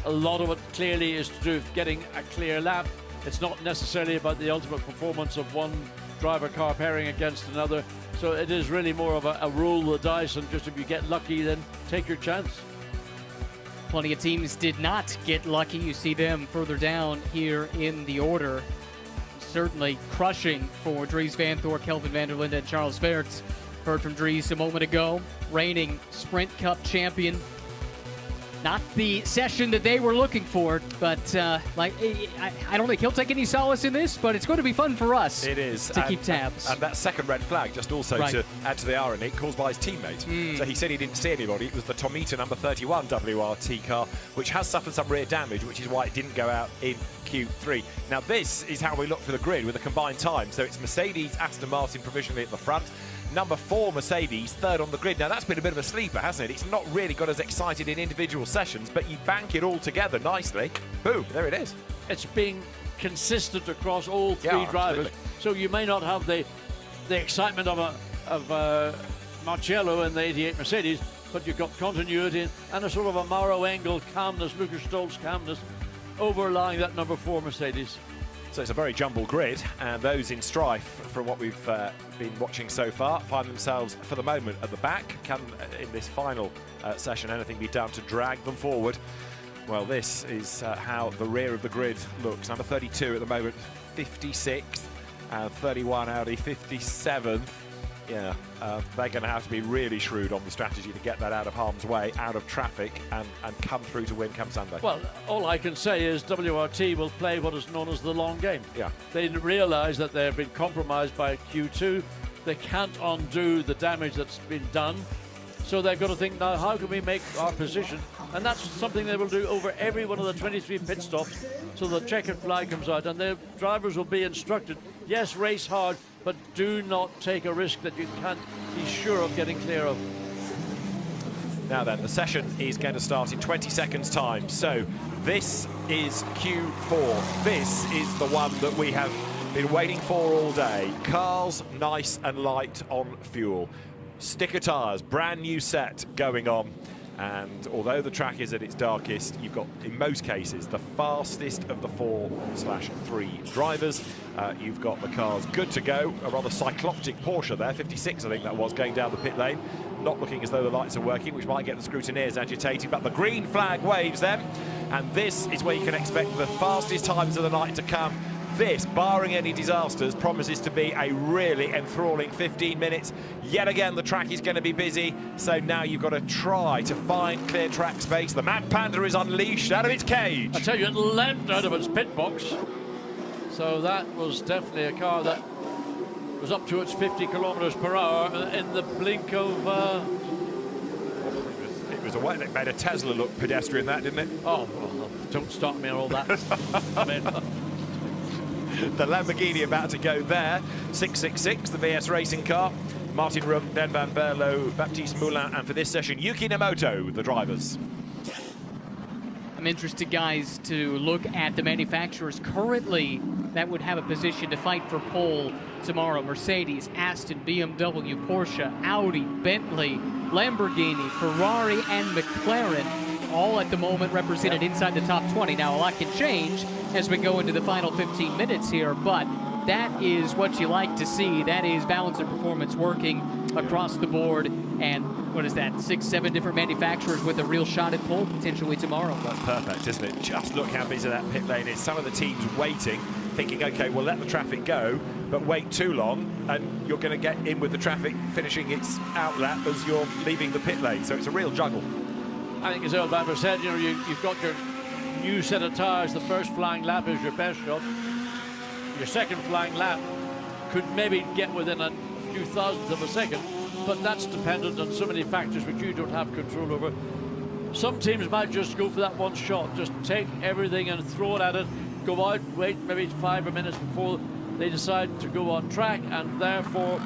B: A lot of it clearly is to do with getting a clear lap. It's not necessarily about the ultimate performance of one driver car pairing against another. So it is really more of a roll the dice, and just if you get lucky, then take your chance.
C: Plenty of teams did not get lucky. You see them further down here in the order. Certainly crushing for Dries van Thor, Kelvin van der Linde, and Charles Weerts. Heard from Dries a moment ago, reigning Sprint Cup champion. Not the session that they were looking for, but I don't think he'll take any solace in this, but it's going to be fun for us.
A: It is.
C: To keep tabs.
A: And that second red flag, just also to add to the irony, caused by his teammate. So he said he didn't see anybody. It was the Tomita number 31 WRT car, which has suffered some rear damage, which is why it didn't go out in Q3. Now this is how we look for the grid with a combined time. So it's Mercedes, Aston Martin provisionally at the front. Number 4 Mercedes, third on the grid. Now that's been a bit of a sleeper, hasn't it? It's not really got us excited in individual sessions, but you bank it all together nicely. Boom, there it is.
B: It's being consistent across all 3 drivers.
A: Absolutely.
B: So you may not have the excitement of Marciello and the 88 Mercedes, but you've got continuity and a sort of a Mauro Engel calmness, Lucas Stolz calmness overlying that number 4 Mercedes.
A: So it's a very jumbled grid, and those in strife, from what we've been watching so far, find themselves for the moment at the back. Can in this final session anything be done to drag them forward? Well, this is how the rear of the grid looks. Number 32 at the moment, 56th, and 31 Audi, 57th. Yeah, they're going to have to be really shrewd on the strategy to get that out of harm's way, out of traffic, and come through to win come Sunday.
B: Well, all I can say is WRT will play what is known as the long game.
A: Yeah.
B: They realise that they've been compromised by Q2. They can't undo the damage that's been done. So they've got to think now, how can we make our position? And that's something they will do over every one of the 23 pit stops. So the checkered flag comes out, and their drivers will be instructed, yes, race hard, but do not take a risk that you can't be sure of getting clear of.
A: Now then, the session is going to start in 20 seconds time. So this is Q4. This is the one that we have been waiting for all day. Cars nice and light on fuel. Sticker tyres, brand new set going on. And although the track is at its darkest, you've got, in most cases, the fastest of the 4/3 drivers. You've got the cars good to go. A rather cycloptic Porsche there, 56 I think that was, going down the pit lane. Not looking as though the lights are working, which might get the scrutineers agitated, but the green flag waves them. And this is where you can expect the fastest times of the night to come. This, barring any disasters, promises to be a really enthralling 15 minutes. Yet again, the track is going to be busy, so now you've got to try to find clear track space. The Mad Panda is unleashed out of its cage.
B: I tell you, it leapt out of its pit box. So that was definitely a car that was up to its 50 kilometers per hour in the blink of...
A: It was a way that made a Tesla look pedestrian, that, didn't it?
B: Oh, well, don't start me on all that. I mean...
A: The Lamborghini about to go there. 666, the VS racing car. Martin Rupp, Dan Van Berlo, Baptiste Moulin, and for this session, Yuki Nemoto, the drivers.
C: I'm interested, guys, to look at the manufacturers currently that would have a position to fight for pole tomorrow. Mercedes, Aston, BMW, Porsche, Audi, Bentley, Lamborghini, Ferrari, and McLaren, all at the moment represented inside the top 20. Now, a lot can change as we go into the final 15 minutes here, but that is what you like to see. That is balance and performance working across the board. And what is that, 6, 7 different manufacturers with a real shot at pole potentially tomorrow.
A: That's perfect, isn't it? Just look how busy that pit lane is. Some of the teams waiting, thinking, okay, we'll let the traffic go, but wait too long, and you're going to get in with the traffic finishing its outlap as you're leaving the pit lane. So it's a real juggle.
B: I think as Earl Bamber said, you know, you've got your new set of tyres. The first flying lap is your best shot. Your second flying lap could maybe get within a few thousandths of a second, but that's dependent on so many factors which you don't have control over. Some teams might just go for that one shot, just take everything and throw it at it, go out, wait maybe 5 minutes before they decide to go on track, and therefore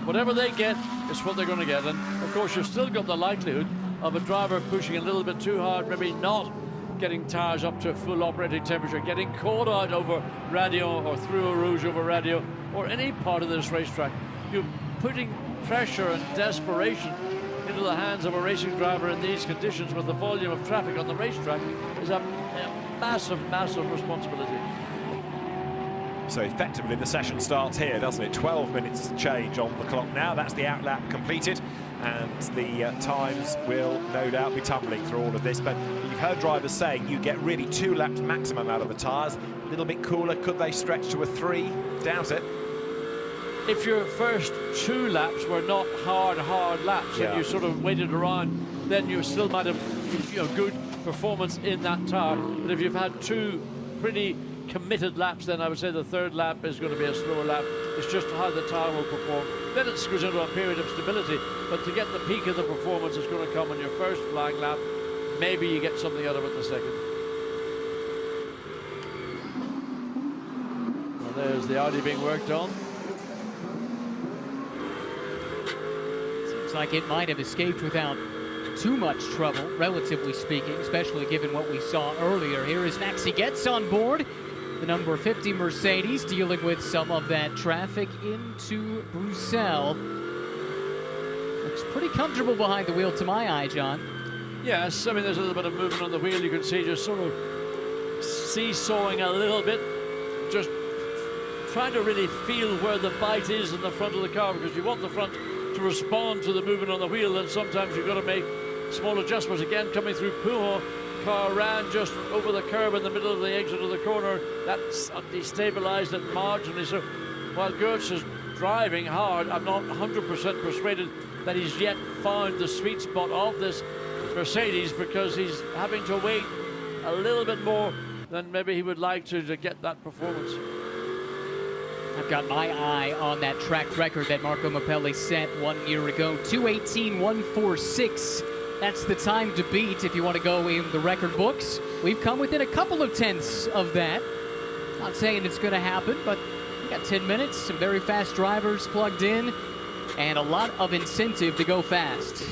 B: whatever they get is what they're going to get. And of course you've still got the likelihood of a driver pushing a little bit too hard, maybe not getting tyres up to full operating temperature, getting caught out over radio or through a rouge over radio or any part of this racetrack. You're putting pressure and desperation into the hands of a racing driver in these conditions with the volume of traffic on the racetrack is a massive, massive responsibility.
A: So effectively the session starts here, doesn't it? 12 minutes change on the clock now. That's the outlap completed, and the times will no doubt be tumbling through all of this. But you've heard drivers saying you get really 2 laps maximum out of the tyres. A little bit cooler. Could they stretch to a 3? Doubt it.
B: If your first 2 laps were not hard laps, and you sort of waited around, then you still might have, you know, good performance in that tyre. But if you've had 2 pretty committed laps, then I would say the 3rd lap is going to be a slower lap. It's just how the tyre will perform. Then it goes into a period of stability, but to get the peak of the performance is going to come on your first flying lap. Maybe you get something out of it the second. Well, there's the Audi being worked on.
C: Seems like it might have escaped without too much trouble, relatively speaking, especially given what we saw earlier. Here is Maxi Getz on board, the number 50 Mercedes, dealing with some of that traffic into Bruxelles. Looks pretty comfortable behind the wheel to my eye, John.
B: Yes, I mean, there's a little bit of movement on the wheel. You can see just sort of seesawing a little bit, just trying to really feel where the bite is in the front of the car, because you want the front to respond to the movement on the wheel, and sometimes you've got to make small adjustments. Again, coming through Pujo, car ran just over the curb in the middle of the exit of the corner. That's destabilized it marginally. So while Gertz is driving hard, I'm not 100% persuaded that he's yet found the sweet spot of this Mercedes, because he's having to wait a little bit more than maybe he would like to get that performance.
C: I've got my eye on that track record that Marco Mappelli set 1 year ago, 2:18.146. That's the time to beat if you want to go in the record books. We've come within a couple of tenths of that. Not saying it's going to happen, but we got 10 minutes, some very fast drivers plugged in, and a lot of incentive to go fast.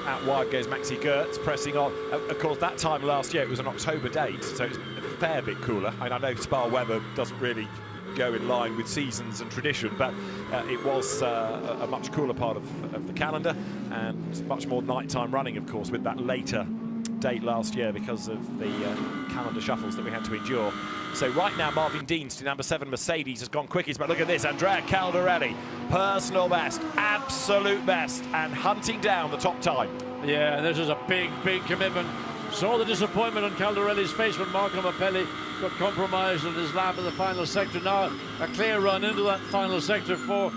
A: Out wide goes Maxi Gertz, pressing on. Of course, that time last year it was an October date, so it's a fair bit cooler. And I know Spa weather doesn't really go in line with seasons and tradition, but it was a much cooler part of the calendar, and much more nighttime running, of course, with that later date last year because of the calendar shuffles that we had to endure. So right now, Marvin Deans to number 7 Mercedes has gone quickest, but look at this, Andrea Caldarelli, personal best, absolute best, and hunting down the top time.
B: Yeah, and this is a big, big commitment. Saw the disappointment on Caldarelli's face when Marco Mappelli got compromised on his lap in the final sector. Now a clear run into that final sector for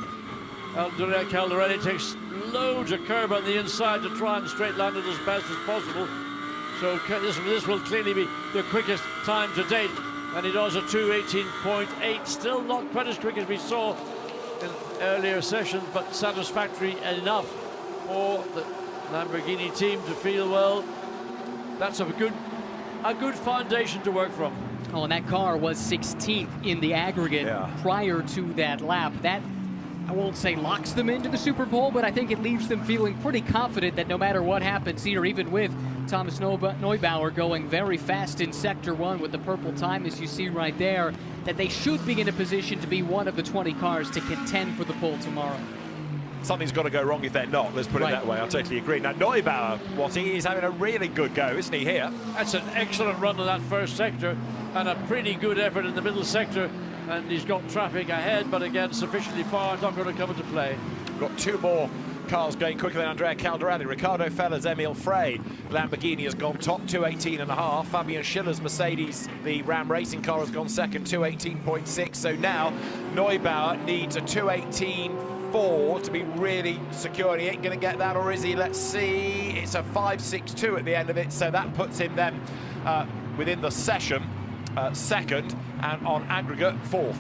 B: Andrea Caldarelli. Takes loads of curb on the inside to try and straight line it as best as possible. So this will clearly be the quickest time to date. And he does a 2:18.8, still not quite as quick as we saw in earlier sessions, but satisfactory enough for the Lamborghini team to feel, well, that's a good foundation to work from.
C: Oh, and that car was 16th in the aggregate prior to that lap. That, I won't say locks them into the Super Bowl, but I think it leaves them feeling pretty confident that no matter what happens here, even with Thomas Neubauer going very fast in Sector 1 with the purple time, as you see right there, that they should be in a position to be one of the 20 cars to contend for the pole tomorrow.
A: Something's got to go wrong if they're not, let's put it that way. I totally agree. Now, Neubauer, he's having a really good go, isn't he, here?
B: That's an excellent run in that first sector, and a pretty good effort in the middle sector. And he's got traffic ahead, but again, sufficiently far, not going to come into play.
A: We've got 2 more cars going quicker than Andrea Caldarelli. Ricardo Feller's Emil Frey. Lamborghini has gone top, 2:18.5. Fabian Schiller's Mercedes, the Ram Racing car, has gone second, 2:18.6. So now Neubauer needs a 2:18.4 to be really secure. He ain't going to get that, or is he? Let's see. It's a 5:62 at the end of it, so that puts him then within the session second, and on aggregate 4th.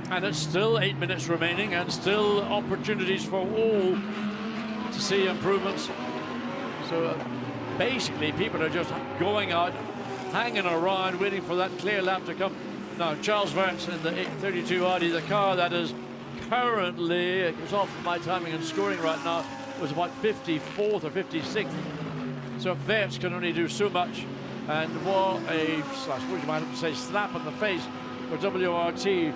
B: And it's still 8 minutes remaining, and still opportunities for all to see improvements. So basically people are just going out, hanging around, waiting for that clear lap to come. Now Charles Verts in the 832 Audi, the car that is currently, it was off my timing and scoring right now, was about 54th or 56th. So Verts can only do so much. And what a, what you might have to say, slap in the face for WRT,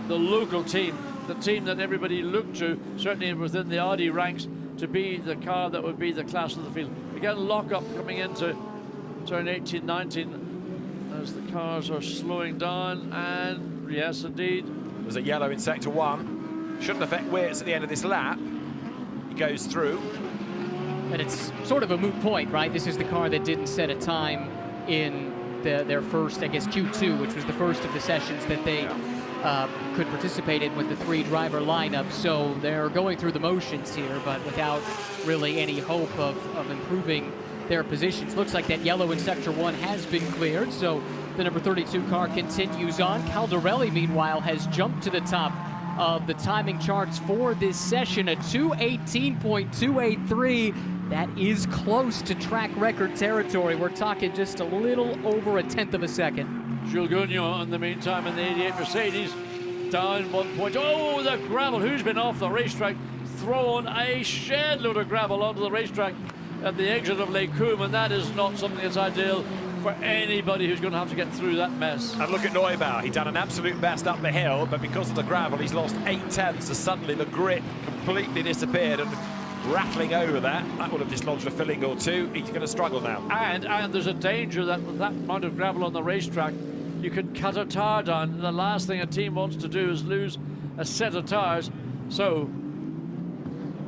B: the local team, the team that everybody looked to, certainly within the Audi ranks, to be the car that would be the class of the field. Again, lock-up coming into turn 18, 19, as the cars are slowing down, and yes, indeed.
A: There's a yellow in Sector 1. Shouldn't affect Wirtz at the end of this lap. He goes through.
C: And it's sort of a moot point, right? This is the car that didn't set a time in their first, I guess, Q2, which was the first of the sessions that they could participate in with the 3-driver lineup. So they're going through the motions here, but without really any hope of improving their positions. Looks like that yellow in Sector 1 has been cleared, so the number 32 car continues on. Caldarelli, meanwhile, has jumped to the top of the timing charts for this session, a 2:18.283. That is close to track record territory. We're talking just a little over a 1/10 of a second.
B: Jules Gagnon, in the meantime, in the 88 Mercedes, down 1 point. Oh, the gravel. Who's been off the racetrack? Thrown a shed load of gravel onto the racetrack at the exit of Lake Coombe, and that is not something that's ideal for anybody who's going to have to get through that mess.
A: And look at Neubauer. He's done an absolute best up the hill, but because of the gravel, he's lost 8/10. So suddenly the grip completely disappeared, and rattling over that would have dislodged a filling or two. He's going to struggle now.
B: And there's a danger that with that amount of gravel on the racetrack, you can cut a tire down. The last thing a team wants to do is lose a set of tires. So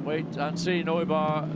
B: wait and see. Neubauer,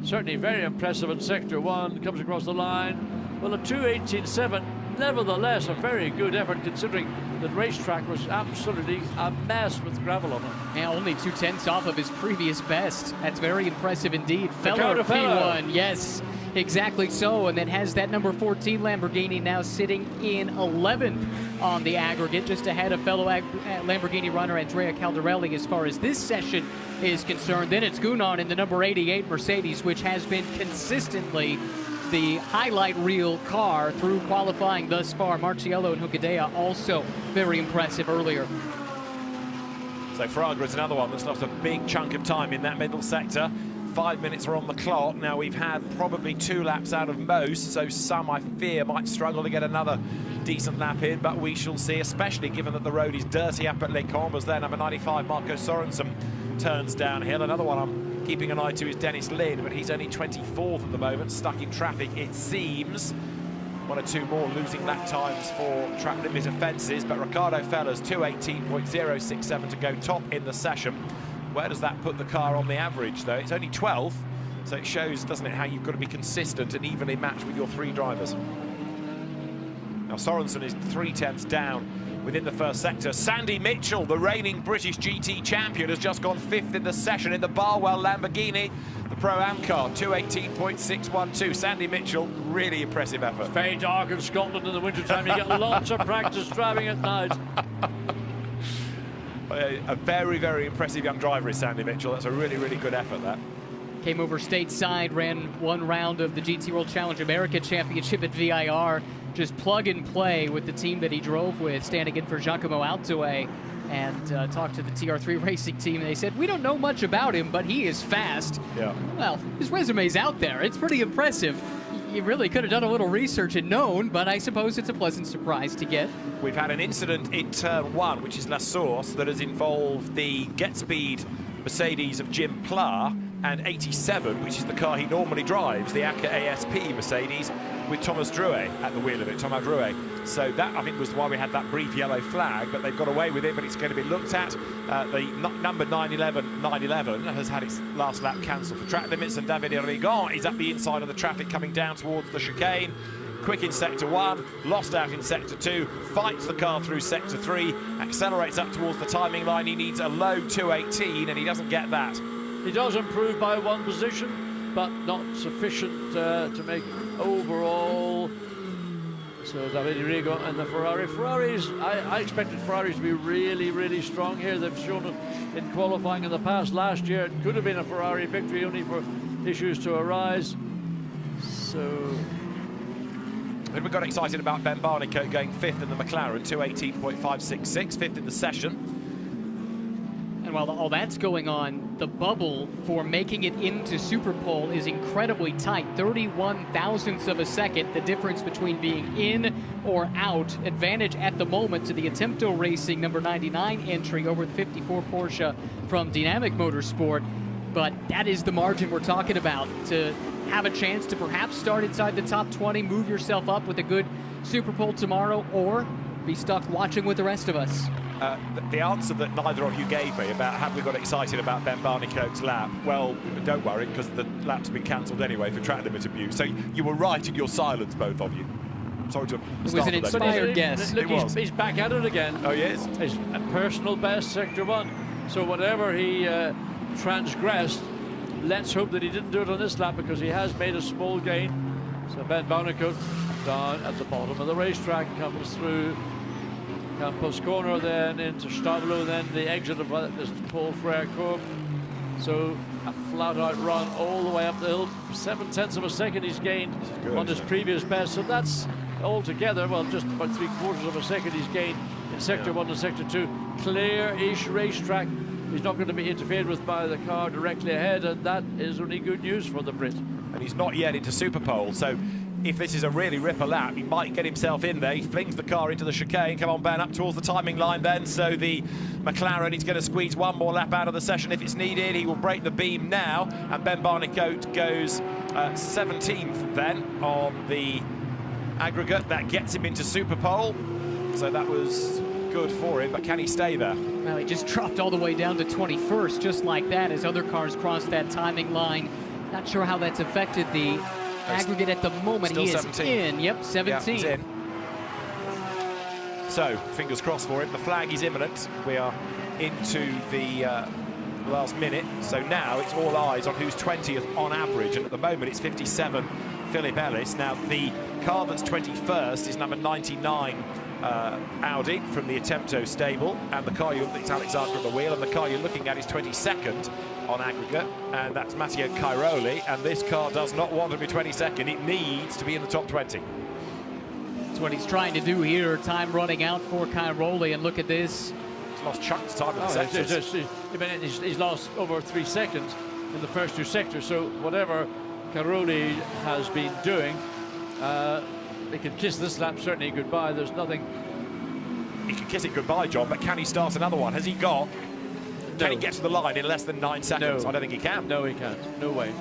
B: certainly very impressive in Sector 1, comes across the line. Well, a 2:18.7, nevertheless a very good effort considering the racetrack was absolutely a mess with gravel on it.
C: Yeah, only 2/10 off of his previous best. That's very impressive indeed. Feller P1, yes, exactly so. And then has that number 14 Lamborghini now sitting in 11th on the aggregate, just ahead of fellow Lamborghini runner Andrea Caldarelli as far as this session is concerned. Then it's Gagnon in the number 88 Mercedes, which has been consistently the highlight reel car through qualifying thus far. Marciello and Hugadea also very impressive earlier.
A: So Fraga is another one that's lost a big chunk of time in that middle sector. 5 minutes are on the clock. Now, we've had probably 2 laps out of most, so some, I fear, might struggle to get another decent lap in, but we shall see, especially given that the road is dirty up at Les Combes. There, number 95, Marco Sorensen, turns downhill. Another one I'm keeping an eye to is Dennis Lynn, but he's only 24th at the moment, stuck in traffic, it seems. 1 or 2 more losing lap times for track limit offences, but Ricardo Feller's 2:18.067 to go top in the session. Where does that put the car on the average, though? It's only 12th, so it shows, doesn't it, how you've got to be consistent and evenly matched with your 3 drivers. Now, Sorensen is 3/10 down within the first sector. Sandy Mitchell, the reigning British GT champion, has just gone 5th in the session in the Barwell Lamborghini, the Pro-Am car, 2:18.612. Sandy Mitchell, really impressive effort.
B: It's very dark in Scotland in the wintertime. You get lots of practice driving at night.
A: A very, very impressive young driver is Sandy Mitchell. That's a really, really good effort, that.
C: Came over stateside, ran 1 round of the GT World Challenge America Championship at VIR. Just plug and play with the team that he drove with, standing in for Giacomo Altoe, and talked to the TR3 racing team. And they said, we don't know much about him, but he is fast.
A: Yeah.
C: Well, his resume's out there. It's pretty impressive. You really could have done a little research and known, but I suppose it's a pleasant surprise to get.
A: We've had an incident in turn 1, which is La Source, that has involved the GetSpeed Mercedes of Jim Pla and 87, which is the car he normally drives, the ACA ASP Mercedes, with Thomas Drouet at the wheel of it, Thomas Drouet. So that, I think, was why we had that brief yellow flag, but they've got away with it, but it's going to be looked at. The number 911 has had its last lap cancelled for track limits, and David Rigon is up the inside of the traffic coming down towards the chicane. Quick in sector 1, lost out in sector 2, fights the car through sector 3, accelerates up towards the timing line. He needs a low 2:18, and he doesn't get that.
B: He does improve by 1 position, but not sufficient to make overall. So David Rigo and the Ferraris, I expected Ferraris to be really, really strong here. They've shown it in qualifying in the past. Last year it could have been a Ferrari victory, only for issues to arise. So...
A: And we got excited about Ben Barnicoat going 5th in the McLaren, 2:18.566, 5th in the session.
C: And while all that's going on, the bubble for making it into Superpole is incredibly tight. 31 thousandths of a second, the difference between being in or out. Advantage at the moment to the Attempto Racing number 99 entry over the 54 Porsche from Dynamic Motorsport. But that is the margin we're talking about, to have a chance to perhaps start inside the top 20, move yourself up with a good Superpole tomorrow, or be stuck watching with the rest of us.
A: The answer that neither of you gave me about have we got excited about Ben Barnicoat's lap, well, don't worry, because the lap's been cancelled anyway for track limit abuse. So you were right in your silence, both of you. Sorry to
C: It was an inspired guess.
B: Look, he's back at it again.
A: Oh, he is?
B: His personal best, sector 1. So whatever he transgressed, let's hope that he didn't do it on this lap, because he has made a small gain. So Ben Barnicoat down at the bottom of the racetrack, comes through Campos Corner, then into Stablo, then the exit of this Paul Frere Courbe. So a flat-out run all the way up the hill. 7/10 of a second he's gained on his previous best. So that's altogether, well, just about 3/4 of a second he's gained in sector 1 and sector 2. Clear-ish racetrack. He's not going to be interfered with by the car directly ahead, and that is only good news for the Brit.
A: And he's not yet into Superpole, so if this is a really ripper lap, he might get himself in there. He flings the car into the chicane. Come on, Ben, up towards the timing line then. So the McLaren, he's going to squeeze 1 more lap out of the session if it's needed. He will break the beam now, and Ben Barnicoat goes 17th then on the aggregate. That gets him into Superpole, so that was good for him, but can he stay there?
C: Well, he just dropped all the way down to 21st, just like that, as other cars crossed that timing line. Not sure how that's affected the aggregate at the moment.
A: Still
C: he is
A: 17th.
C: in. Yep, 17.
A: Yeah, he's in. So, fingers crossed for him. The flag is imminent. We are into the last minute. So now it's all eyes on who's 20th on average. And at the moment, it's 57, Philip Ellis. Now, the car that's 21st is number 99, Audi from the Attempto stable. And the car, it's Alexander at the wheel. And the car you're looking at is 22nd on aggregate, and that's Matteo Cairoli, and this car does not want to be 22nd. It needs to be in the top 20.
C: That's what he's trying to do here. Time running out for Cairoli, and look at this.
A: He's lost chunks of time in the sections.
B: He's lost over 3 seconds. in the first 2 sectors. So whatever Caroli has been doing, they can kiss this lap certainly goodbye. There's nothing.
A: He can kiss it goodbye, John, but can he start another one? Has he got? No. Can he get to the line in less than 9 seconds?
B: No.
A: I don't think he can.
B: No, he can't. No way.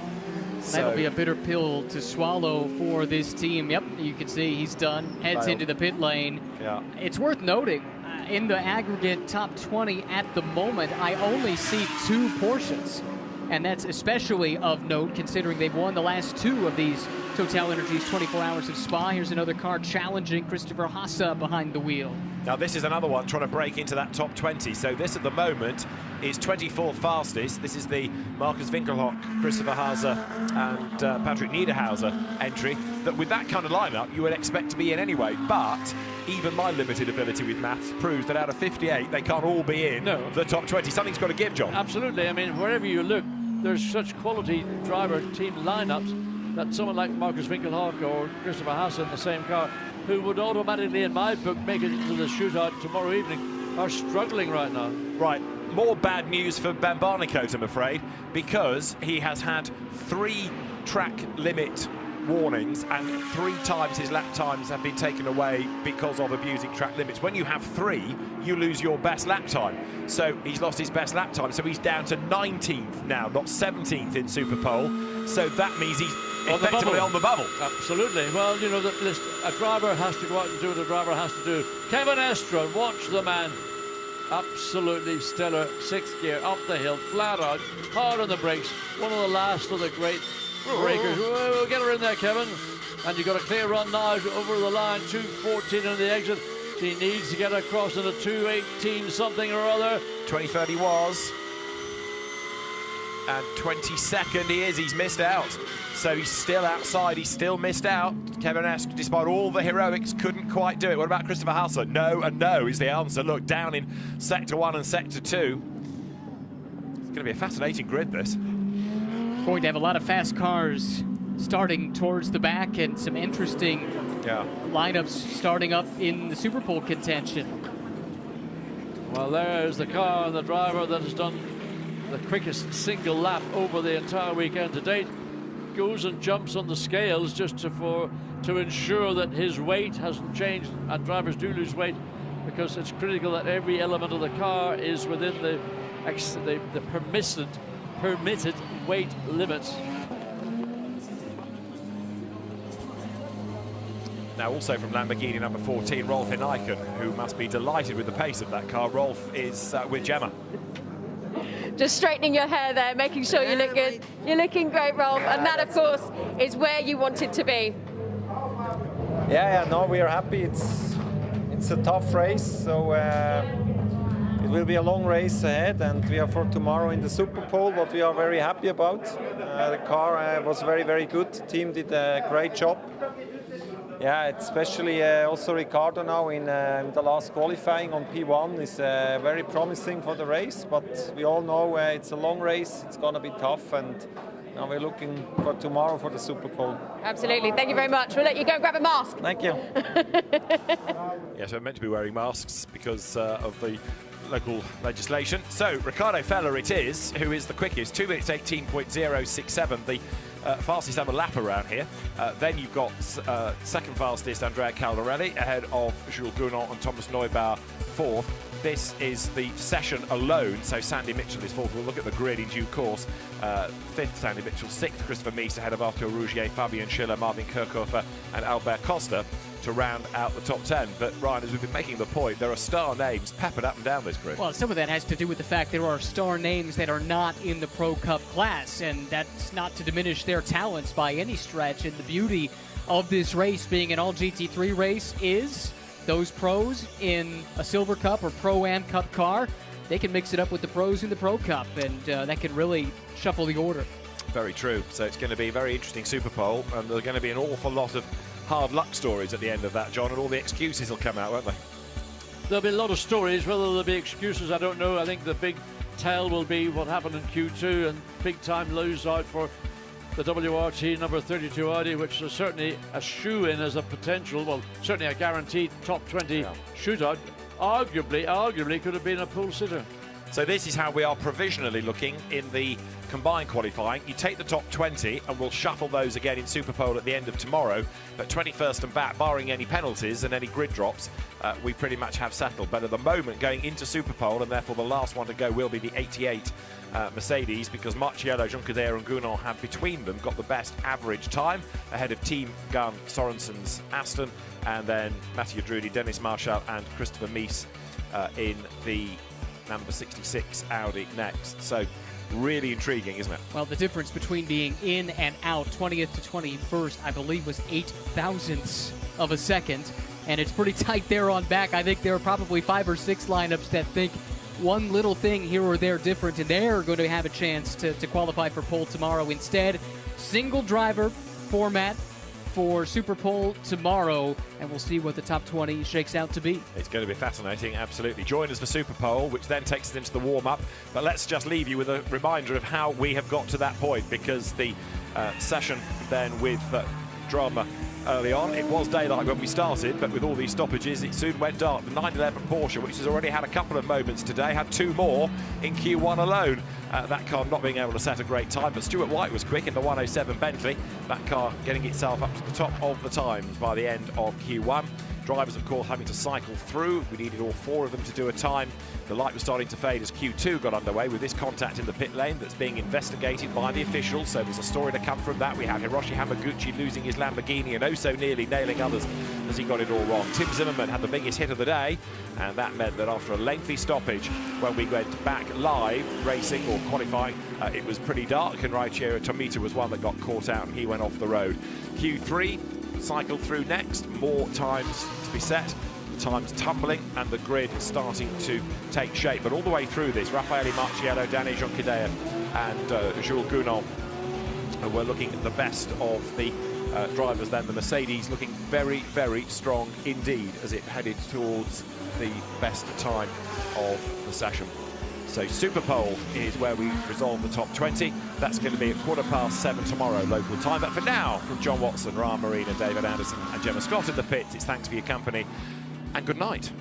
C: That'll be a bitter pill to swallow for this team. Yep, you can see he's done. Heads into the pit lane.
A: Yeah.
C: It's worth noting, in the aggregate top 20 at the moment, I only see 2 Porsches. And that's especially of note considering they've won the last 2 of these TotalEnergies 24 Hours of Spa. Here's another car challenging Christopher Haase behind the wheel.
A: Now this is another one trying to break into that top 20. So this at the moment is 24th fastest. This is the Marcus Winkelhock, Christopher Haase and Patrick Niederhauser entry. That with that kind of lineup you would expect to be in anyway. But even my limited ability with maths proves that out of 58 they can't all be in the top 20. Something's got to give, John.
B: Absolutely. I mean, wherever you look, there's such quality driver team lineups that someone like Marcus Winkelhock or Christopher Haase in the same car, who would automatically, in my book, make it into the shootout tomorrow evening, are struggling right now.
A: Right, more bad news for Ben Barnicoat, I'm afraid, because he has had 3 track limit warnings and 3 times his lap times have been taken away because of abusing track limits. When you have 3, you lose your best lap time. So he's lost his best lap time, so he's down to 19th now, not 17th in Superpole. So that means he's effectively on the bubble.
B: Absolutely. Well, you know, a driver has to go out and do what a driver has to do. Kevin Estre, watch the man. Absolutely stellar 6th gear, up the hill, flat out, hard on the brakes. One of the last of the great breakers. We'll get her in there, Kevin. And you've got a clear run now over the line, 2:14 on the exit. She needs to get across in a 2:18 something or other.
A: 20:30 was. And 22nd he is, he's missed out. So he's still outside, he's still missed out. Kevin Estre, despite all the heroics, couldn't quite do it. What about Christopher Haase? No and no is the answer. Look, down in Sector 1 and Sector 2. It's going to be a fascinating grid, this.
C: Going to have a lot of fast cars starting towards the back and some interesting lineups starting up in the Superpole contention.
B: Well, there's the car and the driver that has done the quickest single lap over the entire weekend to date. Goes and jumps on the scales just to ensure that his weight hasn't changed, and drivers do lose weight because it's critical that every element of the car is within the permitted weight limits.
A: Now also from Lamborghini number 14, Rolf Hinaeken, who must be delighted with the pace of that car. Rolf is with Gemma.
D: Just straightening your hair there, making sure you look good. You're looking great, Rolf, and that, of course, is where you wanted to be.
J: No, we are happy. It's a tough race, so it will be a long race ahead, and we are for tomorrow in the Superpole, what we are very happy about. The car was very, very good. The team did a great job. Especially also Ricardo now in the last qualifying on P1 is very promising for the race, but we all know it's a long race, it's going to be tough, and now we're looking for tomorrow for the Superpole.
D: Absolutely, thank you very much. We'll let you go and grab a mask.
J: Thank you.
A: Yes, we're meant to be wearing masks because of the local legislation. So Ricardo Feller it is, who is the quickest, 2 minutes 18.067, the fastest ever lap around here. Then you've got second fastest Andrea Caldarelli ahead of Jules Gounod and Thomas Neubauer 4th. This is the session alone, so Sandy Mitchell is 4th. We'll look at the grid in due course. 5th Sandy Mitchell, 6th Christopher Meese ahead of Arthur Rougier, Fabian Schiller, Marvin Kirchhofer and Albert Costa to round out the top 10. But Ryan, as we've been making the point, there are star names peppered up and down this grid.
C: Well, some of that has to do with the fact there are star names that are not in the Pro Cup class, and that's not to diminish their talents by any stretch. And the beauty of this race being an all GT3 race is those pros in a Silver Cup or Pro-Am Cup car, they can mix it up with the pros in the Pro Cup, and that can really shuffle the order.
A: Very true. So it's going to be a very interesting Superpole, and there's going to be an awful lot of hard luck stories at the end of that, John, and all the excuses will come out, won't they?
B: There'll be a lot of stories. Whether there'll be excuses, I don't know. I think the big tell will be what happened in Q2 and big time lose out for the WRT number 32 Audi, which is certainly a shoe-in as a potential, well, certainly a guaranteed top 20 shootout. Arguably could have been a pole sitter.
A: So this is how we are provisionally looking in the combined qualifying. You take the top 20 and we'll shuffle those again in Superpole at the end of tomorrow. But 21st and back, barring any penalties and any grid drops, we pretty much have settled. But at the moment, going into Superpole, and therefore the last one to go will be the 88 Mercedes, because Marciello, Juncker and Gunnar have between them got the best average time ahead of Team Gunn Sorensen's Aston, and then Mattia Drudi, Dennis Marshall and Christopher Mies in the number 66 Audi next. So really intriguing, isn't it?
C: Well, the difference between being in and out, 20th to 21st, I believe was 8 thousandths of a second, and it's pretty tight there on back. I think there are probably 5 or 6 lineups that think one little thing here or there different, and they're going to have a chance to qualify for pole tomorrow. Instead, single driver format for Superpole tomorrow, and we'll see what the top 20 shakes out to be.
A: It's going to be fascinating, absolutely. Join us for Superpole, which then takes us into the warm-up. But let's just leave you with a reminder of how we have got to that point, because the session then with drama early on. It was daylight when we started, but with all these stoppages, it soon went dark. The 911 Porsche, which has already had a couple of moments today, had 2 more in Q1 alone. That car not being able to set a great time, but Stuart White was quick in the 107 Bentley. That car getting itself up to the top of the times by the end of Q1. Drivers, of course, having to cycle through. We needed all 4 of them to do a time. The light was starting to fade as Q2 got underway with this contact in the pit lane that's being investigated by the officials. So there's a story to come from that. We had Hiroshi Hamaguchi losing his Lamborghini and oh so nearly nailing others as he got it all wrong. Tim Zimmerman had the biggest hit of the day, and that meant that after a lengthy stoppage, when we went back live racing or qualifying, it was pretty dark, and Raichiro Tomita was one that got caught out and he went off the road. Q3 cycled through next, more times to be set, the times tumbling and the grid starting to take shape. But all the way through this, Rafaeli Marciello, Danny Jonquidea and Jules Gounon were looking at the best of the drivers. Then the Mercedes looking very, very strong indeed as it headed towards the best time of the session. So Superpole is where we resolve the top 20. That's going to be at 7:15 tomorrow local time. But for now, from John Watson, Ryan Marina, David Anderson and Gemma Scott in the pits, it's thanks for your company and good night.